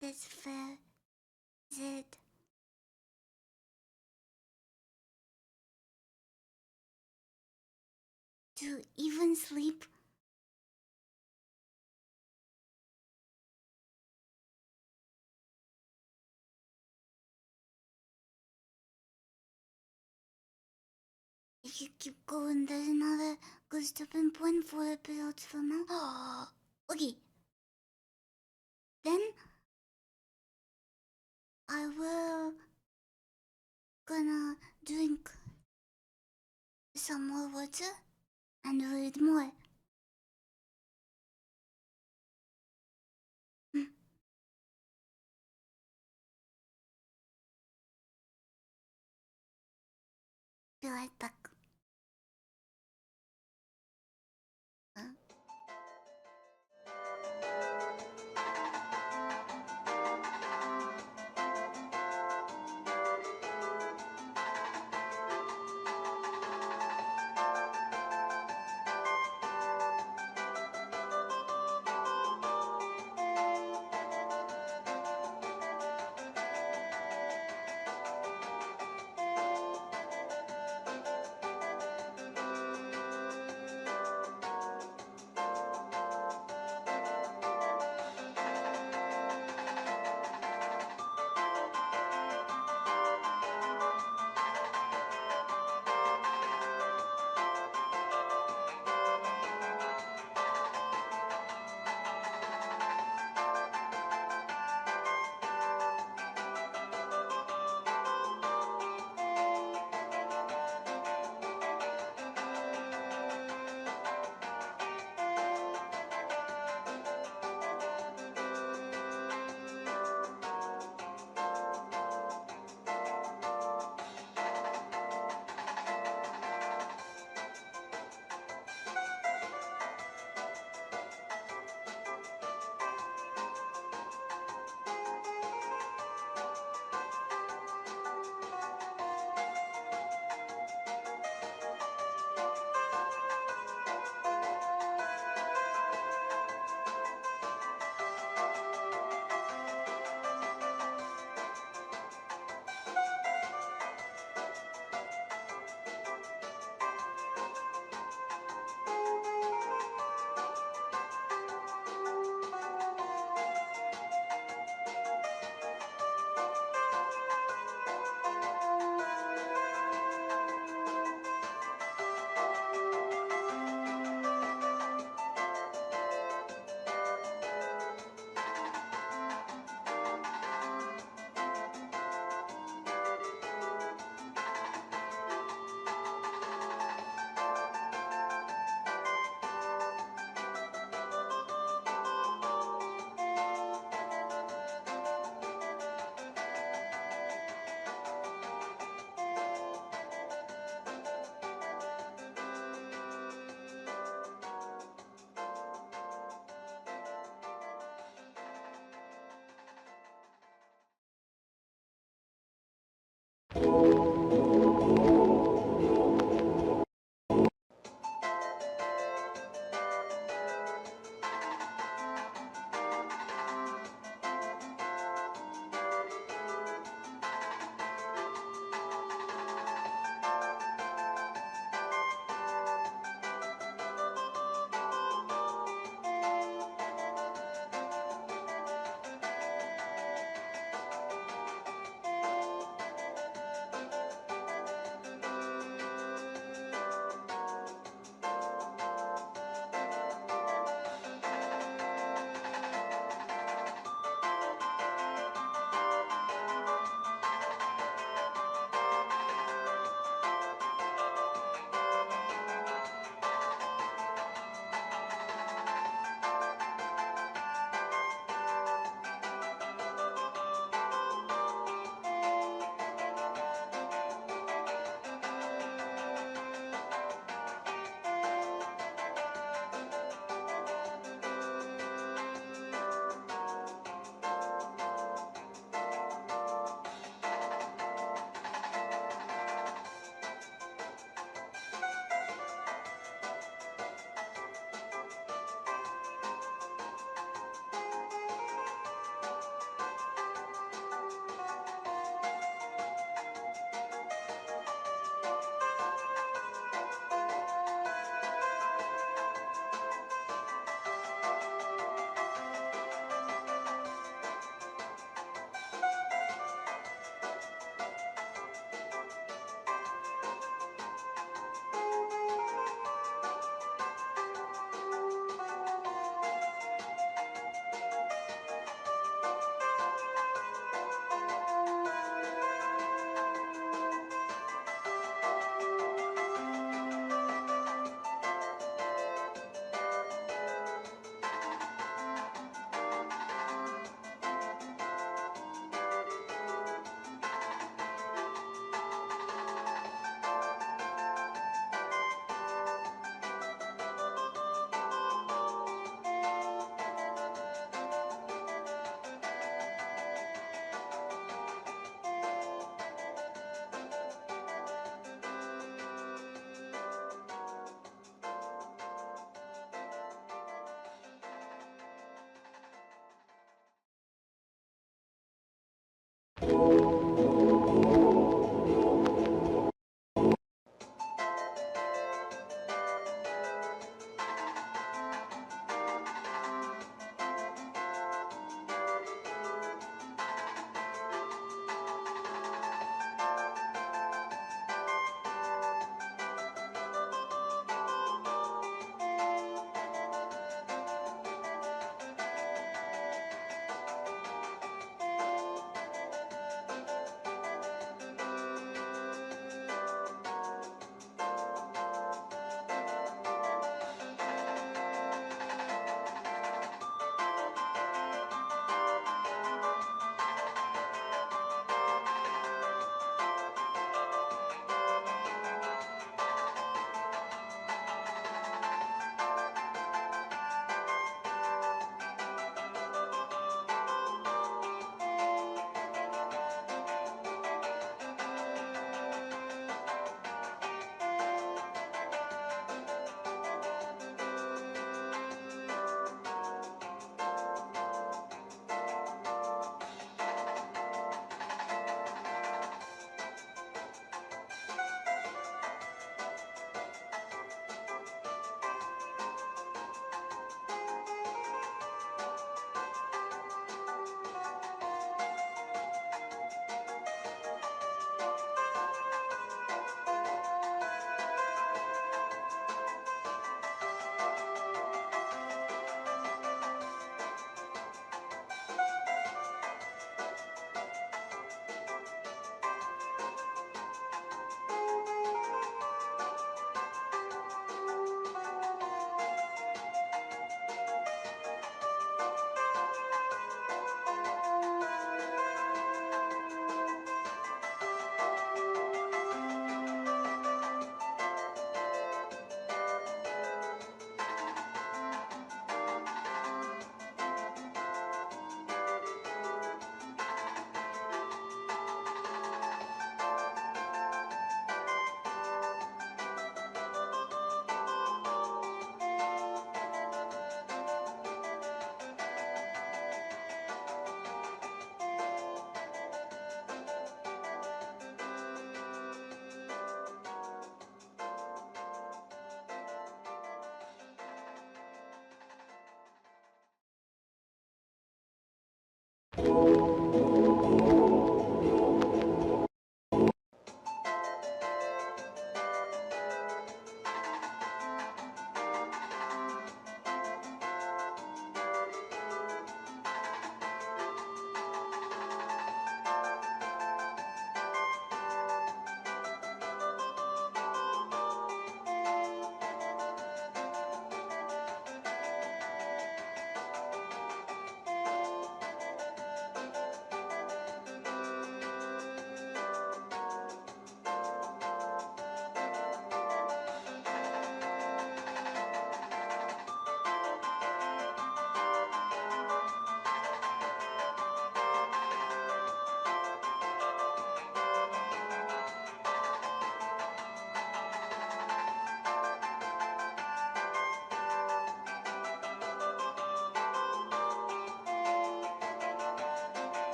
That's fair. Is it? to even sleep. If you keep going, there's another good stopping point for episodes from now. Okay. Then I will gonna drink some more water and read more. Be right back.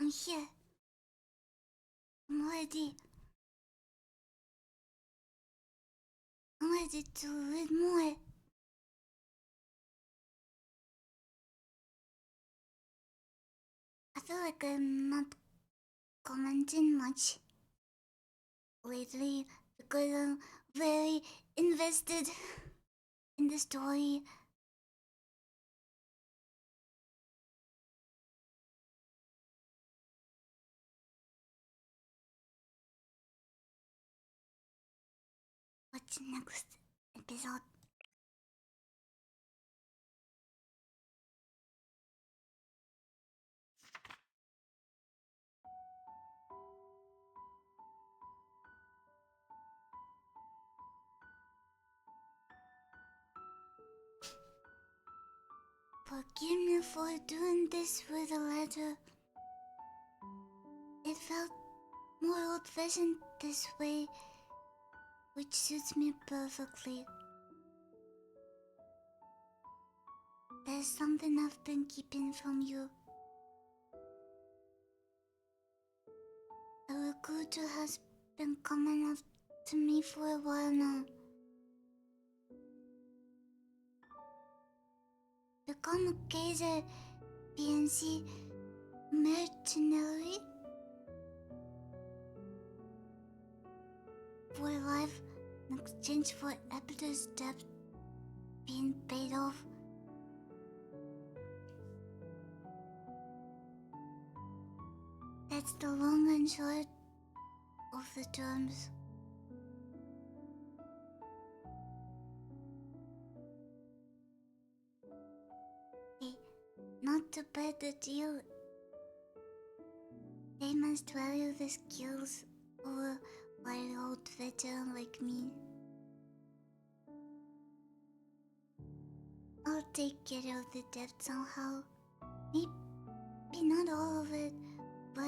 I'm here. I'm ready. I'm ready to read more. I feel like I'm not commenting much lately because I'm very invested in the story. What's next episode? Forgive me for doing this with a letter. It felt more old-fashioned this way, which suits me perfectly. There's something I've been keeping from you. A recruiter has been coming up to me for a while now. Become a gazer PNC mercenary for life in exchange for Epita's debt being paid off. That's the long and short of the terms. Hey, not to bet the deal. They must value the skills of a wily old veteran like me. I'll take care of the debt somehow. Maybe not all of it, but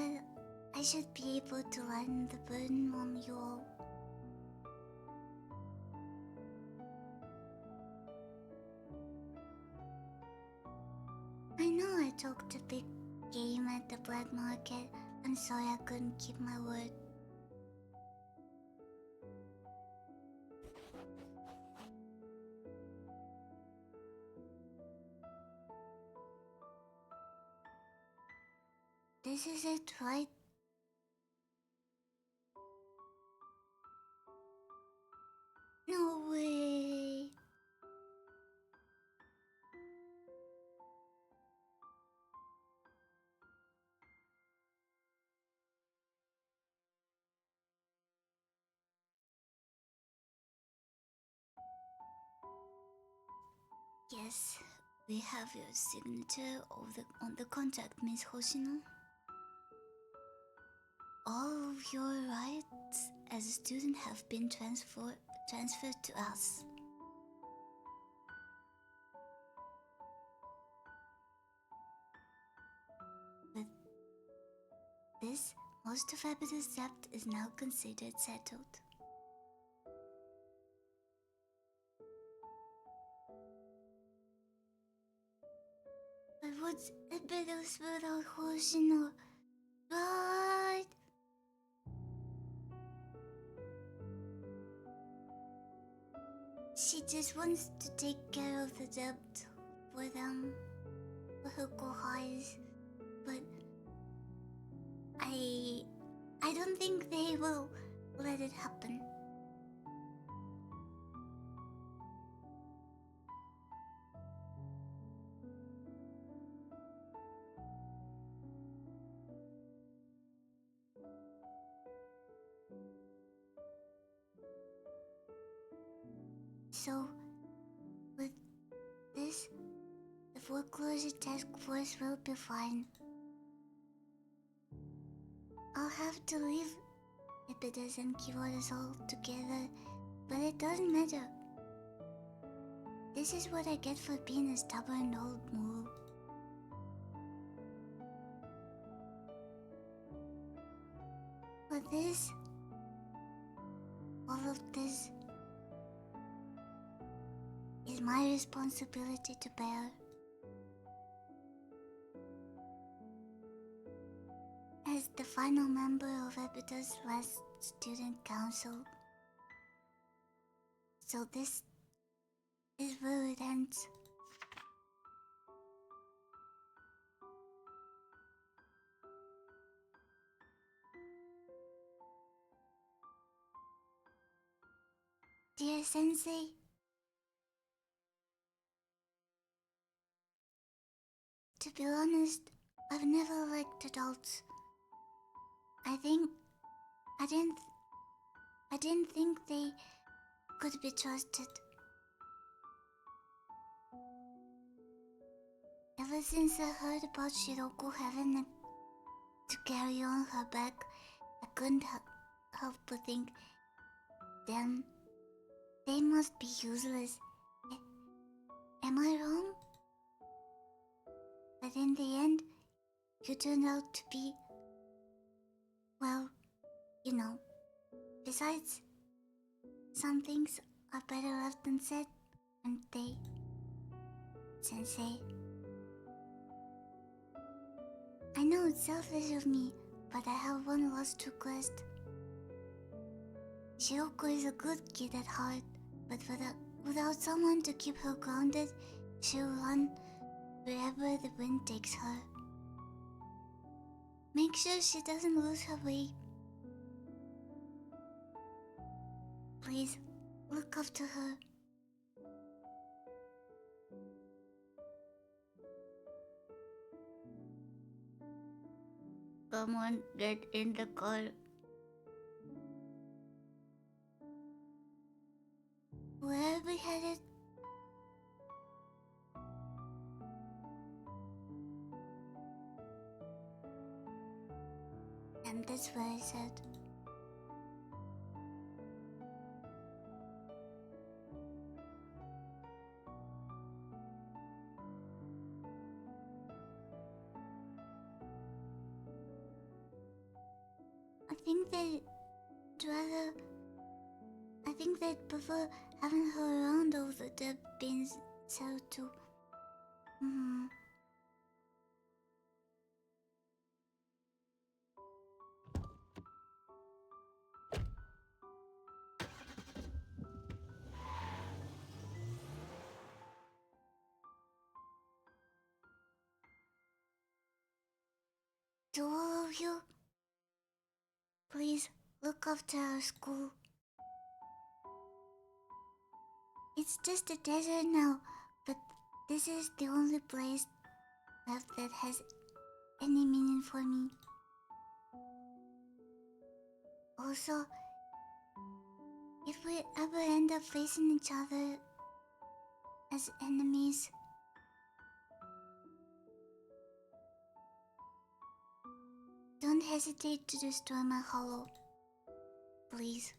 I should be able to lighten the burden on you all. I know I talked a big game at the black market. I'm sorry I couldn't keep my word. This is it, right? No way. Yes, we have your signature on the contract, Miss Hoshino. All of your rights as a student have been transferred to us. With this, most of Abita's debt is now considered settled. But what's Abita's without Hoshino, right? She just wants to take care of the debt for them, for her kohais, but I don't think they will let it happen. So, with this, the foreclosure task force will be fine. I'll have to leave Epidus and Kiwadas all together, but it doesn't matter. This is what I get for being a stubborn old mule. But this, all of this, is my responsibility to bear. final member of Epita's last student council. So this is where it ends. Dear Sensei, to be honest, I've never liked adults. I didn't think they could be trusted. Ever since I heard about Shiroko having to carry on her back, I couldn't help but think, damn, they must be useless. Am I wrong? But in the end, you turned out to be, well, you know. Besides, some things are better left unsaid, aren't they, Sensei? I know it's selfish of me, but I have one last request. Shiroko is a good kid at heart, but without someone to keep her grounded, she'll run wherever the wind takes her. Make sure she doesn't lose her way. Please, look after her. Come on, get in the car. Where are we headed? And that's what I said. I think they'd prefer having her around over the beans cell too. To all of you, please look after our school. It's just a desert now, but this is the only place left that has any meaning for me. Also, if we ever end up facing each other as enemies, don't hesitate to destroy my hollow, please.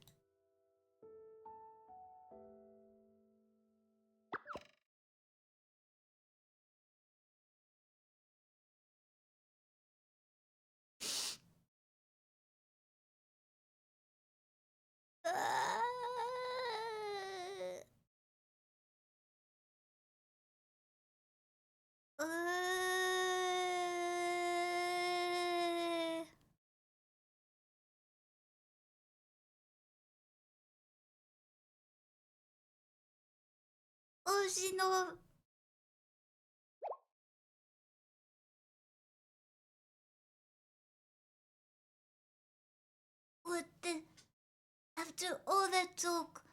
Oh, Shino! What the? After all that talk,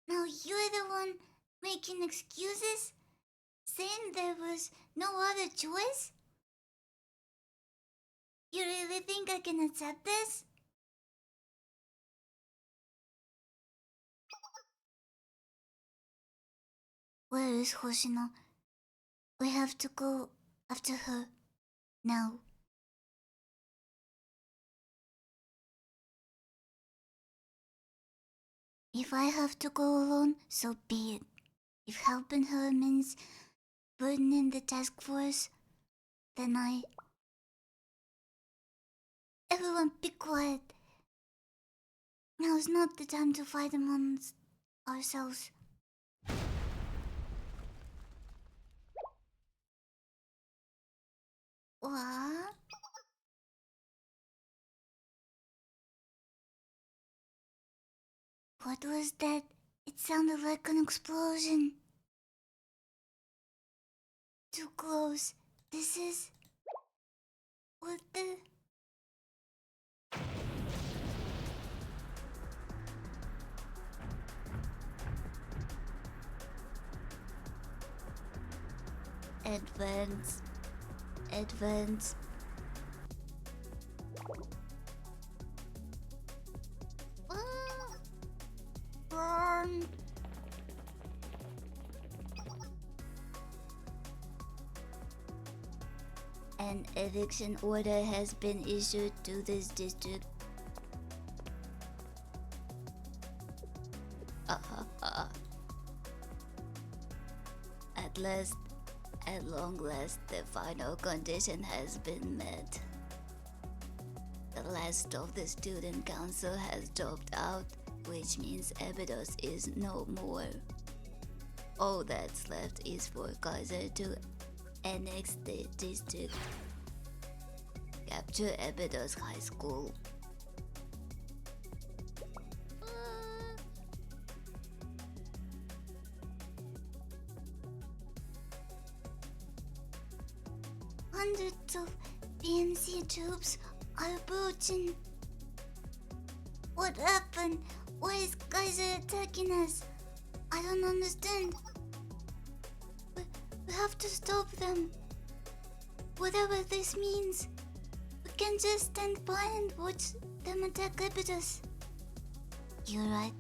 now you're the one making excuses? Saying there was no other choice? You really think I can accept this? Where is Hoshino? We have to go after her. Now. If I have to go alone, so be it. If helping her means burdening the task force, then Everyone be quiet. Now's not the time to fight amongst ourselves. What? What was that? It sounded like an explosion. Too close. This is... What the... Advance. Advance. Burn. An eviction order has been issued to this district. At long last, the final condition has been met. The last of the student council has dropped out, which means Abydos is no more. All that's left is for Kaiser to annex the district, capture Abydos High School. Hundreds of BMC troops are approaching. What happened? Why is Kaiser attacking us? I don't understand. We have to stop them. Whatever this means. We can't just stand by and watch them attack Abydos. You're right.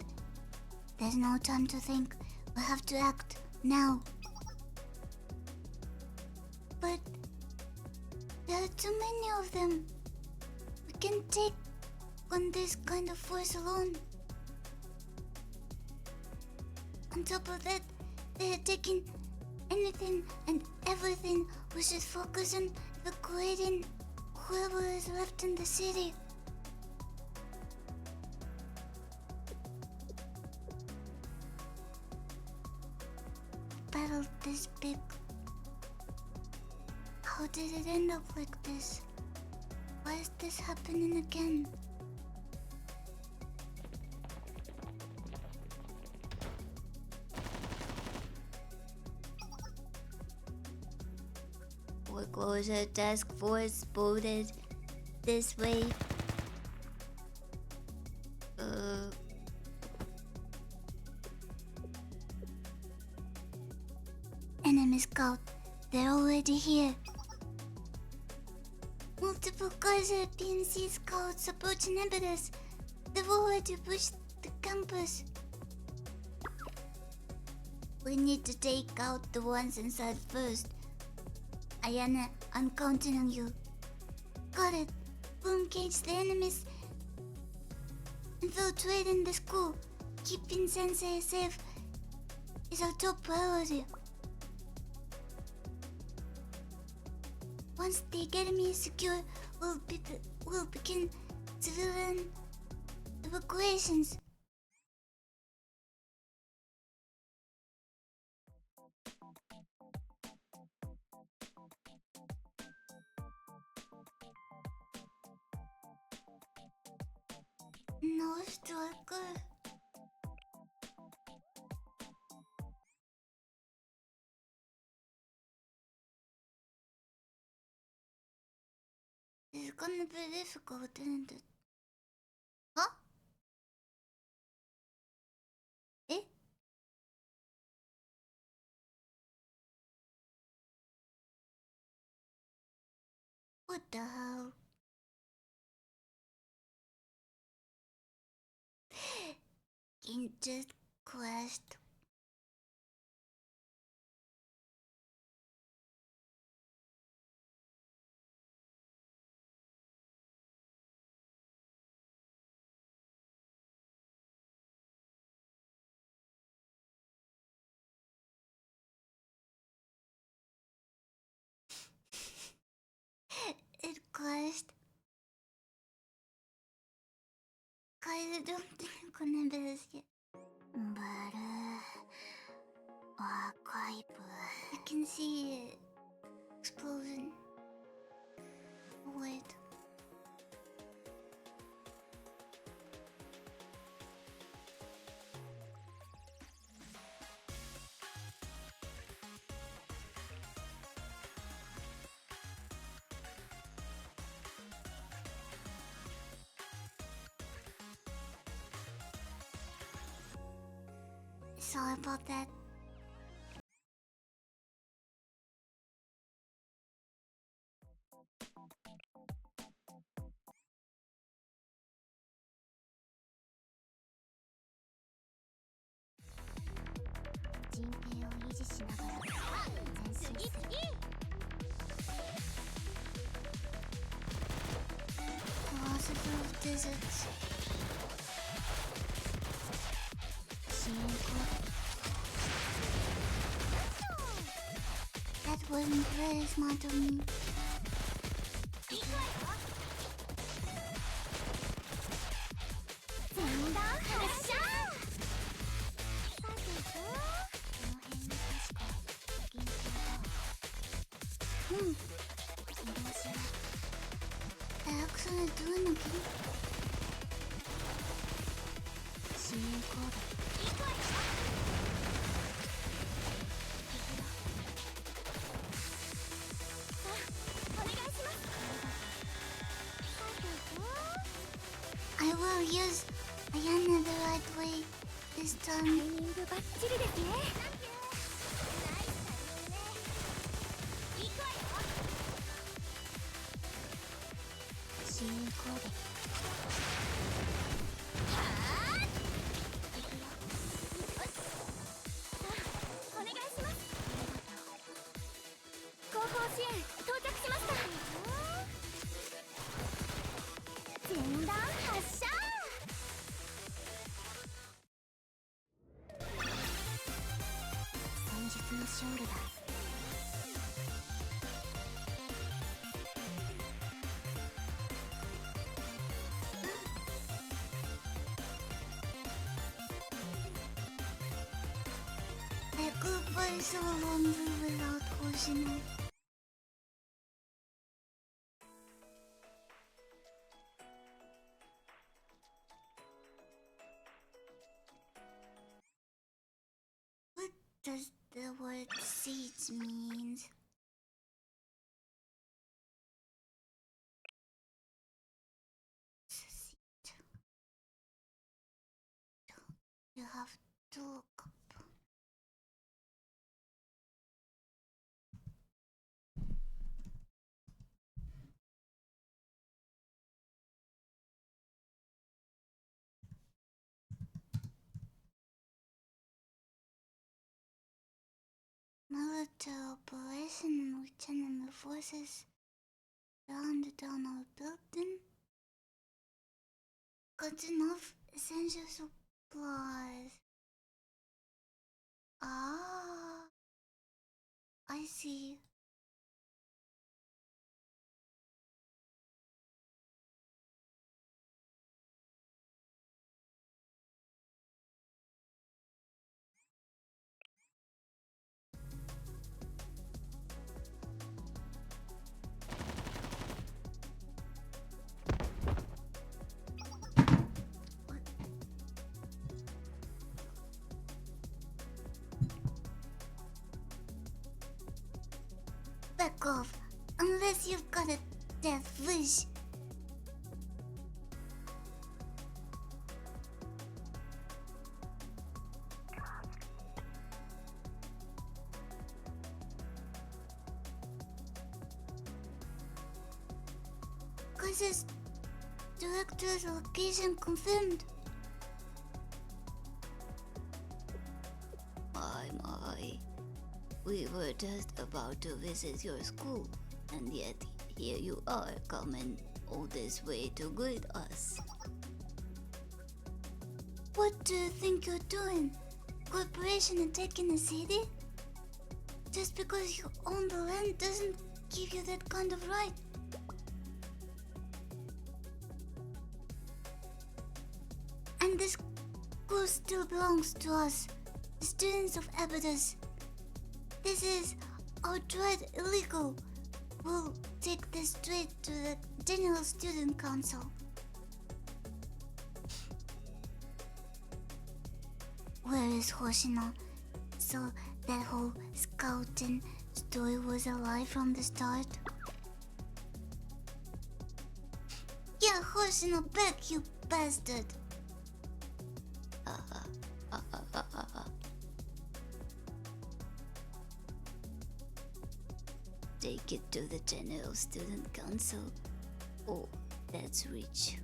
There's no time to think. We have to act now. But there are too many of them. We can't take on this kind of force alone. On top of that, they are taking anything and everything. We should focus on evacuating whoever is left in the city. Battle this big. How did it end up like this? Why is this happening again? Foreclosure task force spotted this way. Enemy scout, they're already here. Multiple Kaiser PNC scouts approaching Abydos. They've already pushed the campus. We need to take out the ones inside first. Ayana, I'm counting on you. Got it. We'll engage the enemies. Infiltrating the school. Keeping Sensei safe is our top priority. Once the academy is secure, we'll begin civilian evacuations. No striker. It's gonna be difficult, isn't it? Huh? Eh? What the hell? It just crashed. It crashed. I don't think I'm gonna be this yet. But, archive. I can see it. Explosion. Wait. Sorry about that. Philosopher of deserts. That wasn't very smart of me. Excellent doing again. I will use Ayana the right way this time. I could play so longer without Hoshino. What does the word seeds mean? Seed. You have to look up. Military operation in which enemy forces surrounded down our building. Got enough essential supplies. Ah, I see. Back off, unless you've got a death wish. Crisis director's location confirmed. My. We were just about to visit your school, and yet here you are coming all this way to greet us. What do you think you're doing? Corporation attacking the city? Just because you own the land doesn't give you that kind of right. And this school still belongs to us, the students of Abydos. This is outright illegal. We'll take this straight to the General Student Council. Where is Hoshino? So that whole scouting story was a lie from the start? Yeah, Hoshino back, you bastard! take it to the General Student Council. Oh, that's rich.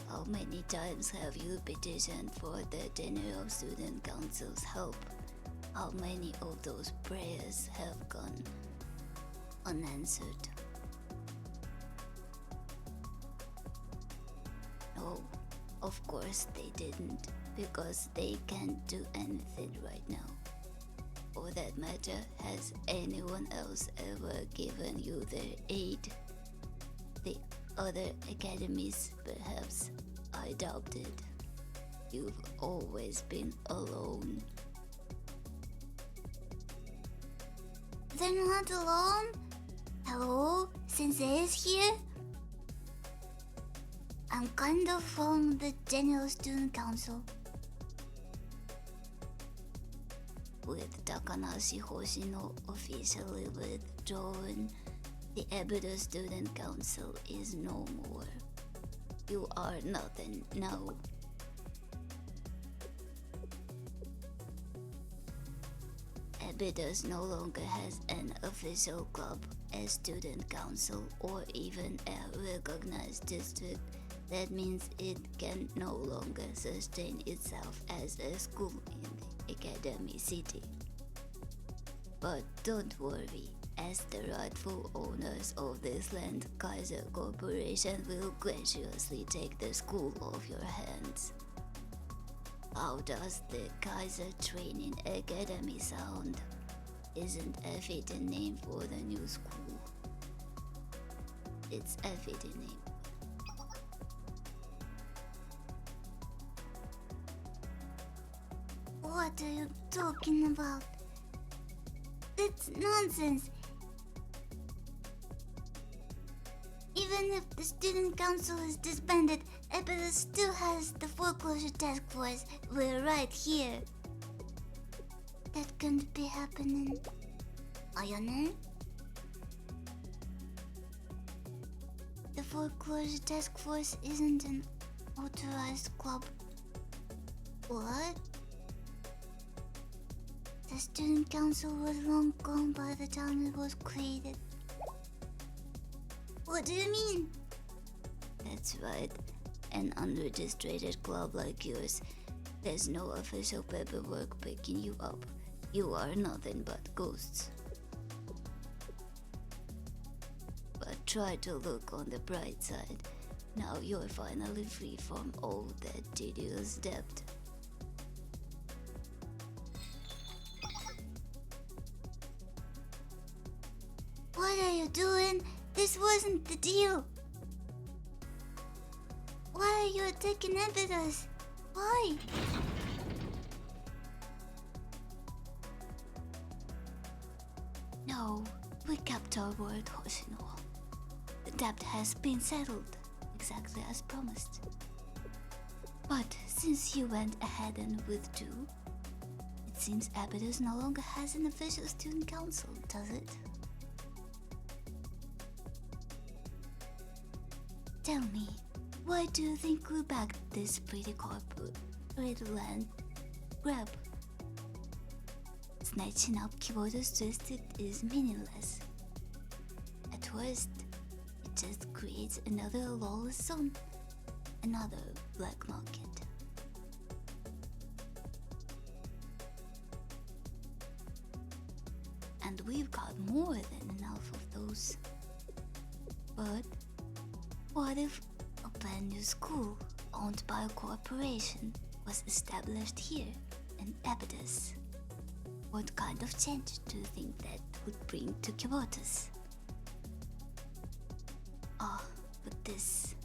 How many times have you petitioned for the General Student Council's help? How many of those prayers have gone unanswered? No, of course they didn't, because they can't do anything right now. For that matter, has anyone else ever given you their aid? The other academies, perhaps? I doubt it. You've always been alone. They're not alone? Hello? Sensei is here? I'm kind of from the General Student Council. With Takanashi Hoshino officially withdrawn, the Ebido Student Council is no more. You are nothing now. Ebidos no longer has an official club, a student council, or even a recognized district. That means it can no longer sustain itself as a school in the Academy City. But don't worry, as the rightful owners of this land, Kaiser Corporation will graciously take the school off your hands. How does the Kaiser Training Academy sound? Isn't a fitting name for the new school? It's a fitting name. What are you talking about? That's nonsense. Even if the student council is disbanded, Ebido still has the foreclosure task force. We're right here. That can't be happening. Ayane? The foreclosure task force isn't an authorized club. What? The student council was long gone by the time it was created. What do you mean? That's right. An unregistered club like yours. There's no official paperwork picking you up. You are nothing but ghosts. But try to look on the bright side. Now you're finally free from all that tedious debt. What are you doing? This wasn't the deal. Why are you attacking Ebidos? Why? No, we kept our word, Hoshino. The debt has been settled, exactly as promised. But since you went ahead and withdrew, it seems Ebidos no longer has an official student council, does it? Tell me, why do you think we backed this pretty corporate land grab? Snatching up Kibota's district is meaningless. At worst, it just creates another lawless zone, another black market. And we've got more than enough of those. But what if a brand new school owned by a corporation was established here in Ebidos? What kind of change do you think that would bring to Kibotas? Ah, but this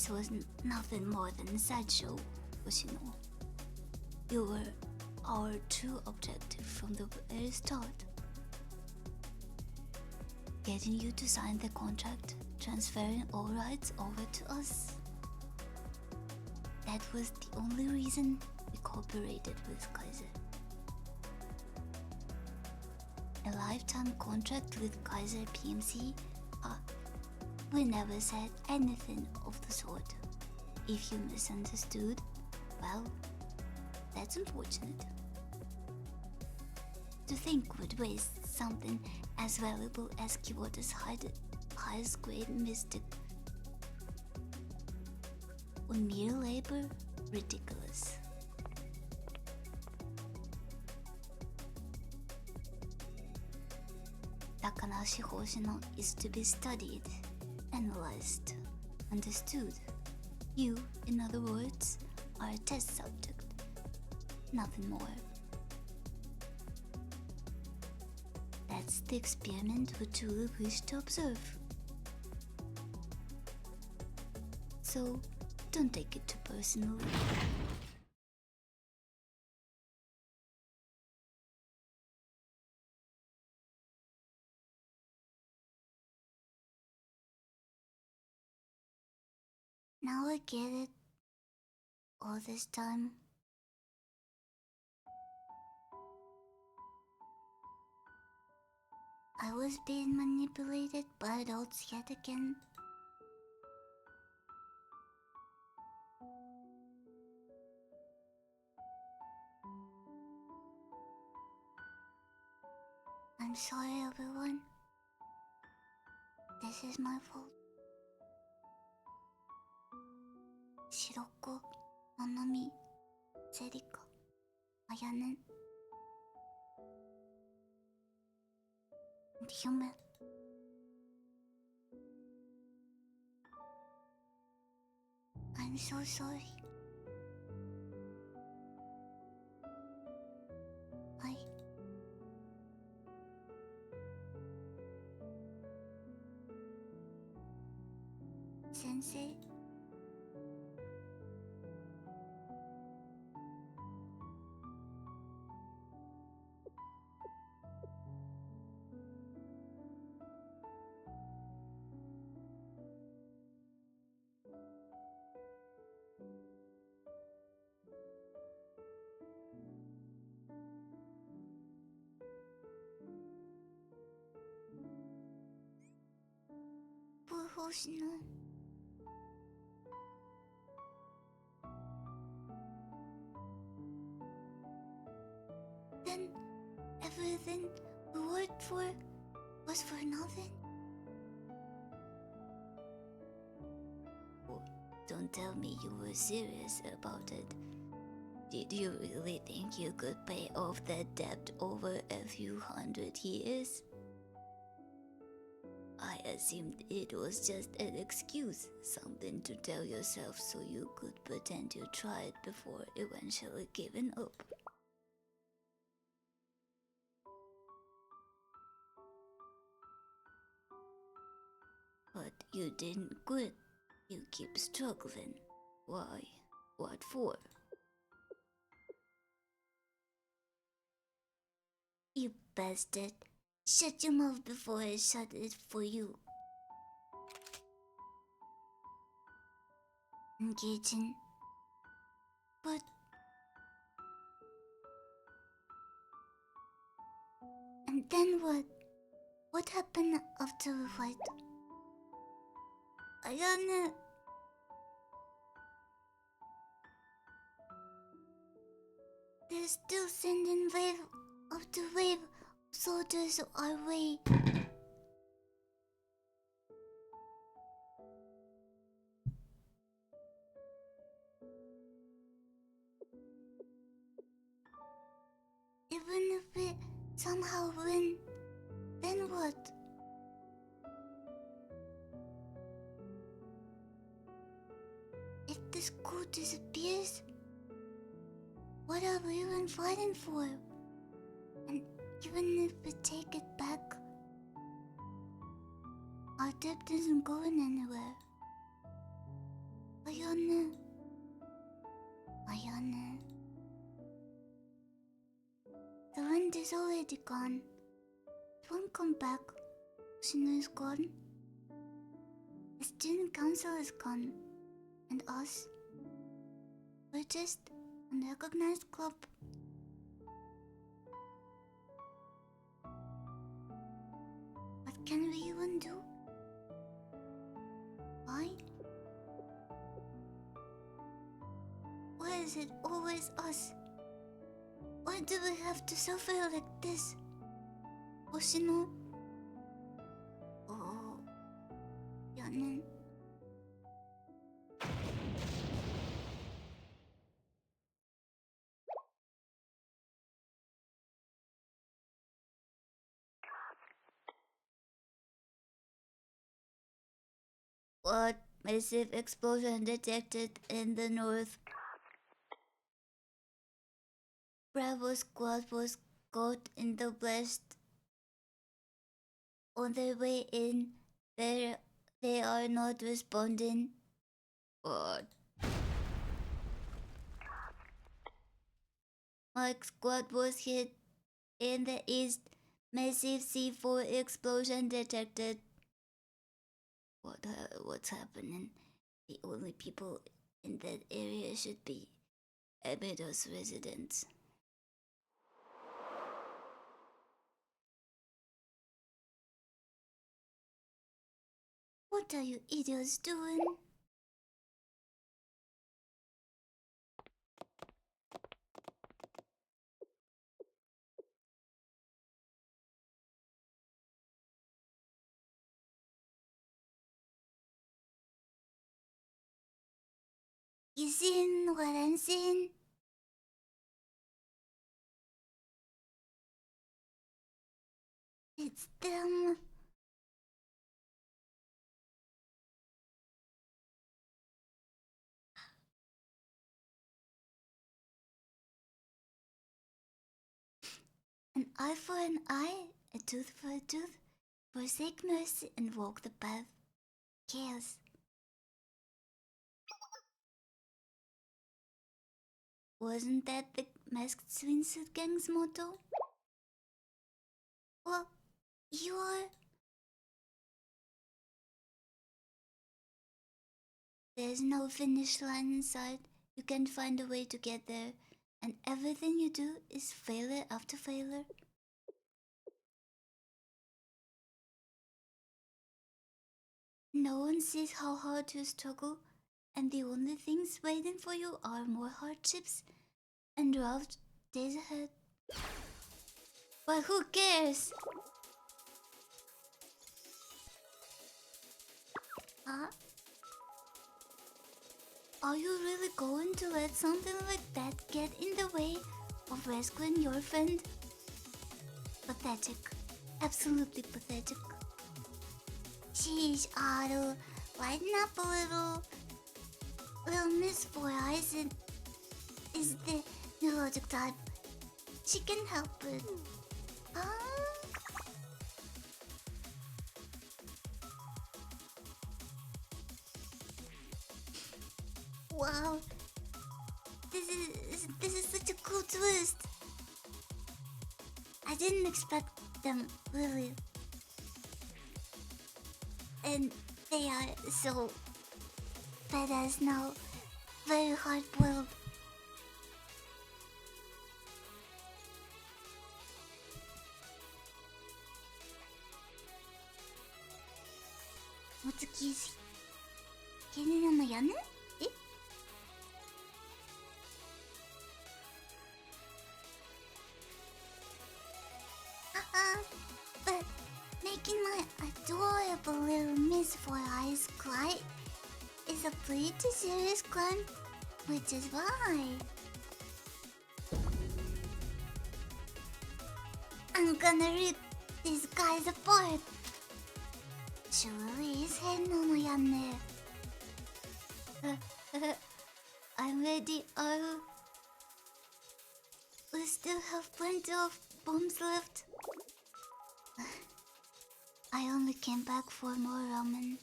was nothing more than a sideshow, Hoshino. You were our true objective from the very start. Getting you to sign the contract, transferring all rights over to us. That was the only reason we cooperated with Kaiser. A lifetime contract with Kaiser PMC? We never said anything of the sort. If you misunderstood, well, that's unfortunate. To think would waste something as valuable as Kyoto's highest grade mystic on mere labor? Ridiculous. Takanashi Hoshino is to be studied, analyzed, understood. You, in other words, are a test subject. Nothing more. That's the experiment we truly wish to observe. So, don't take it too personally. Now I get it. All this time. I was being manipulated by adults yet again. I'm sorry, everyone. This is my fault. Shiroko, Nanami, Serika, Ayane, and Yume. I'm so sorry. Sensei? Poor Hoshino. Then everything we worked for was for nothing? Oh, don't tell me you were serious about it. Did you really think you could pay off that debt over a few 100 years? I assumed it was just an excuse, something to tell yourself so you could pretend you tried before eventually giving up. But you didn't quit. You keep struggling. Why? What for? You bastard. Shut your mouth before I shut it for you. Engaging. But... And then what? What happened after the fight? Ayane... They're still sending wave after wave of soldiers our way. Even if we somehow win, then what? If the school disappears, what are we even fighting for? And even if we take it back, our debt isn't going anywhere. Ayane. Ayane. The wind is already gone. It won't come back. Shino is gone. The student council is gone. And us? We're just an unrecognized club. What can we even do? Why? Why is it always us? Why do we have to suffer like this? Hoshino? Oh, Yanen. What? Massive explosion detected in the north. Bravo squad was caught in the blast. On their way in, they are not responding. What? My squad was hit in the east. Massive C4 explosion detected. What's happening? The only people in that area should be Mero's residents. What are you idiots doing? You seen what I'm seeing? It's them. An eye for an eye, a tooth for a tooth. Forsake mercy and walk the path. Chaos. Wasn't that the masked swimsuit gang's motto? Well, you are. There's no finish line inside. You can't find a way to get there, and everything you do is failure after failure. No one sees how hard you struggle, and the only things waiting for you are more hardships and rough days ahead. But who cares? Huh? Are you really going to let something like that get in the way of rescuing your friend? Pathetic. Absolutely pathetic. Sheesh, Otto. Lighten up a little. Little Miss Four Eyes is the neurotic type. She can help it. Huh? Wow. This is such a cool twist. I didn't expect them, really. And they are so badass now. Very hard-boiled. Motsukishi. Kenina no Yane? Eh? But making my adorable little Miss Four Eyes cry is a pretty serious crime, which is why I'm gonna rip these guys apart. Surely is Henno no Yane. I'm ready, Aru. We still have plenty of bombs left. I only came back for more ramen.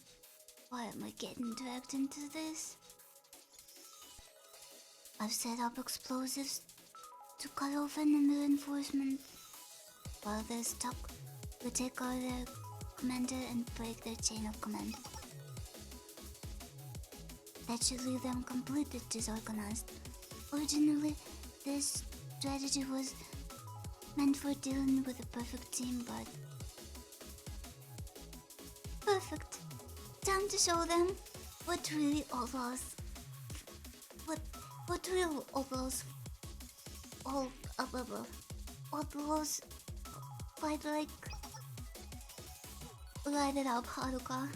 Why am I getting dragged into this? I've set up explosives to cut off enemy reinforcement. While they're stuck, we take out their commander and break their chain of command. That should leave them completely disorganized. Originally, this strategy was meant for dealing with a perfect team, but... Perfect. Time to show them what really outlaws... What real outlaws all above. All those fight like light it up, Haruka.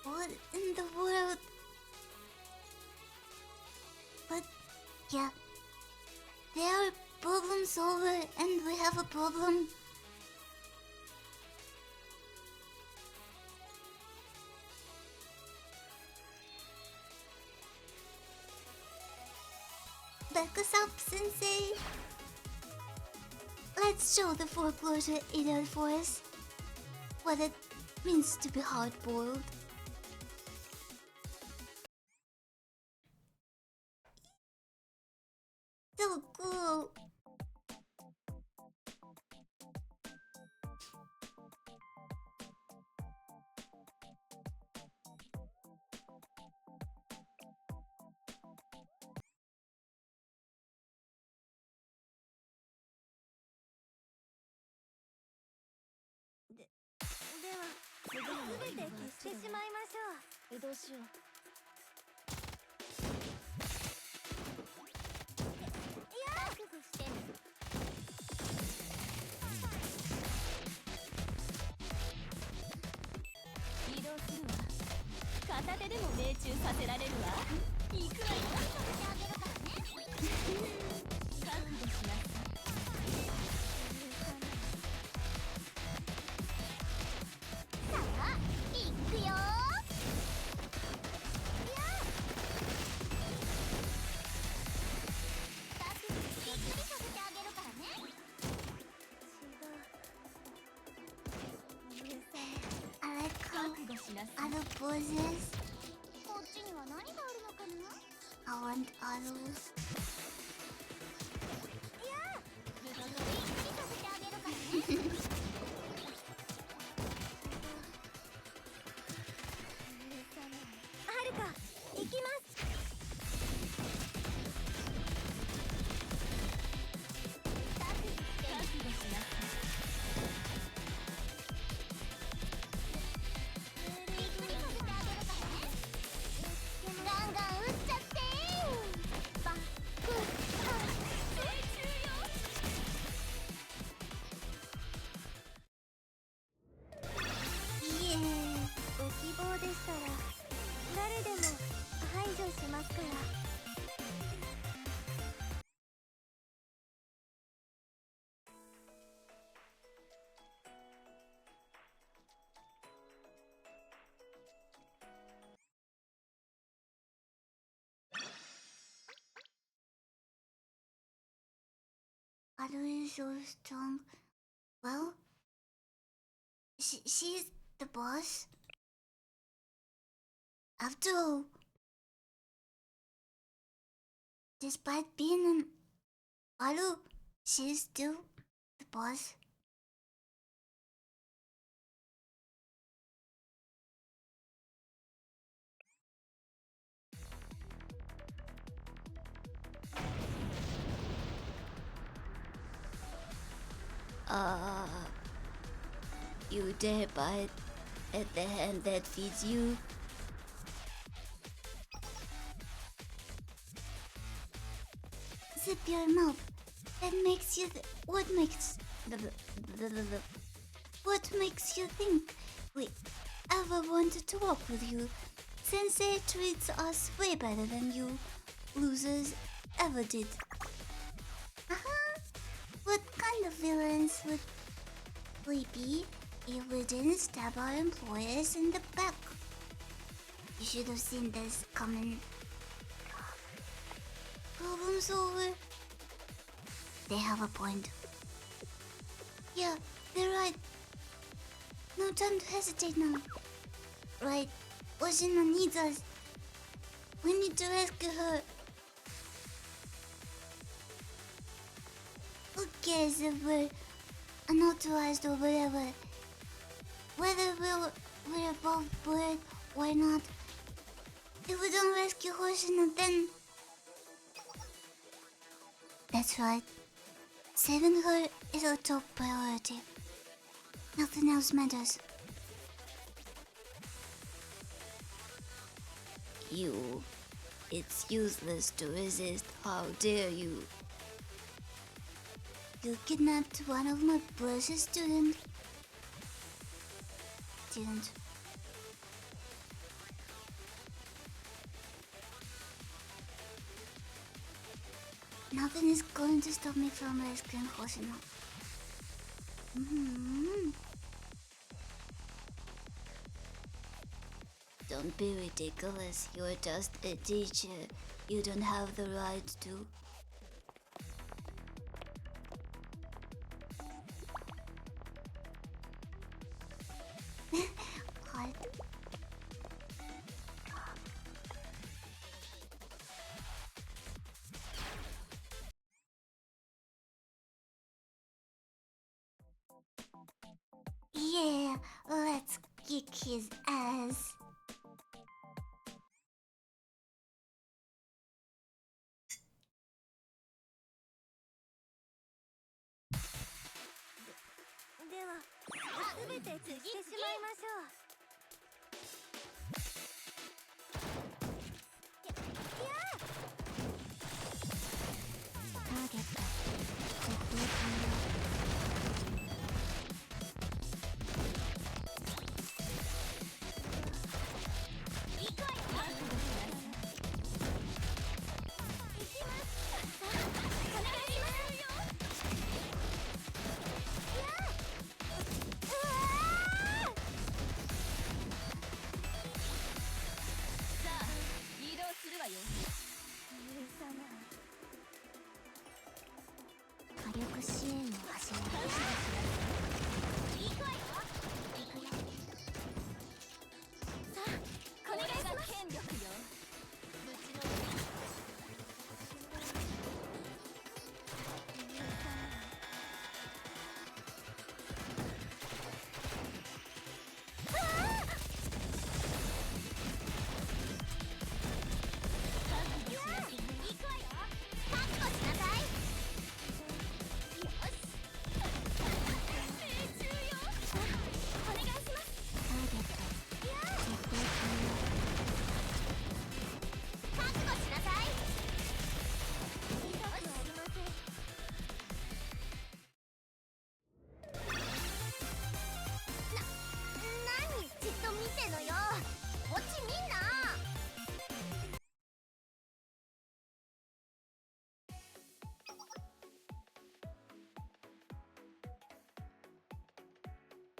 What in the world? But yeah, there are problems over, and we have a problem. Back us up, Sensei. Let's show the foreclosure idiot for us what it means to be hard-boiled. So cool. I like how other poses. I want others. Aru is so strong. Well, she's the boss. After all, despite being an Aru, she's still the boss. You dare bite at the hand that feeds you? Zip your mouth. That makes you. What makes you think we ever wanted to work with you? Sensei treats us way better than you losers ever did. What kind of villains would we be if we didn't stab our employers in the back? You should have seen this coming. Problem's over. They have a point. Yeah, they're right. No time to hesitate now. Right, Oshina needs us. We need to rescue her. Who cares if we're unauthorized or whatever? Whether we're above board or not. If we don't rescue Hoshina, then... That's right. Saving her is our top priority. Nothing else matters. You. It's useless to resist. How dare you? You kidnapped one of my precious students. Didn't. Nothing is going to stop me from rescuing Hoshino. Don't be ridiculous. You're just a teacher. You don't have the right to. Hard. Yeah, let's kick his ass.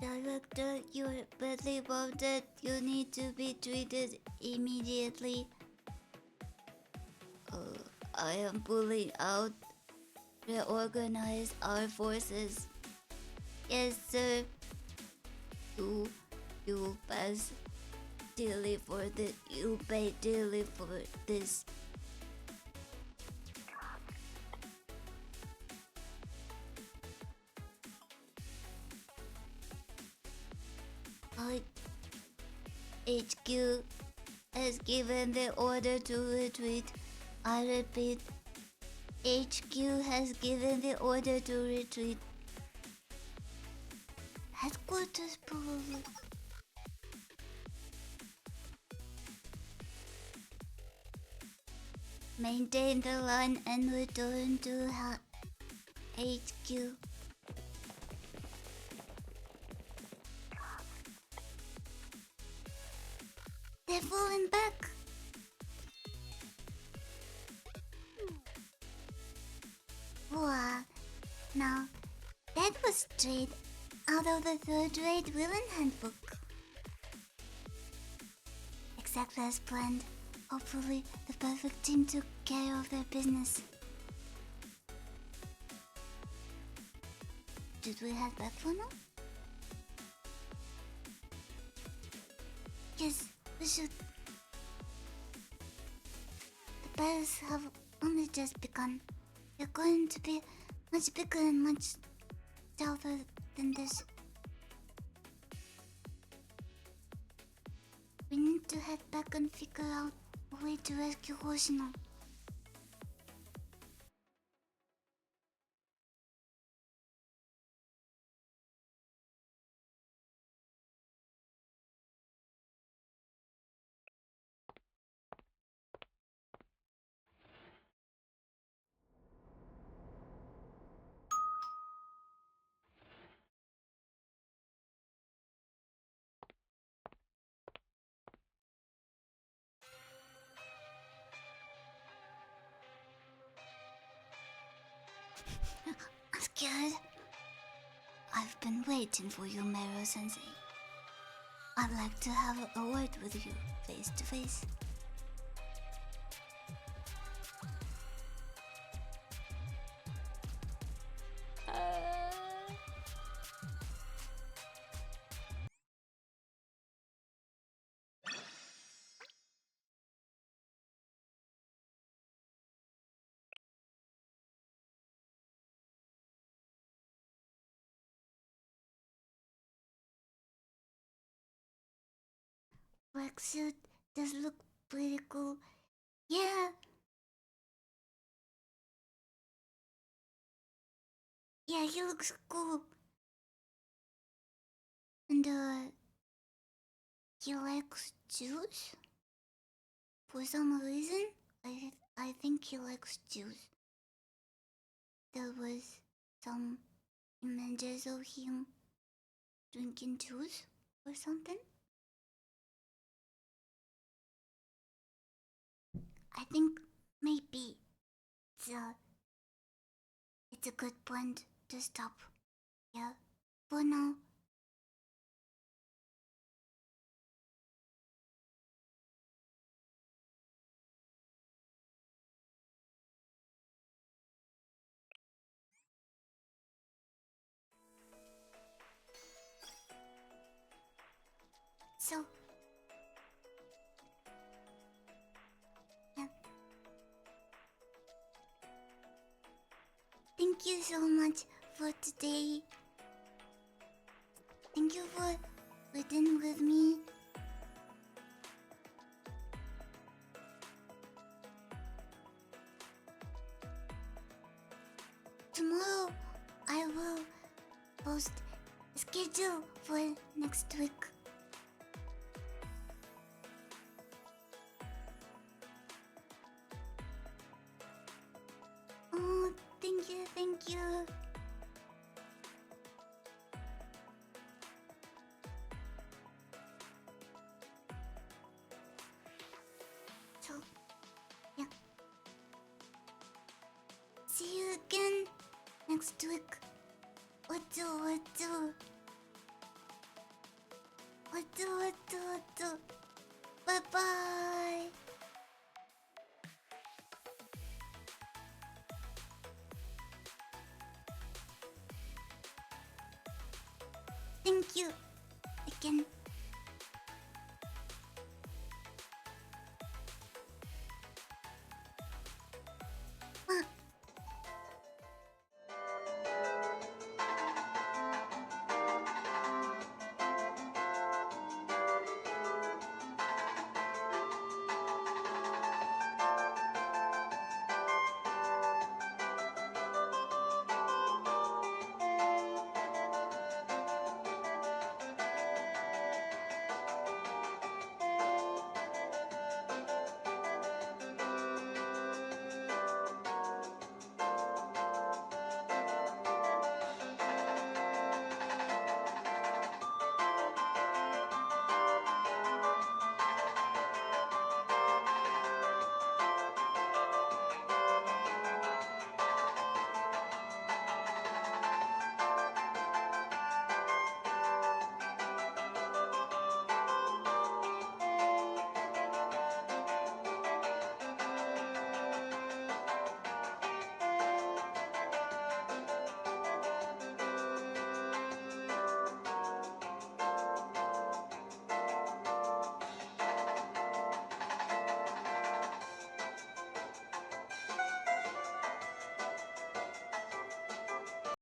Director, you're badly wounded. You need to be treated immediately. I am pulling out. Reorganize our forces. Yes, sir. You pass dearly for this. You pay dearly for this. HQ has given the order to retreat. I repeat, HQ has given the order to retreat. Headquarters, probably. Maintain the line and return to HQ. They're falling back. Wow. Now, that was straight out of the third-rate villain handbook. Exactly as planned. Hopefully, the perfect team took care of their business. Should we head back for now? Yes, we should. The battles have only just begun. They're going to be much bigger and much tougher than this. We need to head back and figure out a way to rescue Hoshino. I've been waiting for you, Mero Sensei. I'd like to have a word with you, face to face. Black suit does look pretty cool. Yeah. Yeah, he looks cool. And he likes juice? For some reason, I think he likes juice. There was some images of him drinking juice or something. I think maybe it's a good point to stop. Yeah, for now. So, yeah. Thank you so much for today. Thank you for reading with me. Tomorrow I will post a schedule for next week. Oh, thank you, thank you. So, yeah. See you again next week. What do? Bye bye. Thank you again.